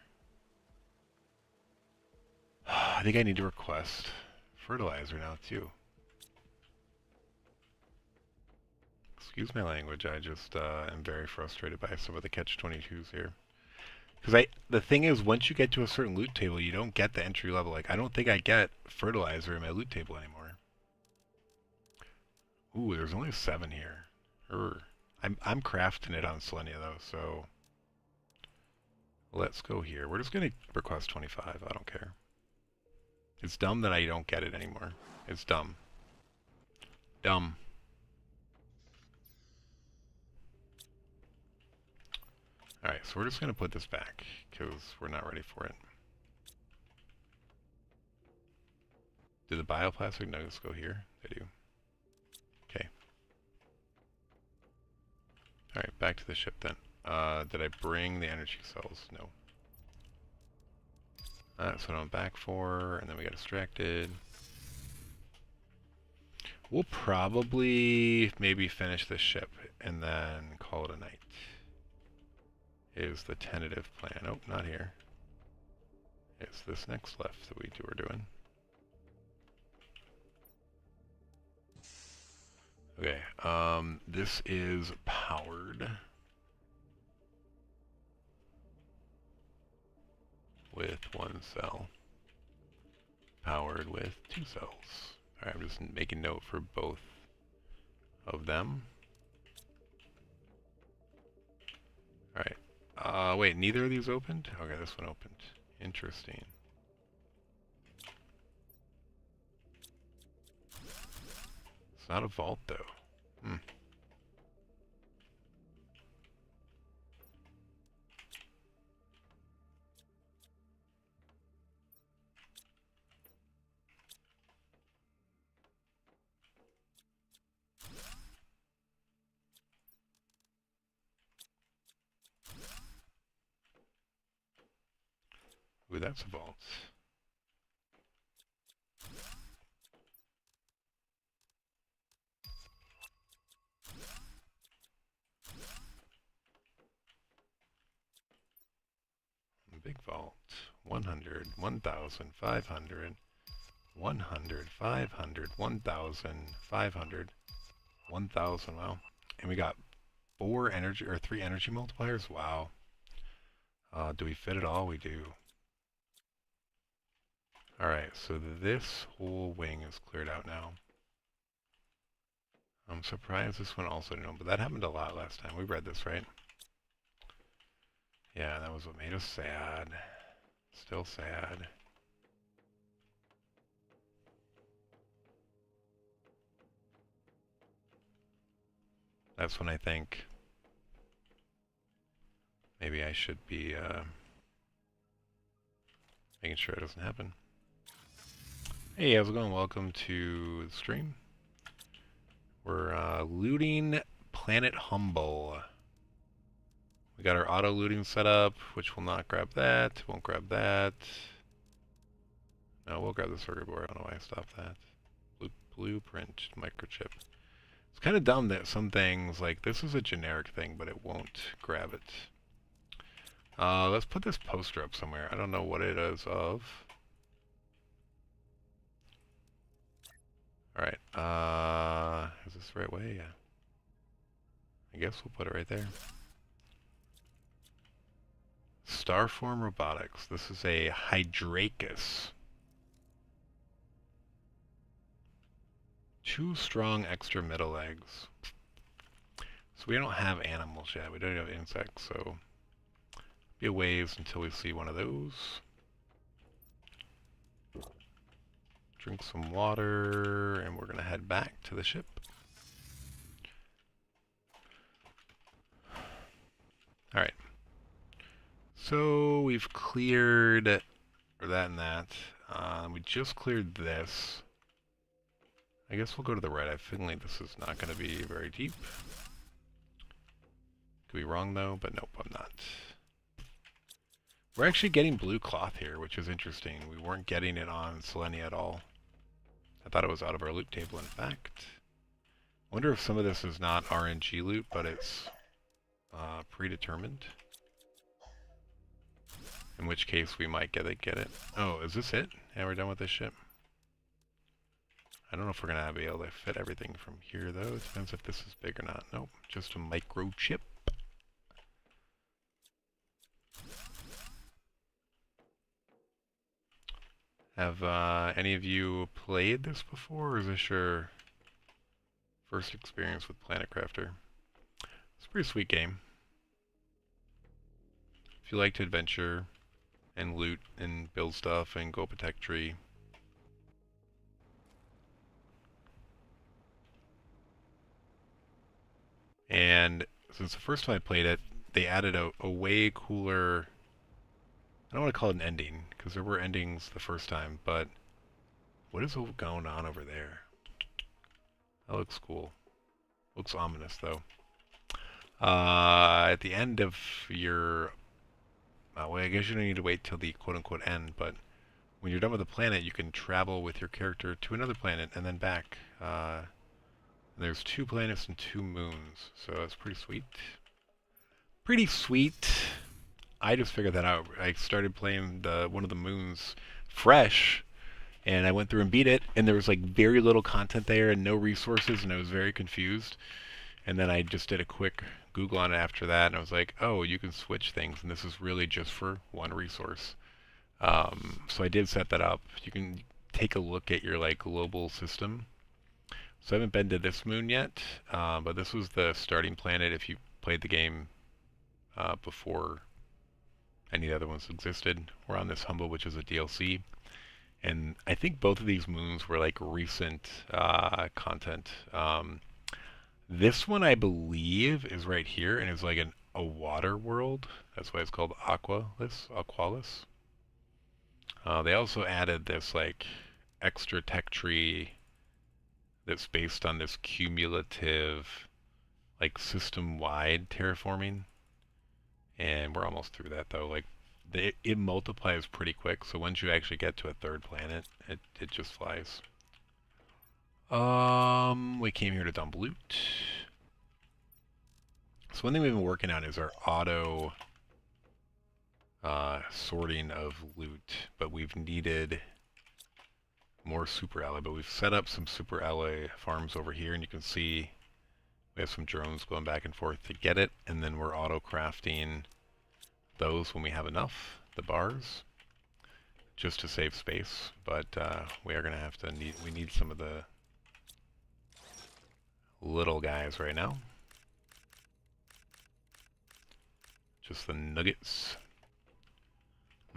S1: I think I need to request fertilizer now too. Excuse my language, I just am very frustrated by some of the catch-22s here. Because the thing is, once you get to a certain loot table, you don't get the entry level. Like, I don't think I get fertilizer in my loot table anymore. Ooh, there's only 7 here. I'm crafting it on Selenia though, so let's go here. We're just gonna request 25. I don't care. It's dumb that I don't get it anymore. It's dumb. Dumb. Alright, so we're just gonna put this back because we're not ready for it. Do the bioplastic nuggets go here? They do. Okay. Alright, back to the ship then. Did I bring the energy cells? No. That's what I'm back for, and then we got distracted. We'll probably maybe finish this ship and then call it a night. Is the tentative plan. Oh, not here. It's this next left that we're doing. Okay, this is powered with 1 cell. Powered with 2 cells. Alright, I'm just making note for both of them. Alright. Wait, neither of these opened? Okay, this one opened. Interesting. It's not a vault, though. Hmm. Ooh, that's a vault. Big vault. 100, 1,000, 500, 100, 500, 1,000, 500, 1,000. Wow. And we got 4 energy, or 3 energy multipliers? Wow. Do we fit it all? We do. Alright, so this whole wing is cleared out now. I'm surprised this one also didn't, but that happened a lot last time. We read this, right? Yeah, that was what made us sad. Still sad. That's when I think maybe I should be making sure it doesn't happen. Hey, how's it going? Welcome to the stream. We're looting Planet Humble. We got our auto looting set up, which will not grab that, won't grab that. No, we'll grab the circuit board. I don't know why I stopped that. Blueprint microchip. It's kind of dumb that some things, like this is a generic thing, but it won't grab it. Let's put this poster up somewhere. I don't know what it is of. Alright, is this the right way? Yeah. I guess we'll put it right there. Starform Robotics. This is a Hydracus. 2 strong extra middle legs. So we don't have animals yet. We don't have insects, so be a ways until we see one of those. Drink some water, and we're gonna head back to the ship. Alright. So we've cleared or that and that. We just cleared this. I guess we'll go to the right. I feel like this is not going to be very deep. Could be wrong though, but nope, I'm not. We're actually getting blue cloth here, which is interesting. We weren't getting it on Selenia at all. I thought it was out of our loot table, in fact. I wonder if some of this is not RNG loot, but it's predetermined. In which case we might get it. Oh, is this it? Yeah, we're done with this ship. I don't know if we're going to be able to fit everything from here, though. It depends if this is big or not. Nope, just a microchip. Have any of you played this before, or is this your first experience with Planet Crafter? It's a pretty sweet game. If you like to adventure and loot and build stuff and go up a tech tree. And since the first time I played it, they added a way cooler, I don't want to call it an ending, because there were endings the first time, but what is going on over there? That looks cool. Looks ominous, though. At the end of your... well, I guess you don't need to wait till the quote-unquote end, but when you're done with the planet, you can travel with your character to another planet and then back. There's 2 planets and 2 moons, so that's pretty sweet. Pretty sweet. I just figured that out. I started playing one of the moons fresh, And I went through and beat it, and there was like very little content there and no resources, and I was very confused. And then I just did a quick Google on it after that, and I was like, oh, you can switch things, and this is really just for one resource. So I did set that up. You can take a look at your like global system. So I haven't been to this moon yet, but this was the starting planet if you played the game before any of the other ones existed. We're on this Humble, which is a DLC. And I think both of these moons were like recent content. This one, I believe, is right here and is like a water world. That's why it's called Aqualis. They also added this like extra tech tree that's based on this cumulative, like system-wide terraforming. And we're almost through that though. Like it multiplies pretty quick, so once you actually get to a third planet, it just flies. We came here to dump loot. So one thing we've been working on is our auto sorting of loot, but we've needed more super alloy, but we've set up some super alloy farms over here, and you can see we have some drones going back and forth to get it, and then we're auto crafting those when we have enough, the bars, just to save space. But we are going to have to we need some of the little guys right now. Just the nuggets.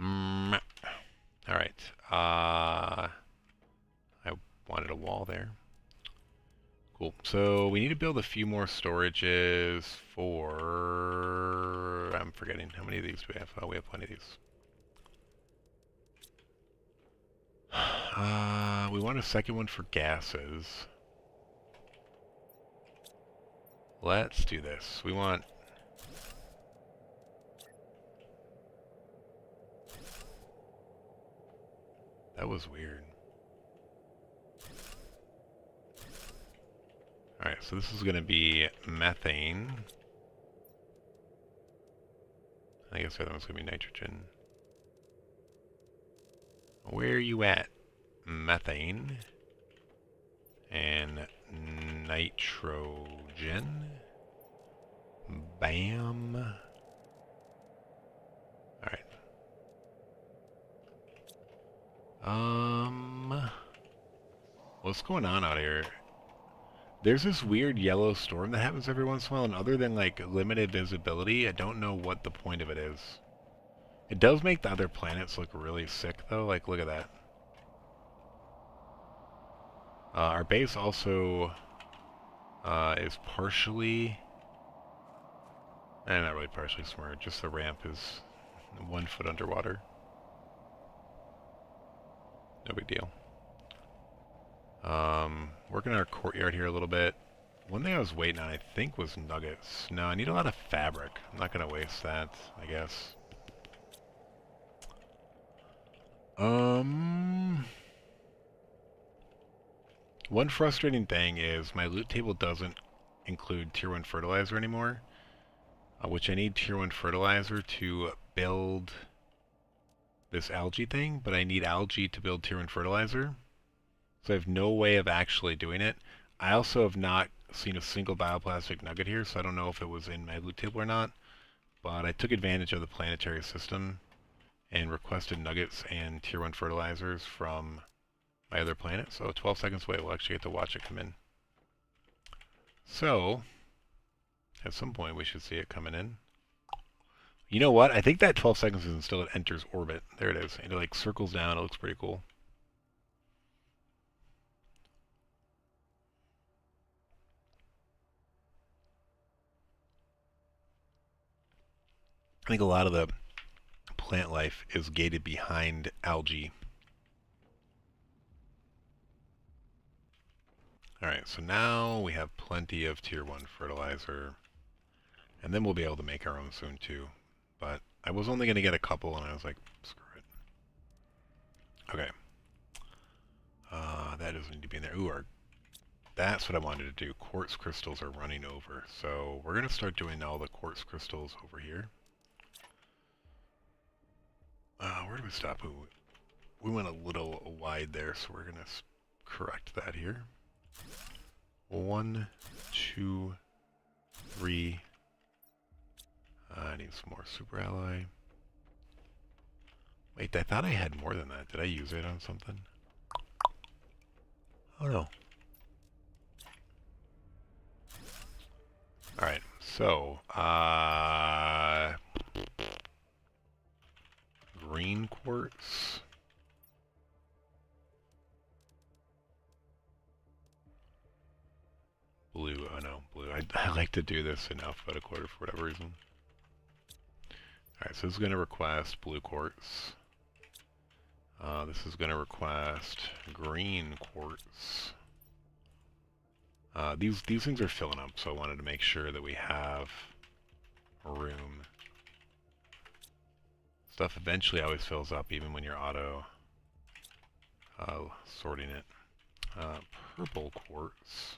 S1: Alright. I wanted a wall there. Cool. So we need to build a few more storages for... I'm forgetting. How many of these do we have? Oh, we have plenty of these. We want a second one for gases. Let's do this. We want... That was weird. Alright, so this is going to be methane. I guess the other one's going to be nitrogen. Where are you at? Methane. And nitrogen. Bam. Alright. What's going on out here? There's this weird yellow storm that happens every once in a while, and other than like limited visibility, I don't know what the point of it is. It does make the other planets look really sick though, like look at that. Our base also is partially, not really partially submerged, just the ramp is 1 foot underwater. No big deal. Working on our courtyard here a little bit. One thing I was waiting on, I think, was nuggets. No, I need a lot of fabric. I'm not going to waste that, I guess. One frustrating thing is my loot table doesn't include Tier 1 Fertilizer anymore, which I need Tier 1 Fertilizer to build this algae thing, but I need algae to build Tier 1 Fertilizer. So I have no way of actually doing it. I also have not seen a single bioplastic nugget here, so I don't know if it was in my loot table or not. But I took advantage of the planetary system and requested nuggets and Tier 1 fertilizers from my other planet. So 12 seconds away, we'll actually get to watch it come in. So, at some point we should see it coming in. You know what? I think that 12 seconds is until it enters orbit. There it is. And it like circles down. It looks pretty cool. I think a lot of the plant life is gated behind algae. Alright, so now we have plenty of Tier 1 fertilizer. And then we'll be able to make our own soon too. But I was only going to get a couple and I was like, screw it. Okay. That doesn't need to be in there. Ooh, that's what I wanted to do. Quartz crystals are running over. So we're going to start doing all the quartz crystals over here. Where do we stop? Ooh. we went a little wide there, so we're going to correct that here. 1, 2, 3. I need some more super alloy. Wait, I thought I had more than that. Did I use it on something? Oh no. Alright, so, green quartz. Blue, oh no, blue. I like to do this in alphabetical order for whatever reason. Alright, so this is going to request blue quartz. This is going to request green quartz. These things are filling up, so I wanted to make sure that we have room. Stuff eventually always fills up, even when you're auto sorting it. Purple quartz.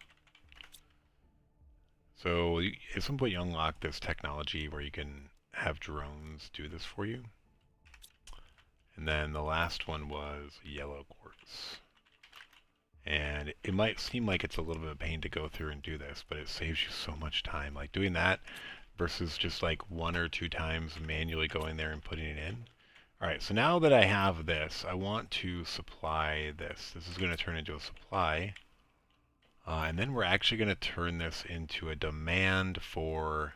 S1: So at some point you unlock this technology where you can have drones do this for you. And then the last one was yellow quartz. And it might seem like it's a little bit of a pain to go through and do this, but it saves you so much time. Like doing that versus just like 1 or 2 times manually going there and putting it in. Alright, so now that I have this, I want to supply this. This is going to turn into a supply. And then we're actually going to turn this into a demand for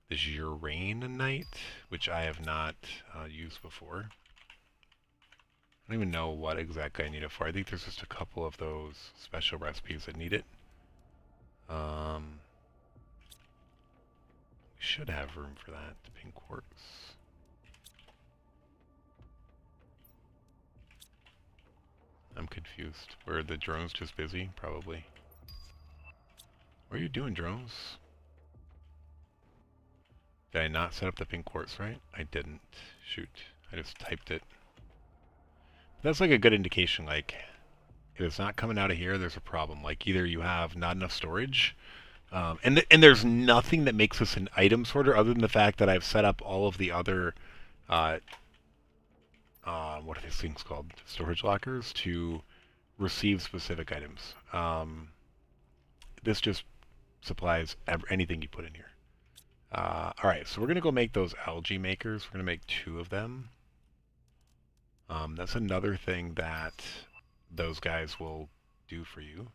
S1: this uraninite, which I have not used before. I don't even know what exactly I need it for. I think there's just a couple of those special recipes that need it. We should have room for that. Pink quartz. I'm confused. Were the drones just busy? Probably. What are you doing, drones? Did I not set up the pink quartz right? I didn't. Shoot. I just typed it. That's like a good indication, like, if it's not coming out of here, there's a problem. Like, either you have not enough storage, and there's nothing that makes this an item sorter other than the fact that I've set up all of the other, what are these things called? Storage lockers to receive specific items. This just supplies anything you put in here. Alright, so we're going to go make those algae makers. We're going to make 2 of them. That's another thing that those guys will do for you.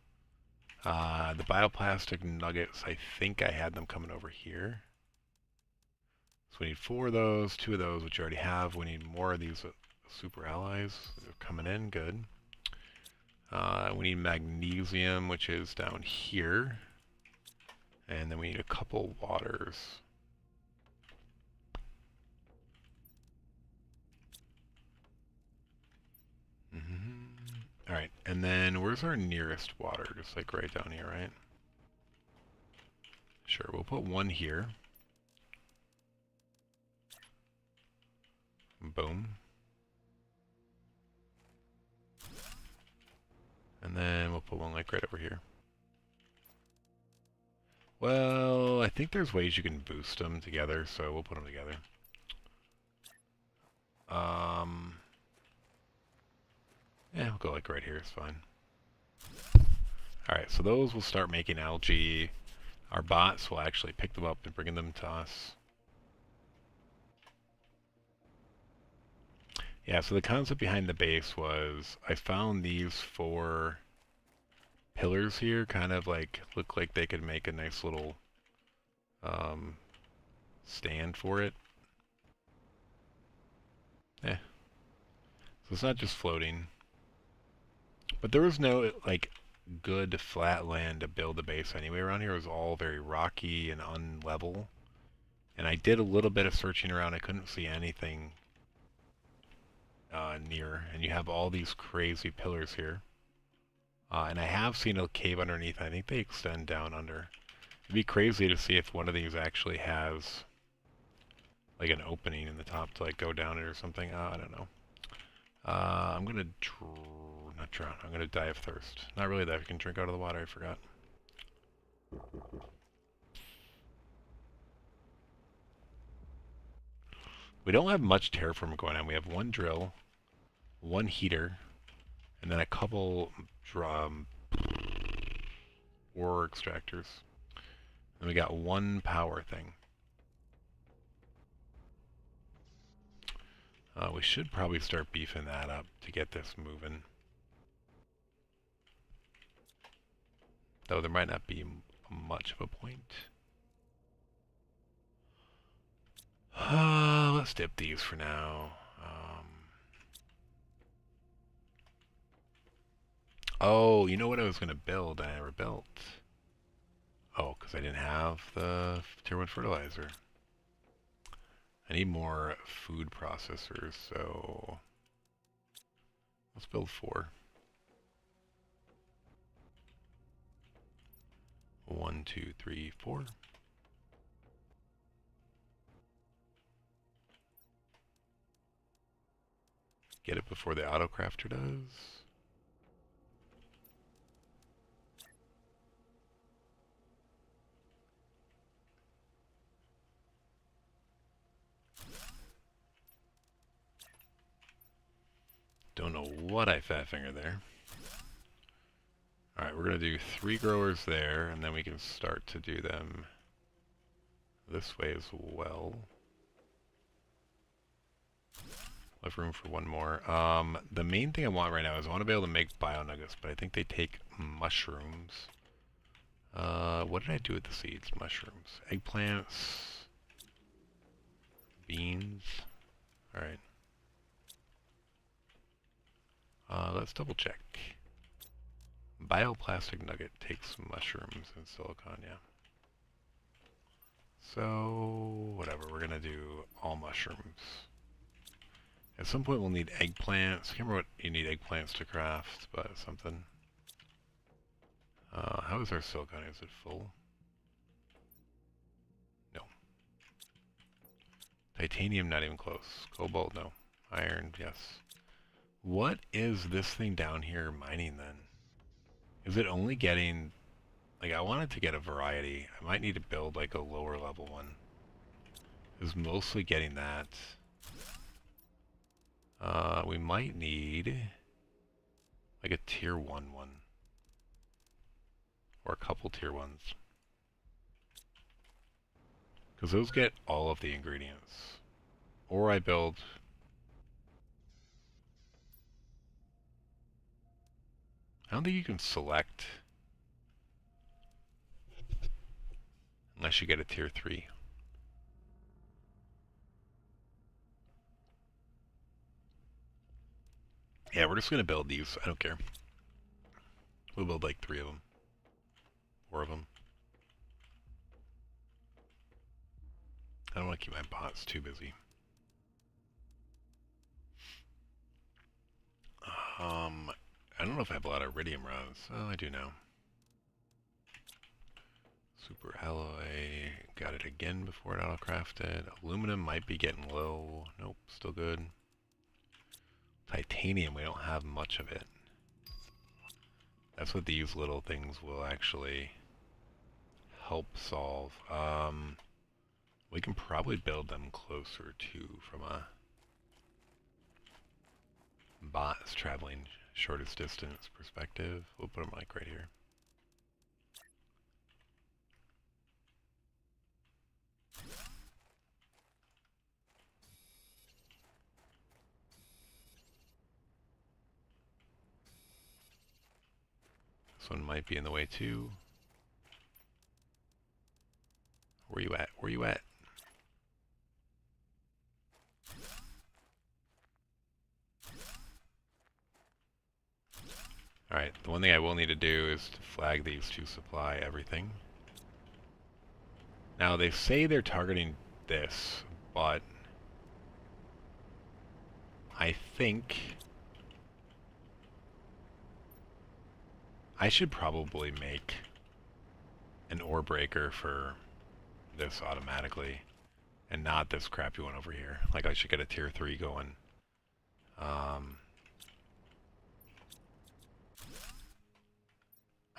S1: The bioplastic nuggets, I think I had them coming over here. So we need 4 of those, 2 of those, which you already have. We need more of these super alloys. They're coming in, good. We need magnesium, which is down here. And then we need a couple waters. Alright, and then where's our nearest water? Just like right down here, right? Sure, we'll put 1 here. Boom. And then we'll put 1 like right over here. Well, I think there's ways you can boost them together, so we'll put them together. Yeah, we'll go like right here, it's fine. Alright, so those will start making algae. Our bots will actually pick them up and bring them to us. Yeah, so the concept behind the base was I found these 4 pillars here kind of like look like they could make a nice little stand for it. So it's not just floating. But there was no like good flat land to build a base anyway around here. It was all very rocky and unlevel. And I did a little bit of searching around. I couldn't see anything near. And you have all these crazy pillars here. And I have seen a cave underneath. I think they extend down under. It'd be crazy to see if one of these actually has like an opening in the top to like go down it or something. I don't know. I'm gonna not drown. I'm gonna die of thirst. Not really that I can drink out of the water. I forgot. We don't have much terraforming going on. We have 1 drill. one heater, and then a couple drum ore extractors. And we got one power thing. We should probably start beefing that up to get this moving. Though there might not be much of a point. Let's dip these for now. Oh, you know what I was going to build and I never built? Oh, because I didn't have the Tier 1 Fertilizer. I need more food processors, so let's build 4. 1, 2, 3, 4. Get it before the autocrafter does. Don't know what I fat fingered there. Alright, we're going to do 3 growers there, and then we can start to do them this way as well. We'll have room for one more. The main thing I want right now is I want to be able to make bio nuggets, but I think they take mushrooms. What did I do with the seeds? Mushrooms. Eggplants. Beans. Alright. Let's double check. Bioplastic nugget takes mushrooms and silicon, yeah. So, whatever, we're gonna do all mushrooms. At some point we'll need eggplants. I can't remember what you need eggplants to craft, but something. How is our silicon? Is it full? No. Titanium, not even close. Cobalt, no. Iron, yes. What is this thing down here mining then? Is it only getting... Like, I wanted to get a variety. I might need to build, like, a lower level one. It's mostly getting that. We might need... like a tier 1 one. Or a couple tier 1s. Because those get all of the ingredients. Or I build... I don't think you can select... unless you get a tier 3. Yeah, we're just going to build these. I don't care. We'll build like 3 of them. 4 of them. I don't want to keep my bots too busy. I don't know if I have a lot of iridium rods. Oh, I do now. Super alloy. Got it again before it auto-crafted. Aluminum might be getting low. Nope, still good. Titanium, we don't have much of it. That's what these little things will actually help solve. We can probably build them closer to from a bots traveling shortest distance perspective. We'll put them like right here. This one might be in the way too. Where you at? Where you at? Alright, the one thing I will need to do is to flag these to supply everything. Now they say they're targeting this, but I think I should probably make an ore breaker for this automatically and not this crappy one over here. Like I should get a tier 3 going.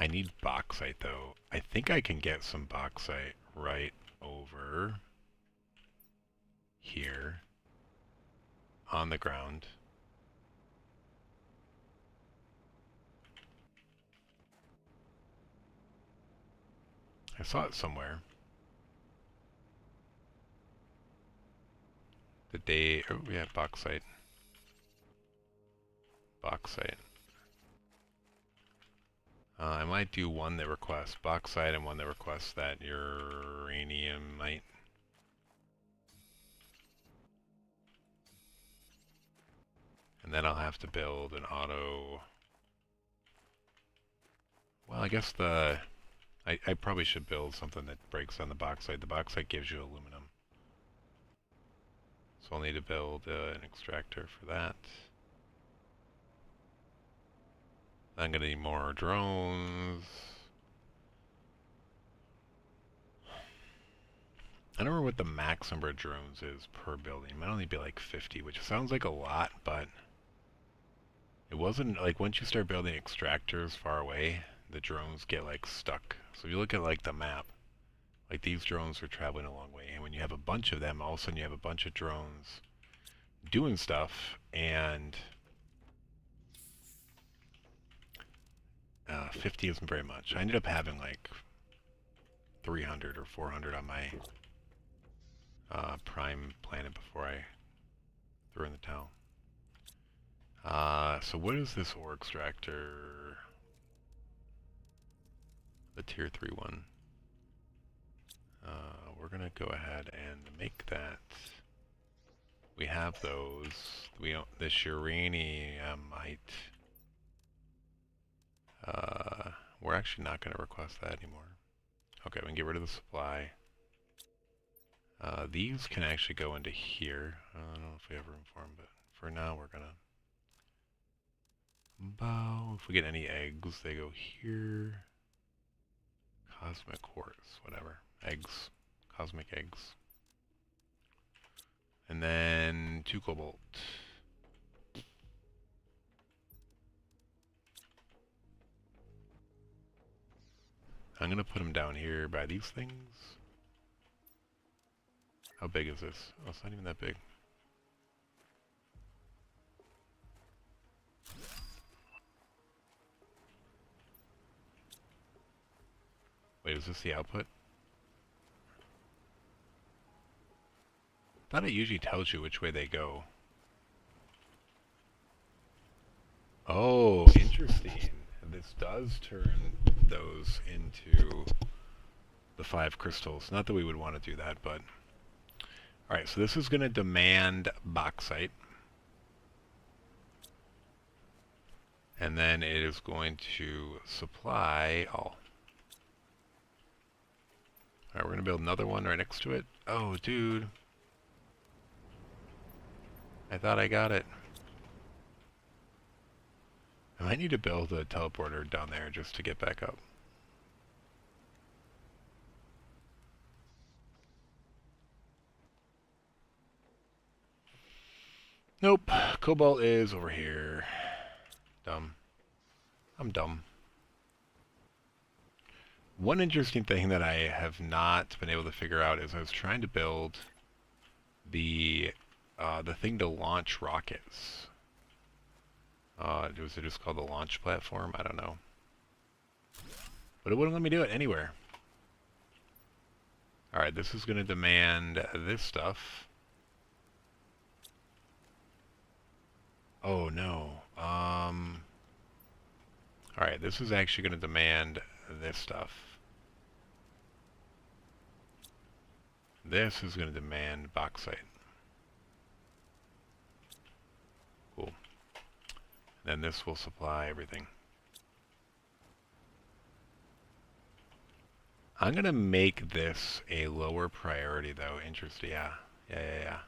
S1: I need bauxite though. I think I can get some bauxite right over here on the ground. I saw it somewhere. The day... Oh, yeah, bauxite. Bauxite. I might do one that requests bauxite and one that requests that uraniumite. And then I'll have to build an auto... Well, I guess I probably should build something that breaks on the bauxite. The bauxite gives you aluminum. So I'll need to build an extractor for that. I'm going to need more drones. I don't remember what the max number of drones is per building. It might only be like 50, which sounds like a lot, but it wasn't like once you start building extractors far away, the drones get like stuck. So if you look at like the map, like these drones are traveling a long way, and when you have a bunch of them, all of a sudden you have a bunch of drones doing stuff, and 50 isn't very much. I ended up having like 300 or 400 on my prime planet before I threw in the towel. So what is this ore extractor? The tier 3 one. We're gonna go ahead and make that. We have those. We don't, this uraniumite. We're actually not gonna request that anymore. Okay, we can get rid of the supply. These can actually go into here. I don't know if we have room for them, but for now we're gonna... If we get any eggs, they go here. Cosmic quartz, whatever. Eggs. Cosmic eggs. And then 2 cobalt. I'm gonna put them down here by these things. How big is this? Oh, it's not even that big. Wait, is this the output? I thought it usually tells you which way they go. Oh, interesting. This does turn those into the 5 crystals. Not that we would want to do that, but... Alright, so this is going to demand bauxite. And then it is going to supply all. Alright, we're going to build another one right next to it. Oh, dude. I thought I got it. I might need to build a teleporter down there just to get back up. Nope. Cobalt is over here. Dumb. I'm dumb. One interesting thing that I have not been able to figure out is I was trying to build the thing to launch rockets. Was it just called the launch platform? I don't know. But it wouldn't let me do it anywhere. Alright, this is going to demand this stuff. Oh no. Alright, this is actually going to demand this stuff. This is going to demand bauxite. Cool. Then this will supply everything. I'm going to make this a lower priority though. Interesting. Yeah.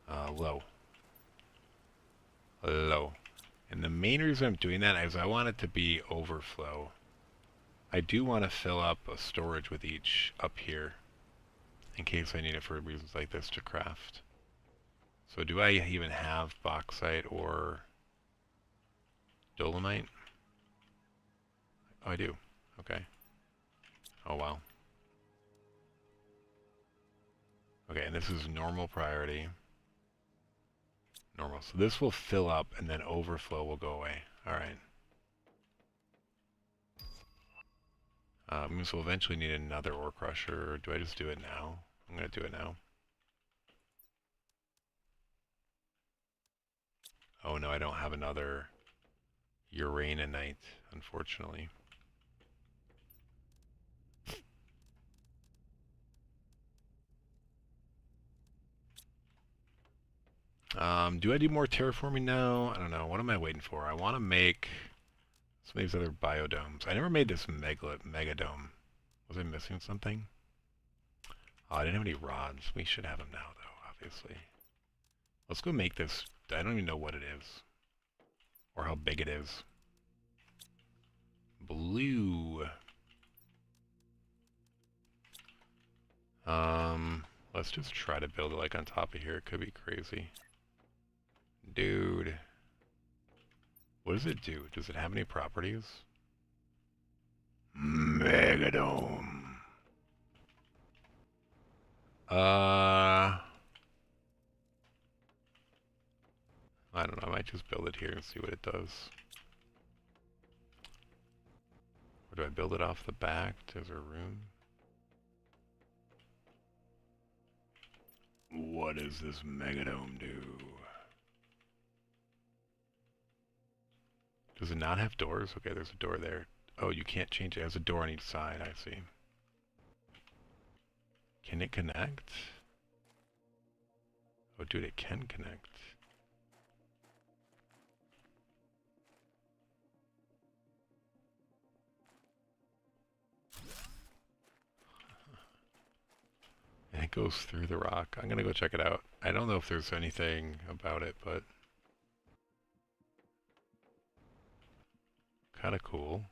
S1: Low. Low. And the main reason I'm doing that is I want it to be overflow. I do want to fill up a storage with each up here in case I need it for reasons like this to craft. So do I even have bauxite or dolomite? Oh, I do. Okay. Oh, wow. Okay, and this is normal priority. Normal. So this will fill up and then overflow will go away. Alright. Means we'll eventually need another ore crusher, or do I just do it now? I'm gonna do it now. Oh no, I don't have another uraninite, unfortunately. Do I do more terraforming now? I don't know. What am I waiting for? I want to make some of these other biodomes. I never made this megadome. Was I missing something? Oh, I didn't have any rods. We should have them now, though, obviously. Let's go make this. I don't even know what it is. Or how big it is. Blue. Let's just try to build it like on top of here. It could be crazy. Dude. What does it do? Does it have any properties? Megadome. I don't know. I might just build it here and see what it does. Or do I build it off the back? There's a room. What does this megadome do? Does it not have doors? Okay, there's a door there. Oh, you can't change it. It has a door on each side, I see. Can it connect? Oh, dude, it can connect. And it goes through the rock. I'm gonna go check it out. I don't know if there's anything about it, but kind of cool.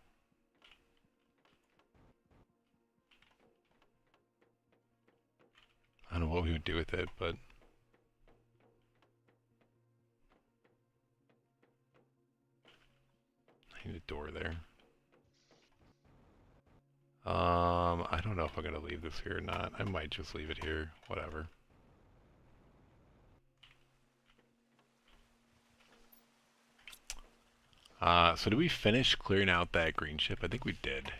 S1: I don't know what we would do with it, but I need a door there. I don't know if I'm gonna leave this here or not. I might just leave it here. Whatever. So did we finish clearing out that green ship? I think we did.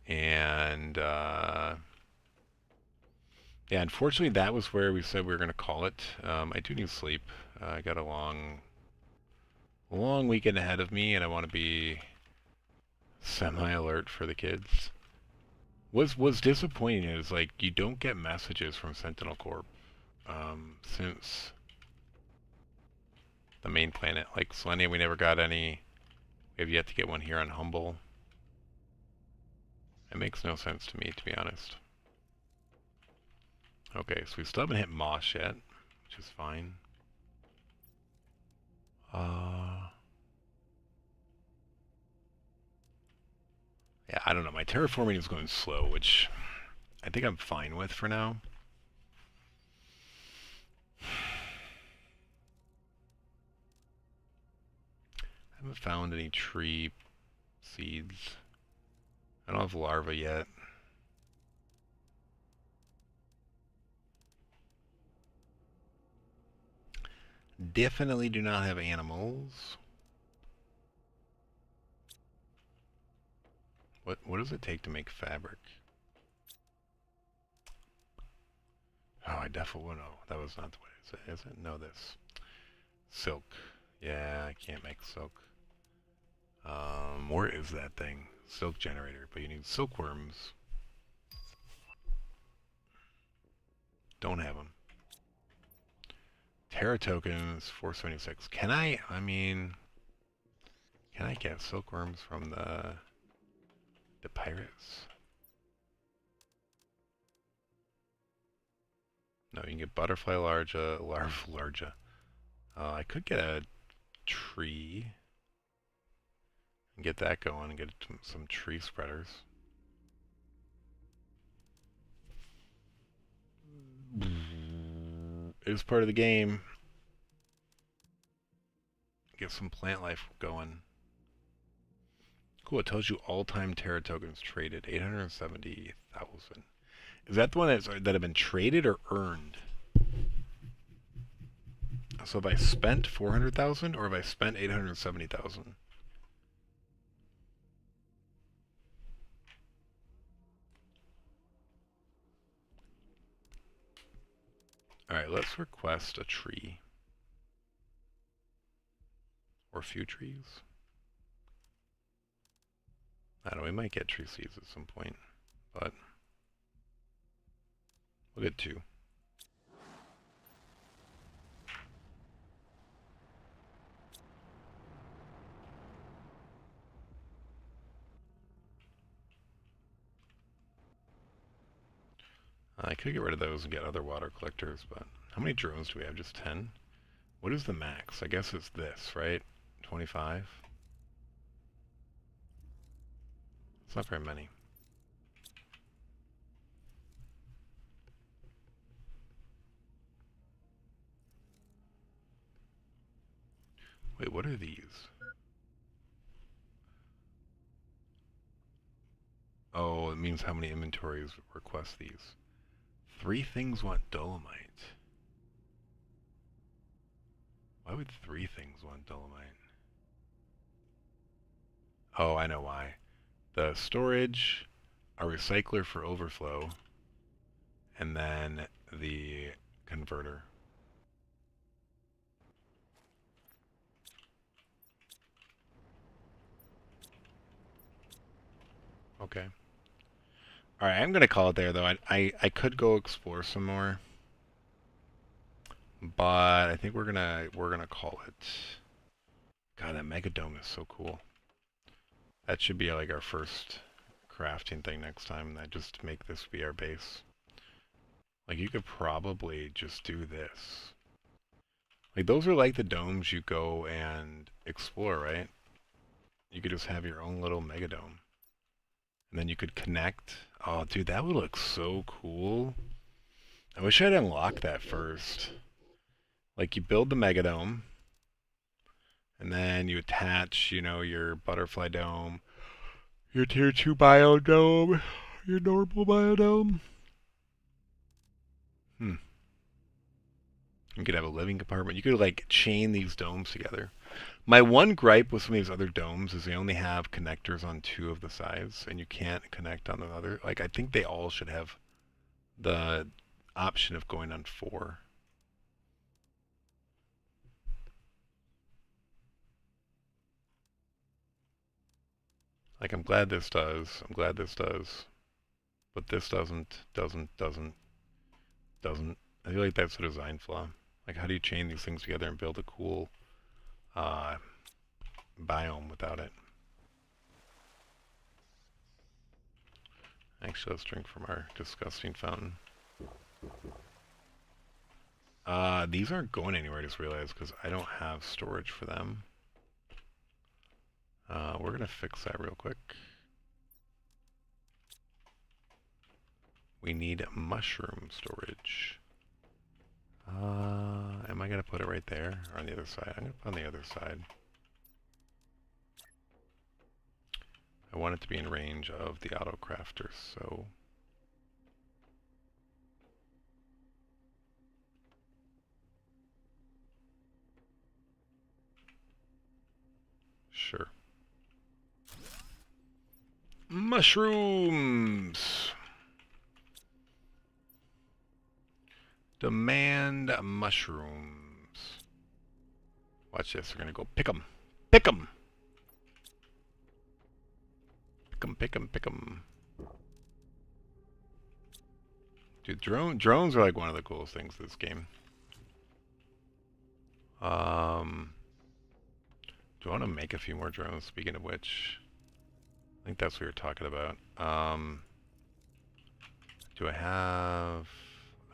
S1: And, yeah, unfortunately that was where we said we were going to call it. I do need sleep. I got a long weekend ahead of me, and I want to be semi-alert for the kids. Was disappointing is, like, you don't get messages from Sentinel Corp, since the main planet. Like, Selenia, we never got any. We have yet to get one here on Humble. It makes no sense to me, to be honest. Okay, so we still haven't hit Moss yet, which is fine. Yeah, I don't know. My terraforming is going slow, which I think I'm fine with for now. I haven't found any tree seeds. I don't have larvae yet. Definitely do not have animals. What does it take to make fabric? Oh, I definitely know. That was not the way. Is it? No, this. Silk. Yeah, I can't make silk. Where is that thing? Silk generator, but you need silkworms. Don't have them. Terra tokens, 476. Can I get silkworms from the pirates? No, you can get butterfly larva. I could get a tree and get that going and get some tree spreaders. It is part of the game. Get some plant life going. Cool, it tells you all-time Terra tokens traded, 870,000. Is that the one that have been traded or earned? So have I spent 400,000 or have I spent 870,000? Alright, let's request a tree. Or a few trees. I don't know, we might get tree seeds at some point, but we'll get 2. I could get rid of those and get other water collectors, but how many drones do we have? Just 10? What is the max? I guess it's this, right? 25? It's not very many. Wait, what are these? Oh, it means how many inventories request these. 3 things want dolomite. Why would 3 things want dolomite? Oh, I know why. The storage, a recycler for overflow, and then the converter. Okay. Alright, I'm gonna call it there though. I could go explore some more. But I think we're gonna call it. God, that mega dome is so cool. That should be like our first crafting thing next time. That just make this be our base. Like you could probably just do this. Like those are like the domes you go and explore, right? You could just have your own little mega dome. And then you could connect. Oh, dude, that would look so cool. I wish I'd unlocked that first. Like you build the mega dome, and then you attach, you know, your butterfly dome, your tier 2 biodome, your normal biodome. You could have a living compartment. You could like chain these domes together. My one gripe with some of these other domes is they only have connectors on 2 of the sides, and you can't connect on the other. Like I think they all should have the option of going on 4. Like I'm glad this does. I'm glad this does. But this doesn't. I feel like that's a design flaw. Like how do you chain these things together and build a cool uh, biome without it? Actually, let's drink from our disgusting fountain. These aren't going anywhere, I just realized, because I don't have storage for them. We're going to fix that real quick. We need mushroom storage. Am I going to put it right there or on the other side? I'm going to put it on the other side. I want it to be in range of the auto crafter, so sure. Mushrooms! Demand mushrooms. Watch this, we're gonna go pick 'em. Pick 'em! Pick 'em, pick 'em, pick 'em. Dude, drones are like one of the coolest things in this game. Do I want to make a few more drones, speaking of which? I think that's what we were talking about. Do I have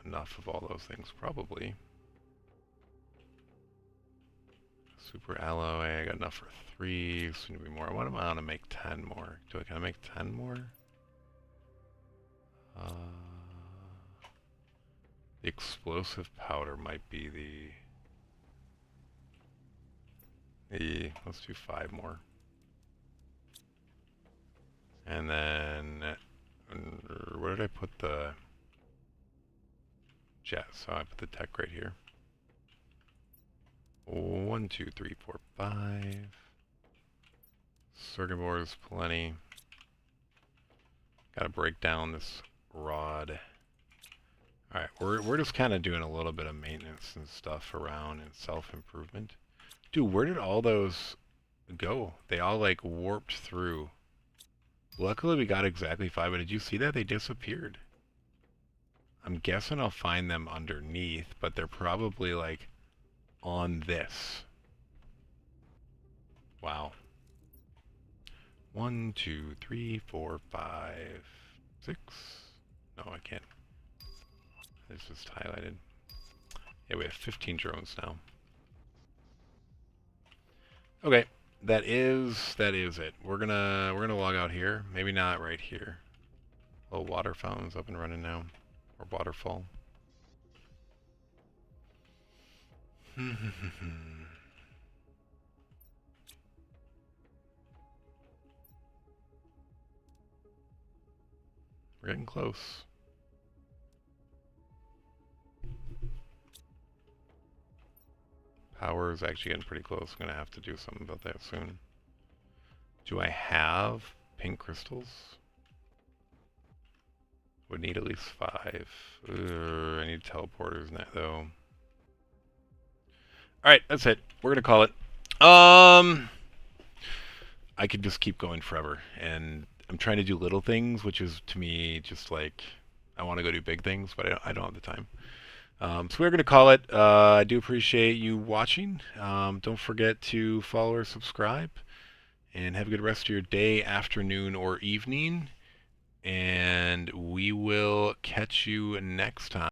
S1: enough of all those things? Probably. Super alloy, I got enough for 3, soon to be more. What am I want to make 10 more? Can I make 10 more? The explosive powder might be let's do 5 more. And then, where did I put the jet? So I put the tech right here. 1, 2, 3, 4, 5. Circuit boards, plenty. Gotta break down this rod. Alright, we're just kind of doing a little bit of maintenance and stuff around and self-improvement. Dude, where did all those go? They all like warped through. Luckily we got exactly 5, but did you see that? They disappeared. I'm guessing I'll find them underneath, but they're probably like on this. Wow. 1, 2, 3, 4, 5, 6. No, I can't. It's just highlighted. Yeah, we have 15 drones now. Okay, that is it. We're gonna log out here. Maybe not right here. Little water fountain's up and running now, or waterfall. We're getting close. Power is actually getting pretty close. I'm gonna have to do something about that soon. Do I have pink crystals? Would need at least 5. I need teleporters now, though. Alright, that's it. We're gonna call it. I could just keep going forever, and I'm trying to do little things, which is, to me, just like, I want to go do big things, but I don't have the time. So we're going to call it. I do appreciate you watching. Don't forget to follow or subscribe. And have a good rest of your day, afternoon, or evening. And we will catch you next time.